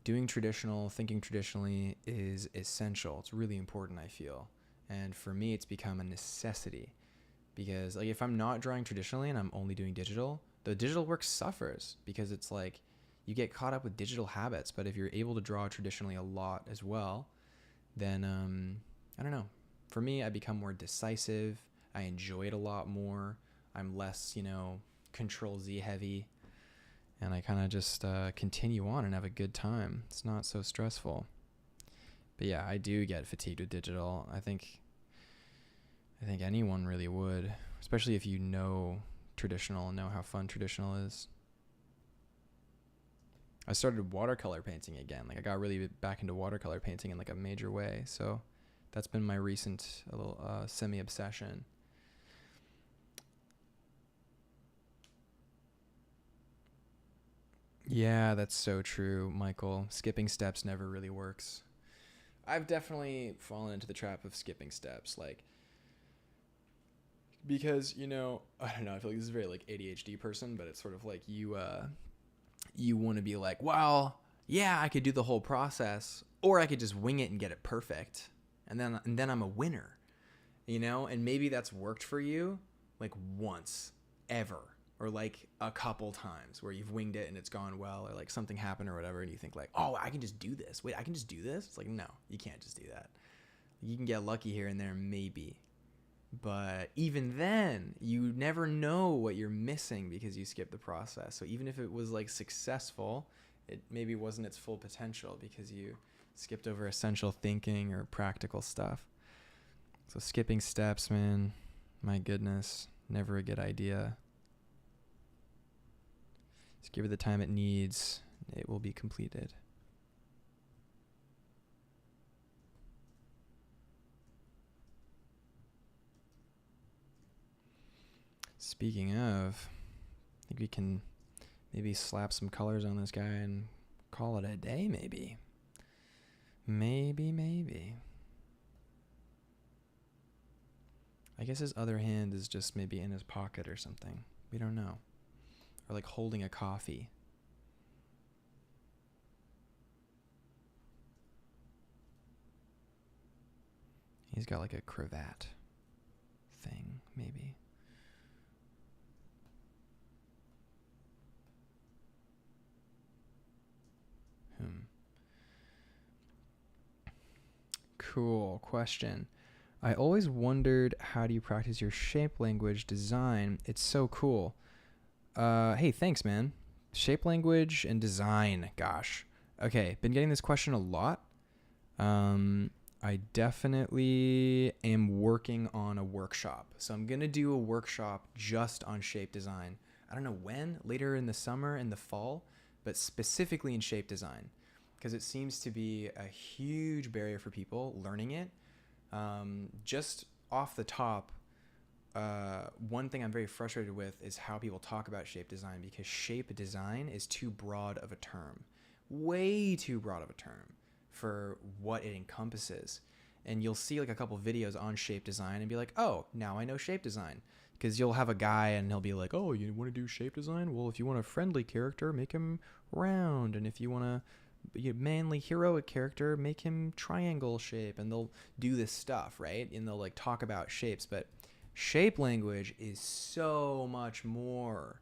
doing traditional, thinking traditionally is essential. It's really important, I feel. And for me, it's become a necessity because like if I'm not drawing traditionally and I'm only doing digital, the digital work suffers because it's like you get caught up with digital habits. But if you're able to draw traditionally a lot as well, then I don't know. For me, I become more decisive. I enjoy it a lot more. I'm less, you know, Control Z heavy, and I kind of just continue on and have a good time. It's not so stressful. But yeah, I do get fatigued with digital. I think anyone really would, especially if you know traditional and know how fun traditional is. I started watercolor painting again. Like I got really back into watercolor painting in like a major way. So that's been my recent little semi-obsession. Yeah, that's so true, Michael. Skipping steps never really works. I've definitely fallen into the trap of skipping steps, like because, you know, I don't know, I feel like this is very like ADHD person, but it's sort of like you want to be like, well, yeah, I could do the whole process, or I could just wing it and get it perfect, and then I'm a winner, you know. And maybe that's worked for you like once ever, or like a couple times where you've winged it and it's gone well, or like something happened or whatever, and you think like, oh, I can just do this. Wait, I can just do this? It's like, no, you can't just do that. You can get lucky here and there, maybe. But even then, you never know what you're missing because you skipped the process. So even if it was like successful, it maybe wasn't its full potential because you skipped over essential thinking or practical stuff. So skipping steps, man, my goodness, never a good idea. Just give it the time it needs. It will be completed. Speaking of, I think we can maybe slap some colors on this guy and call it a day, maybe. Maybe. I guess his other hand is just maybe in his pocket or something. We don't know. Or like holding a coffee. He's got like a cravat thing, maybe. Cool question. I always wondered, how do you practice your shape language design? It's so cool. Hey, thanks, man. Shape language and design. Gosh. Okay, been getting this question a lot. I definitely am working on a workshop. So I'm going to do a workshop just on shape design. I don't know when, later in the summer and the fall, but specifically in shape design, because it seems to be a huge barrier for people learning it. Just off the top, one thing I'm very frustrated with is how people talk about shape design, because shape design is too broad of a term, way too broad of a term for what it encompasses. And you'll see like a couple videos on shape design and be like, oh, now I know shape design. Because you'll have a guy and he'll be like, oh, you want to do shape design? Well, if you want a friendly character, make him round. And if you want a manly heroic character, make him triangle shape. And they'll do this stuff, right? And they'll like talk about shapes. But shape language is so much more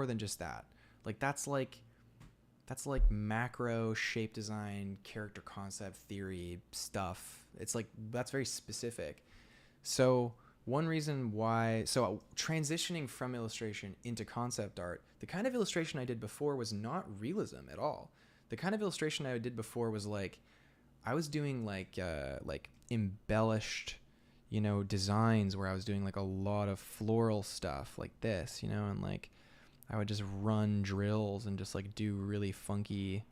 than just that. Like that's like macro shape design, character concept theory stuff. It's like, that's very specific. So one reason why, transitioning from illustration into concept art, the kind of illustration I did before was not realism at all. The kind of illustration I did before was like, I was doing like embellished, designs where I was doing like a lot of floral stuff like this, and like I would just run drills and just like do really funky,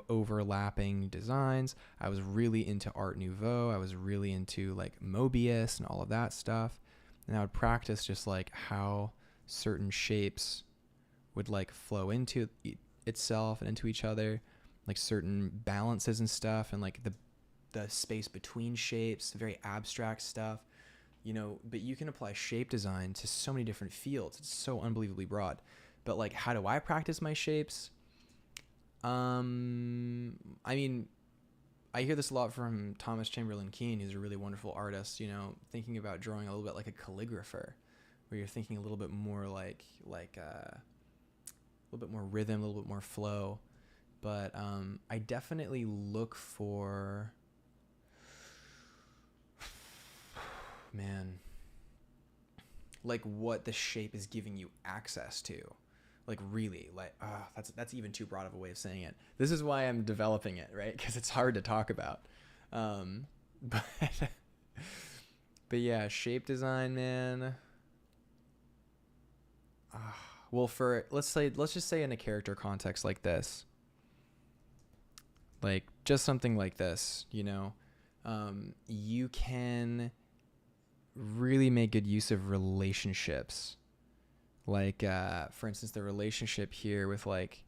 overlapping designs. I was really into Art Nouveau. I was really into like Mobius and all of that stuff. And I would practice just like how certain shapes would like flow into itself and into each other, like certain balances and stuff, and like the space between shapes, very abstract stuff, but you can apply shape design to so many different fields. It's so unbelievably broad. But like, how do I practice my shapes? I mean, I hear this a lot from Thomas Chamberlain Keane, who's a really wonderful artist, thinking about drawing a little bit like a calligrapher, where you're thinking a little bit more like a little bit more rhythm, a little bit more flow. But I definitely look for, man, like what the shape is giving you access to. Like really, like that's even too broad of a way of saying it. This is why I'm developing it, right? Because it's hard to talk about. But yeah, shape design, man. Well, let's just say in a character context like this, like just something like this, you can really make good use of relationships. Like, for instance, the relationship here with like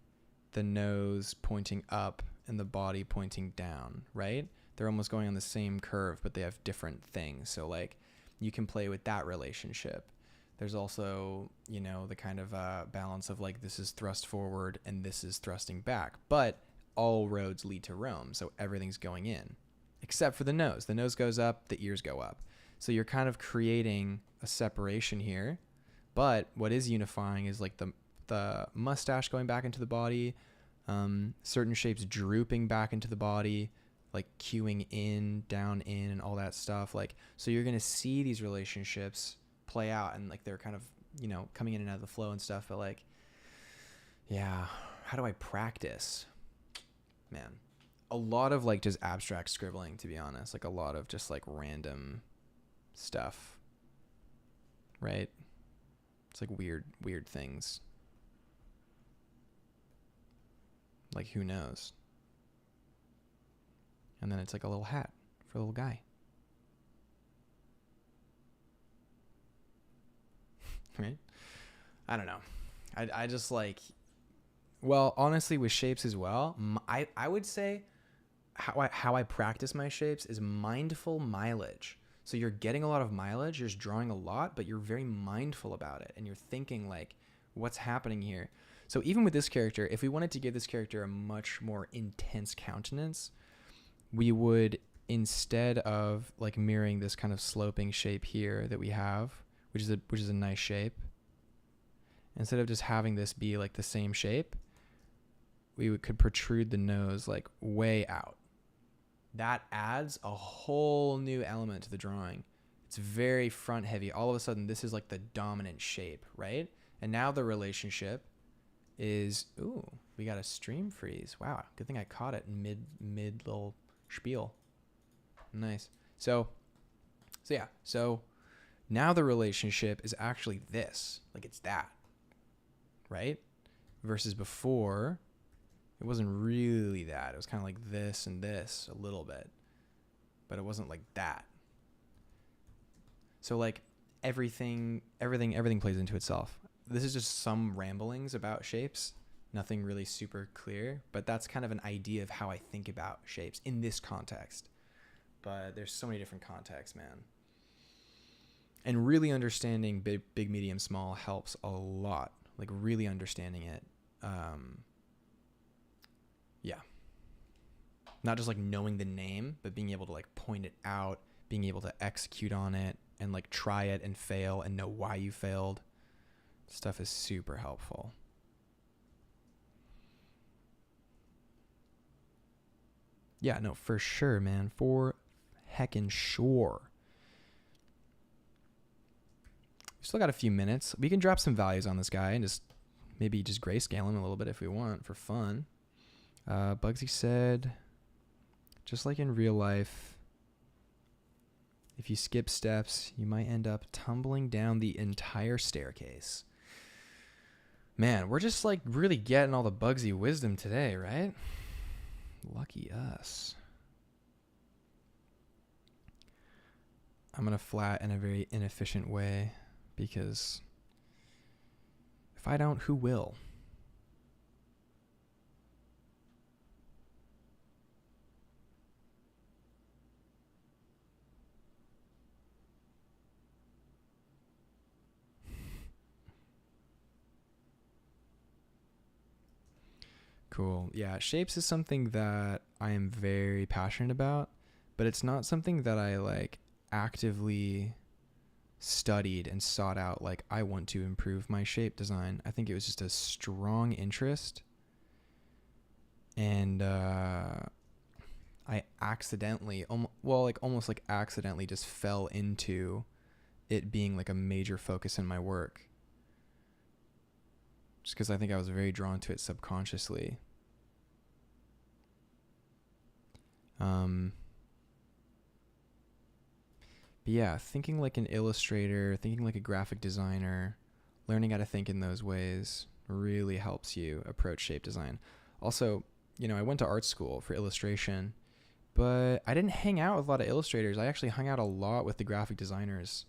the nose pointing up and the body pointing down, right? They're almost going on the same curve, but they have different things. So like you can play with that relationship. There's also, the kind of balance of like, this is thrust forward and this is thrusting back, but all roads lead to Rome. So everything's going in except for the nose. The nose goes up, the ears go up. So you're kind of creating a separation here. But what is unifying is like the mustache going back into the body, certain shapes drooping back into the body, like cueing in, down in, and all that stuff. Like, so you're going to see these relationships play out, and like they're kind of, coming in and out of the flow and stuff. But like, yeah, how do I practice? Man, a lot of like just abstract scribbling, to be honest. Like a lot of just like random stuff, right? It's like weird things. Like, who knows? And then it's like a little hat for a little guy. Right? I don't know. I just like, well, honestly, with shapes as well, I would say how I practice my shapes is mindful mileage. So you're getting a lot of mileage, you're just drawing a lot, but you're very mindful about it. And you're thinking like, what's happening here? So even with this character, if we wanted to give this character a much more intense countenance, we would, instead of like mirroring this kind of sloping shape here that we have, which is a nice shape, instead of just having this be like the same shape, could protrude the nose like way out. That adds a whole new element to the drawing. It's very front heavy. All of a sudden, this is like the dominant shape, right? And now the relationship is, ooh, we got a stream freeze. Wow, good thing I caught it mid little spiel. Nice. So yeah. So now the relationship is actually this. Like it's that. right? Versus before, it wasn't really that. It was kind of like this and this a little bit, but it wasn't like that. So like everything plays into itself. This is just some ramblings about shapes, nothing really super clear, but that's kind of an idea of how I think about shapes in this context. But there's so many different contexts, man. And really understanding big, medium, small helps a lot. Like really understanding it. Yeah. Not just like knowing the name, but being able to like point it out, being able to execute on it and like try it and fail and know why you failed. Stuff is super helpful. Yeah, no, for sure, man. For heckin' sure. Still got a few minutes. We can drop some values on this guy and just maybe just grayscale him a little bit if we want for fun. Bugsy said, just like in real life, if you skip steps, you might end up tumbling down the entire staircase. Man, we're just like really getting all the Bugsy wisdom today, right? Lucky us. I'm going to flat in a very inefficient way because if I don't, who will? Cool. Yeah, shapes is something that I am very passionate about, but it's not something that I like actively studied and sought out. Like, I want to improve my shape design. I think it was just a strong interest, and I accidentally, almost like accidentally just fell into it being like a major focus in my work. Just because I think I was very drawn to it subconsciously. But yeah, thinking like an illustrator, thinking like a graphic designer, learning how to think in those ways really helps you approach shape design. Also, I went to art school for illustration, but I didn't hang out with a lot of illustrators. I actually hung out a lot with the graphic designers.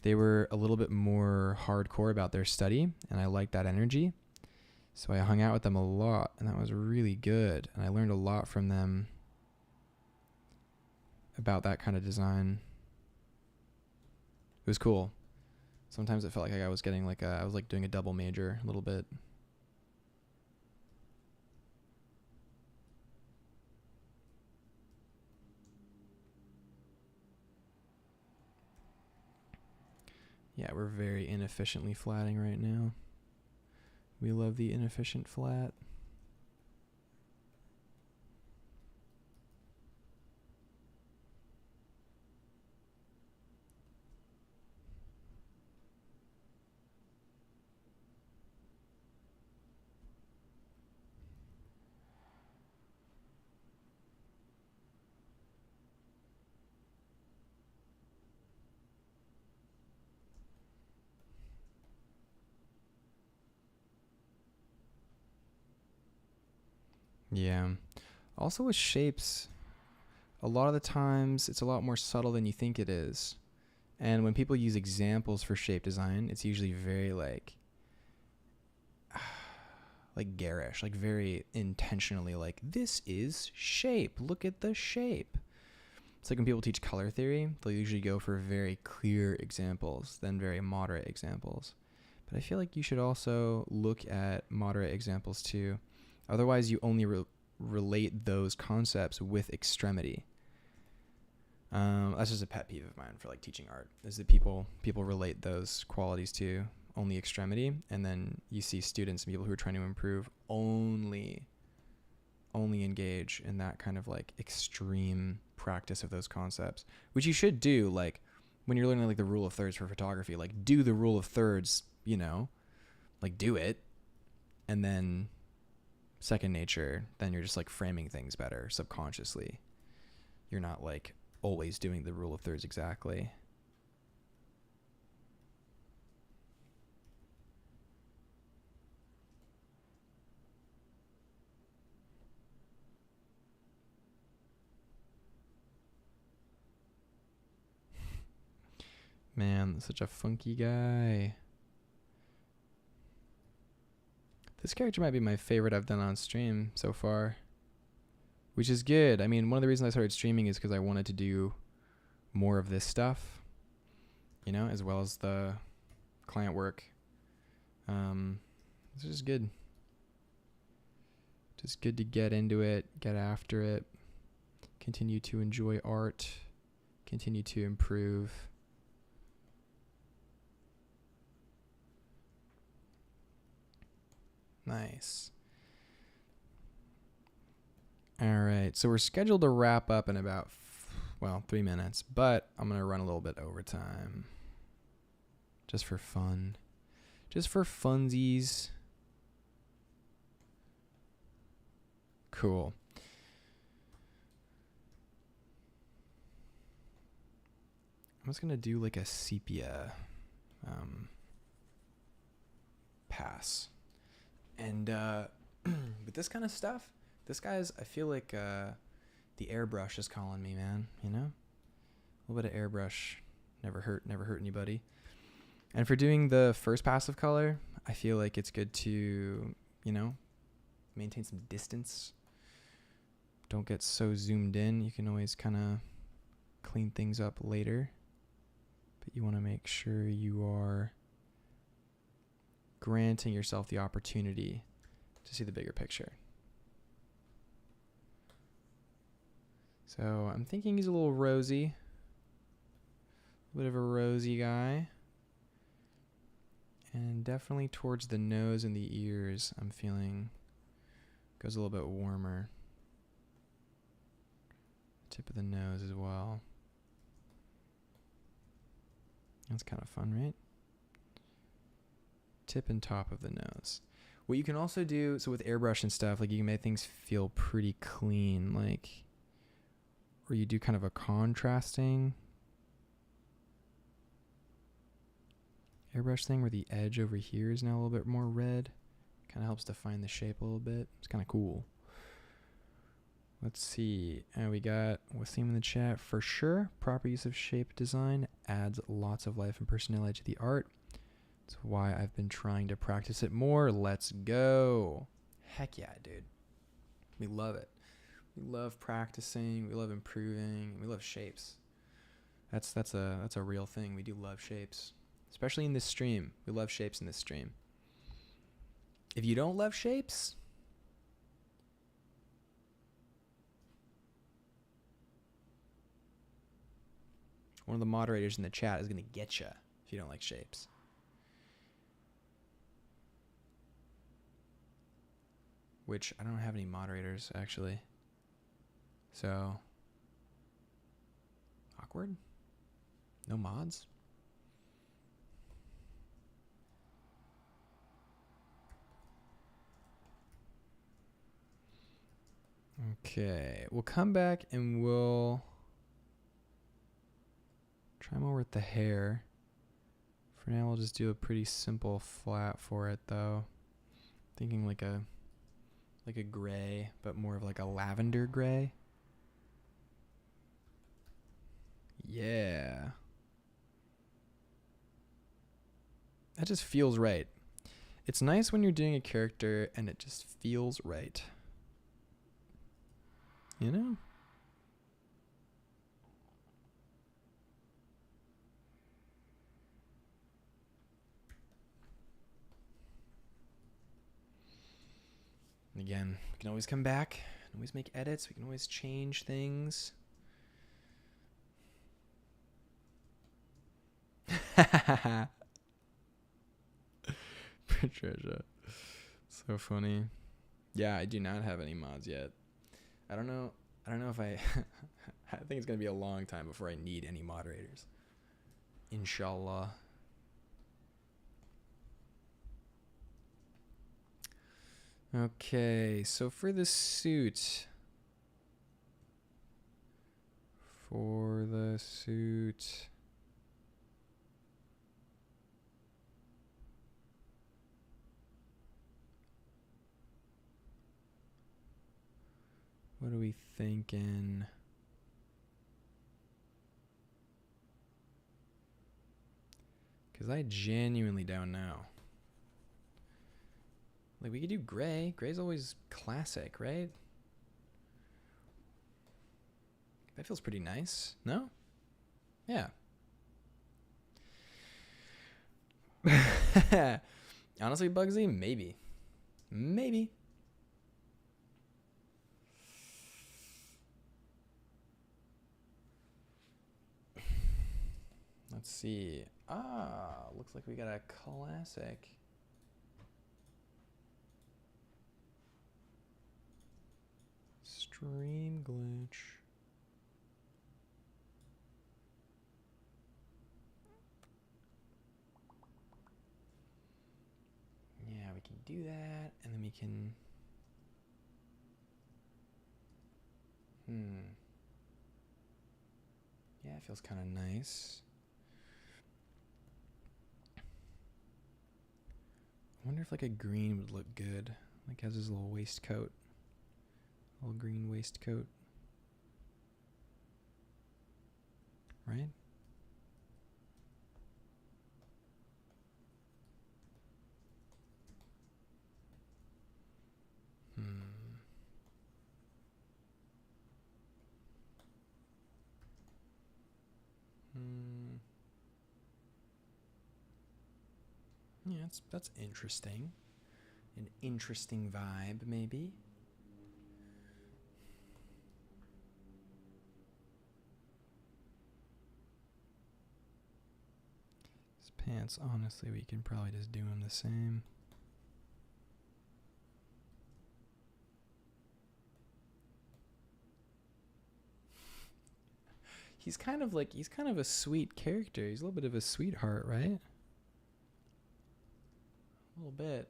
They were a little bit more hardcore about their study, and I liked that energy. So I hung out with them a lot, and that was really good. And I learned a lot from them about that kind of design. It was cool. Sometimes it felt like I was getting I was like doing a double major a little bit. Yeah, we're very inefficiently flatting right now. We love the inefficient flat. Yeah. Also with shapes, a lot of the times it's a lot more subtle than you think it is. And when people use examples for shape design, it's usually very like garish, like very intentionally like, this is shape. Look at the shape. It's like when people teach color theory, they'll usually go for very clear examples than very moderate examples. But I feel like you should also look at moderate examples too. Otherwise, you only relate those concepts with extremity. That's just a pet peeve of mine for like teaching art, is that people relate those qualities to only extremity, and then you see students and people who are trying to improve only engage in that kind of like extreme practice of those concepts, which you should do. Like when you're learning like the rule of thirds for photography, like do the rule of thirds, like do it, and then second nature, then you're just like framing things better subconsciously. You're not like always doing the rule of thirds exactly. Man, such a funky guy. This character might be my favorite I've done on stream so far, which is good. I mean, one of the reasons I started streaming is because I wanted to do more of this stuff, you know, as well as the client work. It's just good. Just good to get into it, get after it, continue to enjoy art, continue to improve. Nice. All right, so we're scheduled to wrap up in about, 3 minutes, but I'm going to run a little bit overtime. Just for fun. Just for funsies. Cool. I'm just going to do like a sepia pass. And with this kind of stuff, this guy's, I feel like the airbrush is calling me, man, you know? A little bit of airbrush never hurt anybody. And for doing the first pass of color, I feel like it's good to, you know, maintain some distance. Don't get so zoomed in. You can always kind of clean things up later. But you want to make sure you are granting yourself the opportunity to see the bigger picture. So I'm thinking he's a little rosy. A bit of a rosy guy. And definitely towards the nose and the ears, I'm feeling goes a little bit warmer. Tip of the nose as well. That's kind of fun, right? Tip and top of the nose. What you can also do, so with airbrush and stuff, like you can make things feel pretty clean, like, or you do kind of a contrasting airbrush thing where the edge over here is now a little bit more red. Kind of helps define the shape a little bit. It's kind of cool. Let's see. We got Wasim in the chat. For sure, proper use of shape design adds lots of life and personality to the art. That's why I've been trying to practice it more. Let's go. Heck yeah, dude. We love it. We love practicing. We love improving. We love shapes. That's a real thing. We do love shapes. Especially in this stream. We love shapes in this stream. If you don't love shapes, one of the moderators in the chat is going to get you if you don't like shapes. Which I don't have any moderators, actually. So, awkward? No mods? Okay, we'll come back and we'll try more with the hair. For now, we'll just do a pretty simple flat for it, though. Thinking like a gray, but more of like a lavender gray. Yeah. That just feels right. It's nice when you're doing a character and it just feels right. You know? And again, we can always come back, we can always make edits, we can always change things. Patricia. So funny. Yeah, I do not have any mods yet. I don't know if I I think it's going to be a long time before I need any moderators. Inshallah. Okay, so for the suit. What are we thinking? Because I genuinely don't know. Like, we could do gray. Gray's always classic, right? That feels pretty nice. No? Yeah. Honestly, Bugsy, maybe. Maybe. Let's see. Looks like we got a classic. Stream glitch. Yeah, we can do that, and then we can... Yeah, it feels kind of nice. I wonder if like a green would look good. Like has his little waistcoat. Little green waistcoat. Right? Yeah, that's interesting. An interesting vibe, maybe. His pants, honestly, we can probably just do him the same. He's kind of a sweet character. He's a little bit of a sweetheart, right? A little bit.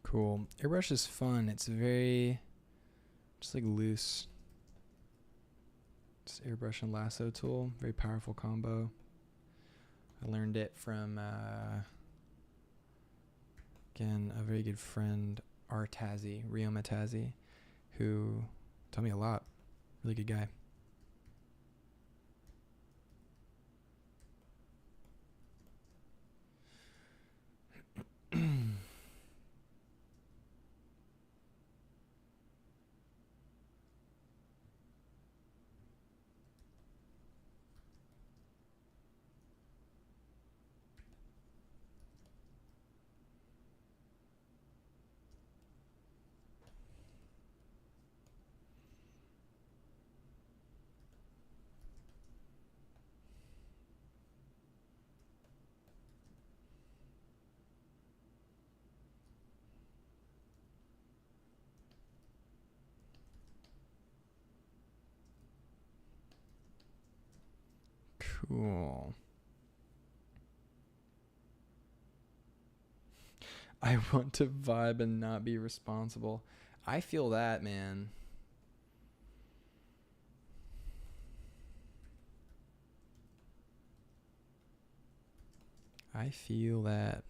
Cool. Airbrush is fun. It's very just like loose. Just airbrush and lasso tool. Very powerful combo. I learned it from again a very good friend, Rio Matazzi, who taught me a lot. Really good guy. Cool. I want to vibe and not be responsible. I feel that, man. I feel that.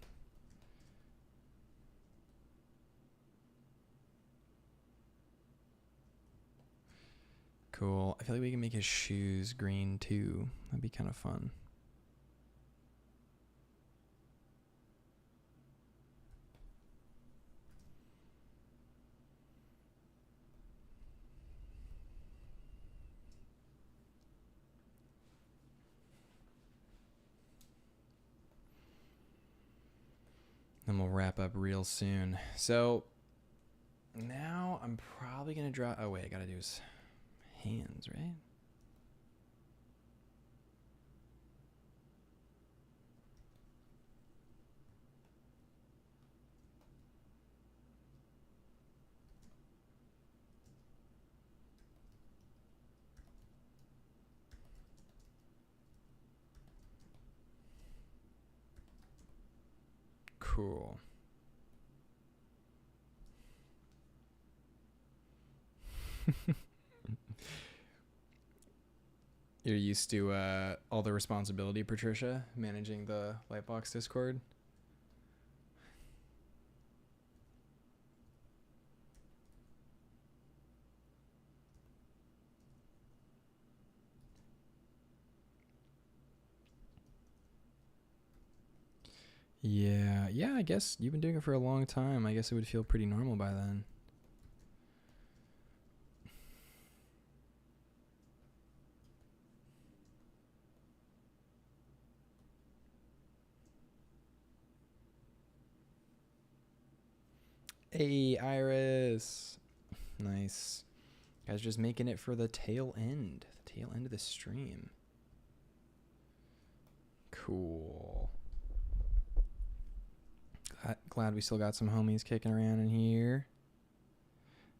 Cool. I feel like we can make his shoes green too. That'd be kind of fun. Then we'll wrap up real soon. So now I'm probably going to draw. Oh, wait. I got to do his hands, right? Cool. You're used to all the responsibility, Patricia, managing the Lightbox Discord? Yeah, I guess you've been doing it for a long time. I guess it would feel pretty normal by then. Hey, Iris. Nice. Guys, just making it for the tail end. The tail end of the stream. Cool. Glad we still got some homies kicking around in here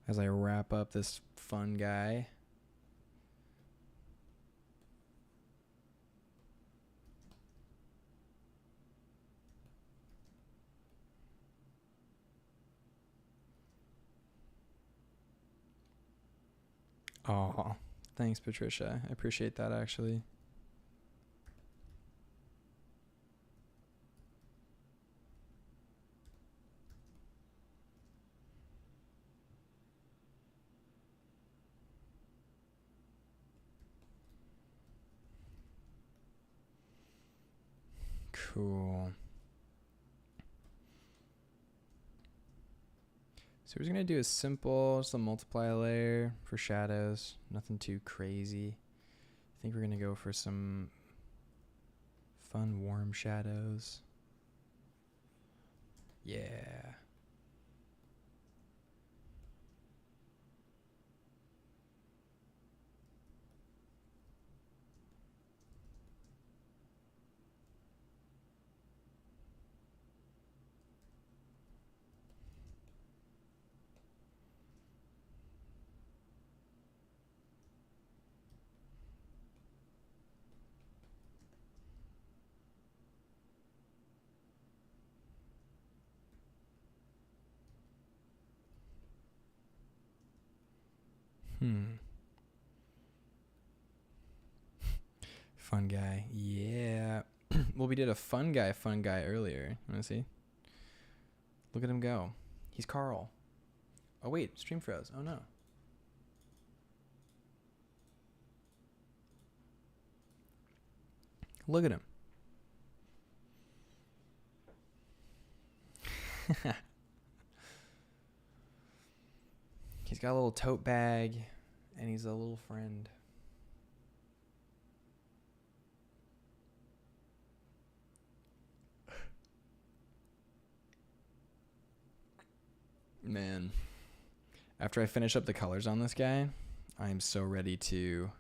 as I wrap up this fun guy. Aw, thanks, Patricia. I appreciate that, actually. Cool. So we're just going to do a simple, just a multiply layer for shadows. Nothing too crazy. I think we're going to go for some fun, warm shadows. Yeah. Fun guy. Yeah. Well, we did a fun guy earlier. You want to see? Look at him go. He's Carl. Oh, wait. Stream froze. Oh, no. Look at him. He's got a little tote bag, and he's a little friend. Man, after I finish up the colors on this guy, I am so ready to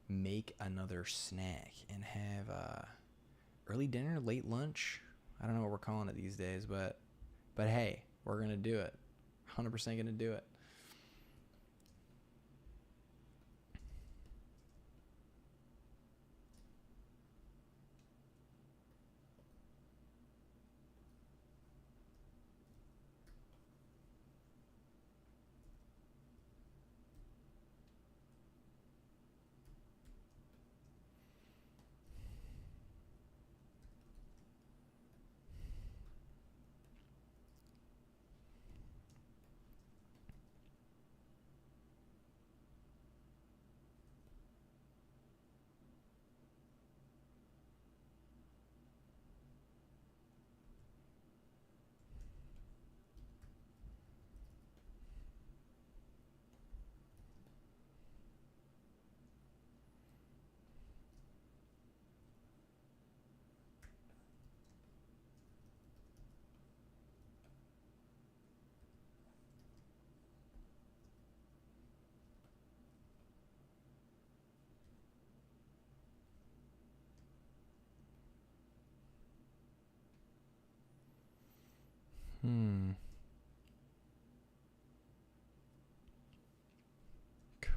make another snack and have early dinner, late lunch. I don't know what we're calling it these days, but hey, we're gonna do it. 100% gonna do it.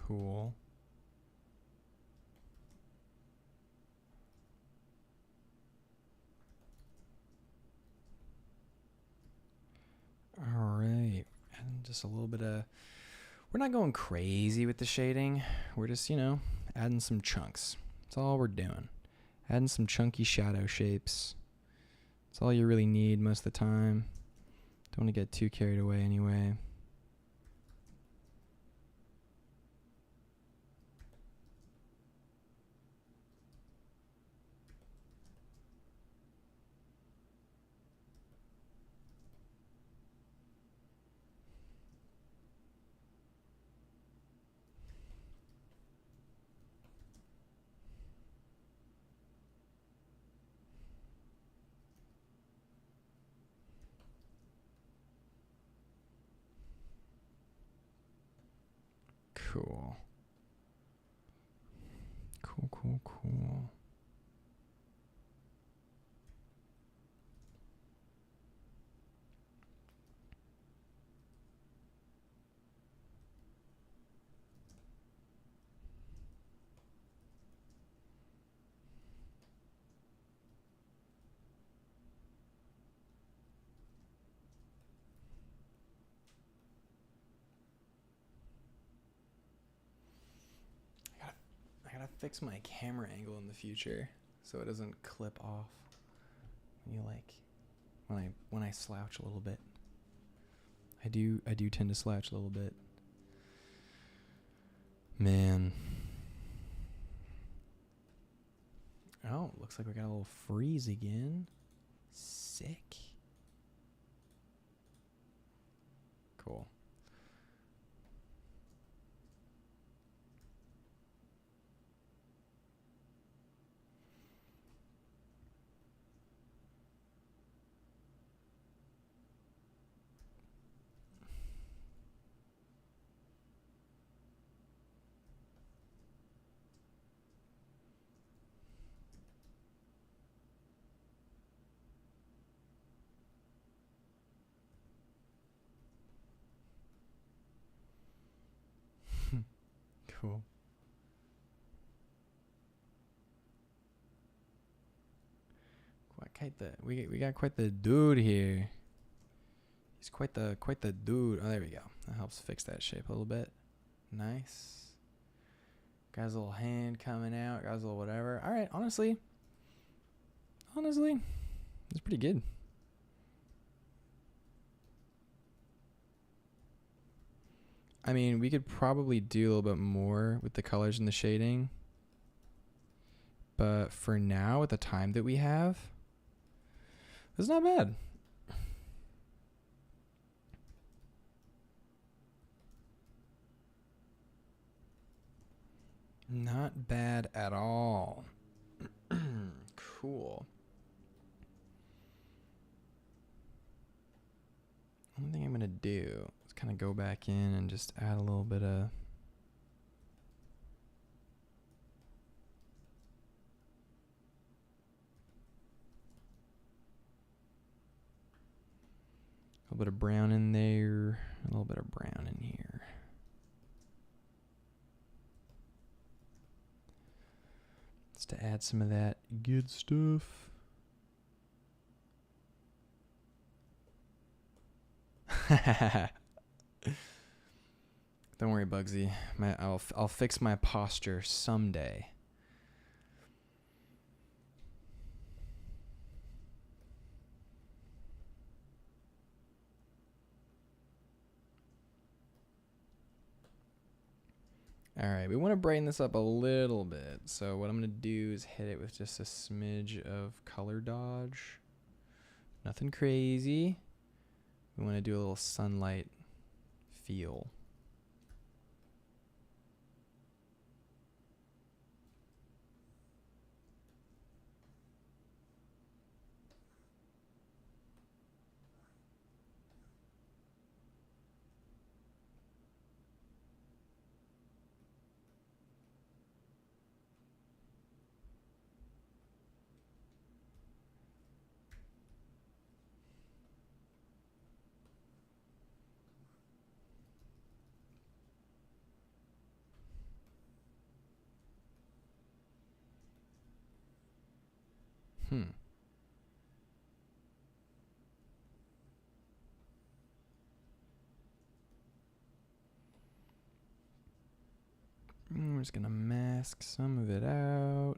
Cool. Just a little bit of, we're not going crazy with the shading. We're just, adding some chunks. That's all we're doing. Adding some chunky shadow shapes. That's all you really need most of the time. Don't want to get too carried away anyway. Cool. Cool. I gotta fix my camera angle in the future so it doesn't clip off when I slouch a little bit. I do tend to slouch a little bit. Man. Oh, looks like we got a little freeze again. Sick. Cool. Cool. We got quite the dude here. He's quite the dude. Oh, there we go. That helps fix that shape a little bit. Nice. Got his little hand coming out. Got his little whatever. All right. Honestly, it's pretty good. I mean, we could probably do a little bit more with the colors and the shading. But for now, with the time that we have, it's not bad. Not bad at all. Cool. One thing I'm going to do is kind of go back in and just add a little bit of... A little bit of brown in there, a little bit of brown in here. Just to add some of that good stuff. Don't worry, Bugsy. I'll fix my posture someday. All right, we want to brighten this up a little bit. So what I'm going to do is hit it with just a smidge of color dodge. Nothing crazy. We want to do a little sunlight feel. I'm just going to mask some of it out.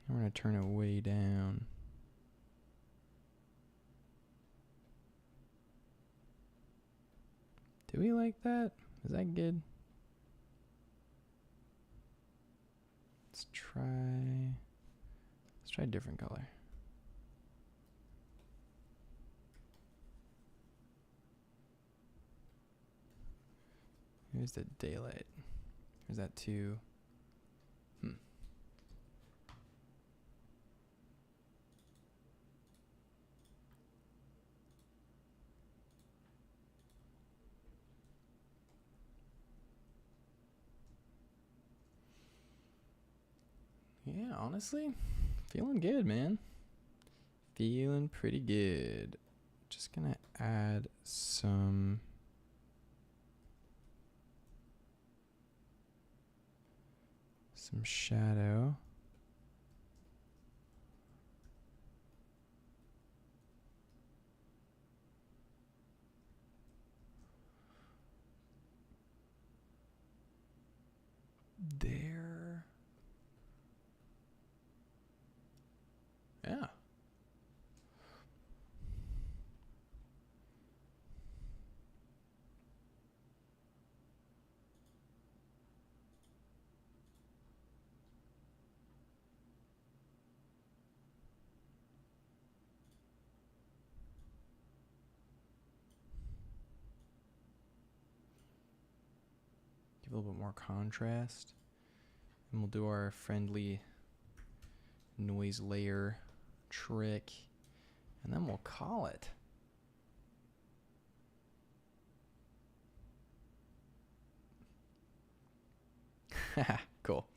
I'm going to turn it way down. Do we like that? Is that good? Let's try a different color. Here's the daylight. Is that too? Yeah, honestly, feeling good, man. Feeling pretty good. Just gonna add some shadow. There. Yeah. Give a little bit more contrast. And we'll do our friendly noise layer trick. And then we'll call it. Cool.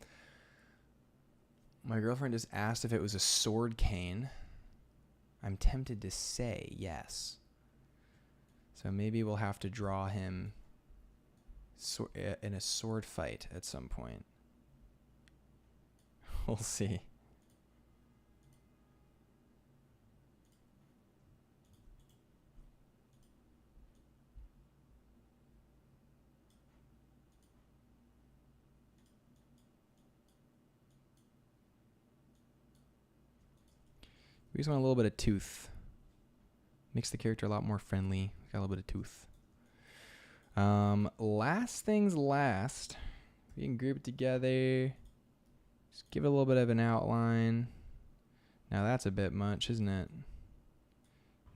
My girlfriend just asked if it was a sword cane. I'm tempted to say yes. So maybe we'll have to draw him in a sword fight at some point. We'll see. We just want a little bit of tooth. Makes the character a lot more friendly. Got a little bit of tooth. Last things last. We can group it together. Just give it a little bit of an outline. Now that's a bit much, isn't it?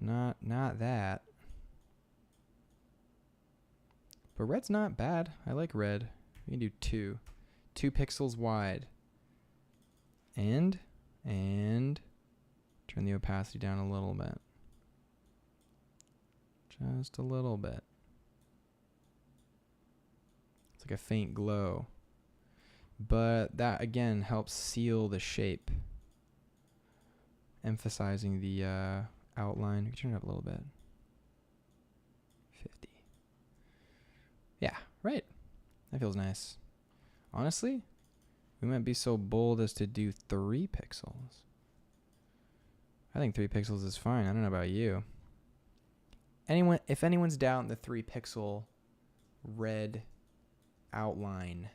Not that. But red's not bad. I like red. We can do 2. 2 pixels wide. And turn the opacity down a little bit. Just a little bit. It's like a faint glow. But that, again, helps seal the shape. Emphasizing the outline. We can turn it up a little bit. 50. Yeah, right. That feels nice. Honestly, we might be so bold as to do 3 pixels. I think 3 pixels is fine. I don't know about you. If anyone's down the 3 pixel red outline,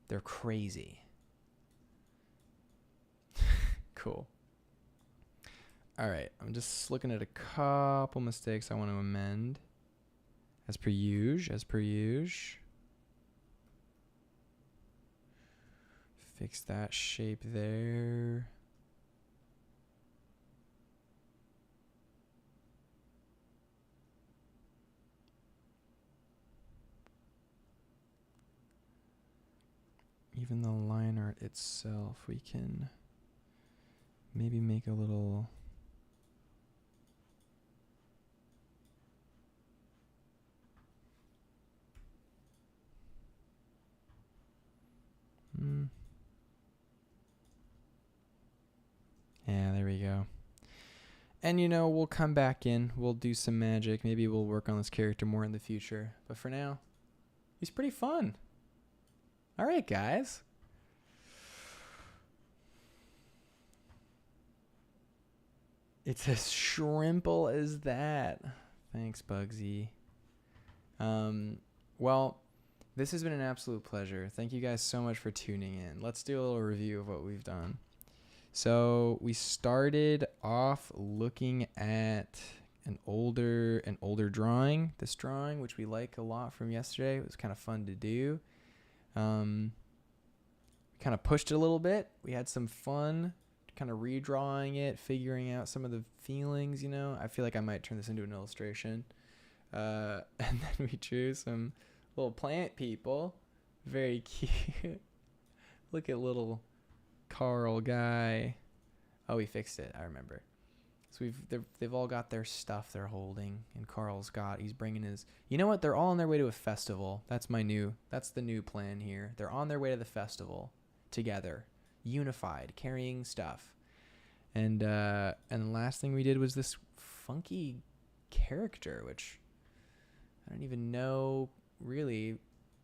they're crazy. Cool. All right, I'm just looking at a couple mistakes I want to amend. As per usual. Fix that shape there. Even the line art itself, we can maybe make a little... Yeah, there we go. And we'll come back in. We'll do some magic. Maybe we'll work on this character more in the future. But for now, he's pretty fun. All right, guys. It's as shrimple as that. Thanks, Bugsy. Well, this has been an absolute pleasure. Thank you guys so much for tuning in. Let's do a little review of what we've done. So we started off looking at an older drawing, this drawing, which we like a lot from yesterday. It was kind of fun to do. Kind of pushed it a little bit. We had some fun kind of redrawing it, figuring out some of the feelings, you know. I feel like I might turn this into an illustration. And then we drew some little plant people. Very cute. Look at little Carl guy. Oh, we fixed it. I remember. So they've all got their stuff they're holding, and he's bringing his. You know what? They're all on their way to a festival. That's the new plan here. They're on their way to the festival together, unified, carrying stuff. And the last thing we did was this funky character, which I don't even know really.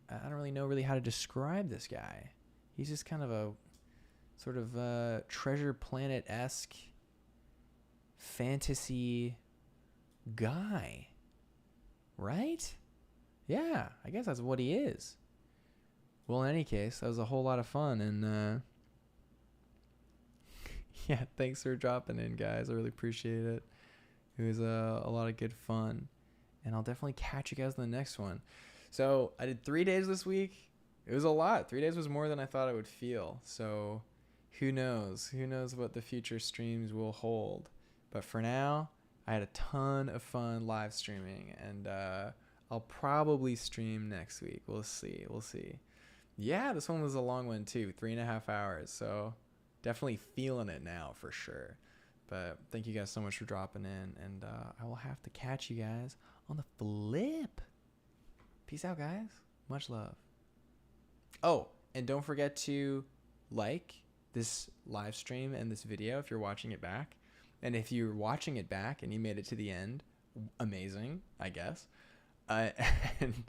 I don't really know how to describe this guy. He's just kind of a sort of Treasure Planet-esque fantasy guy, right? Yeah, I guess that's what he is. Well, in any case, that was a whole lot of fun, and yeah, thanks for dropping in, guys. I really appreciate it. It was a lot of good fun, and I'll definitely catch you guys in the next one. So I did 3 days this week. It was a lot. 3 days was more than I thought it would feel. So who knows? Who knows what the future streams will hold? But for now, I had a ton of fun live streaming, and I'll probably stream next week. We'll see. Yeah, this one was a long one too, 3.5 hours. So definitely feeling it now for sure. But thank you guys so much for dropping in, and I will have to catch you guys on the flip. Peace out, guys. Much love. Oh, and don't forget to like this live stream and this video if you're watching it back. And if you're watching it back and you made it to the end, amazing, I guess. And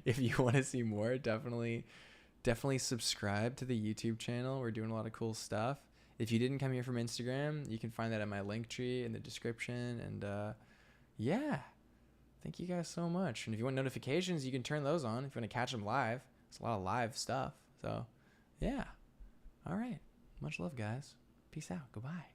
if you want to see more, definitely subscribe to the YouTube channel. We're doing a lot of cool stuff. If you didn't come here from Instagram, you can find that at my link tree in the description. And yeah, thank you guys so much. And if you want notifications, you can turn those on if you want to catch them live. It's a lot of live stuff. So yeah. All right. Much love, guys. Peace out. Goodbye.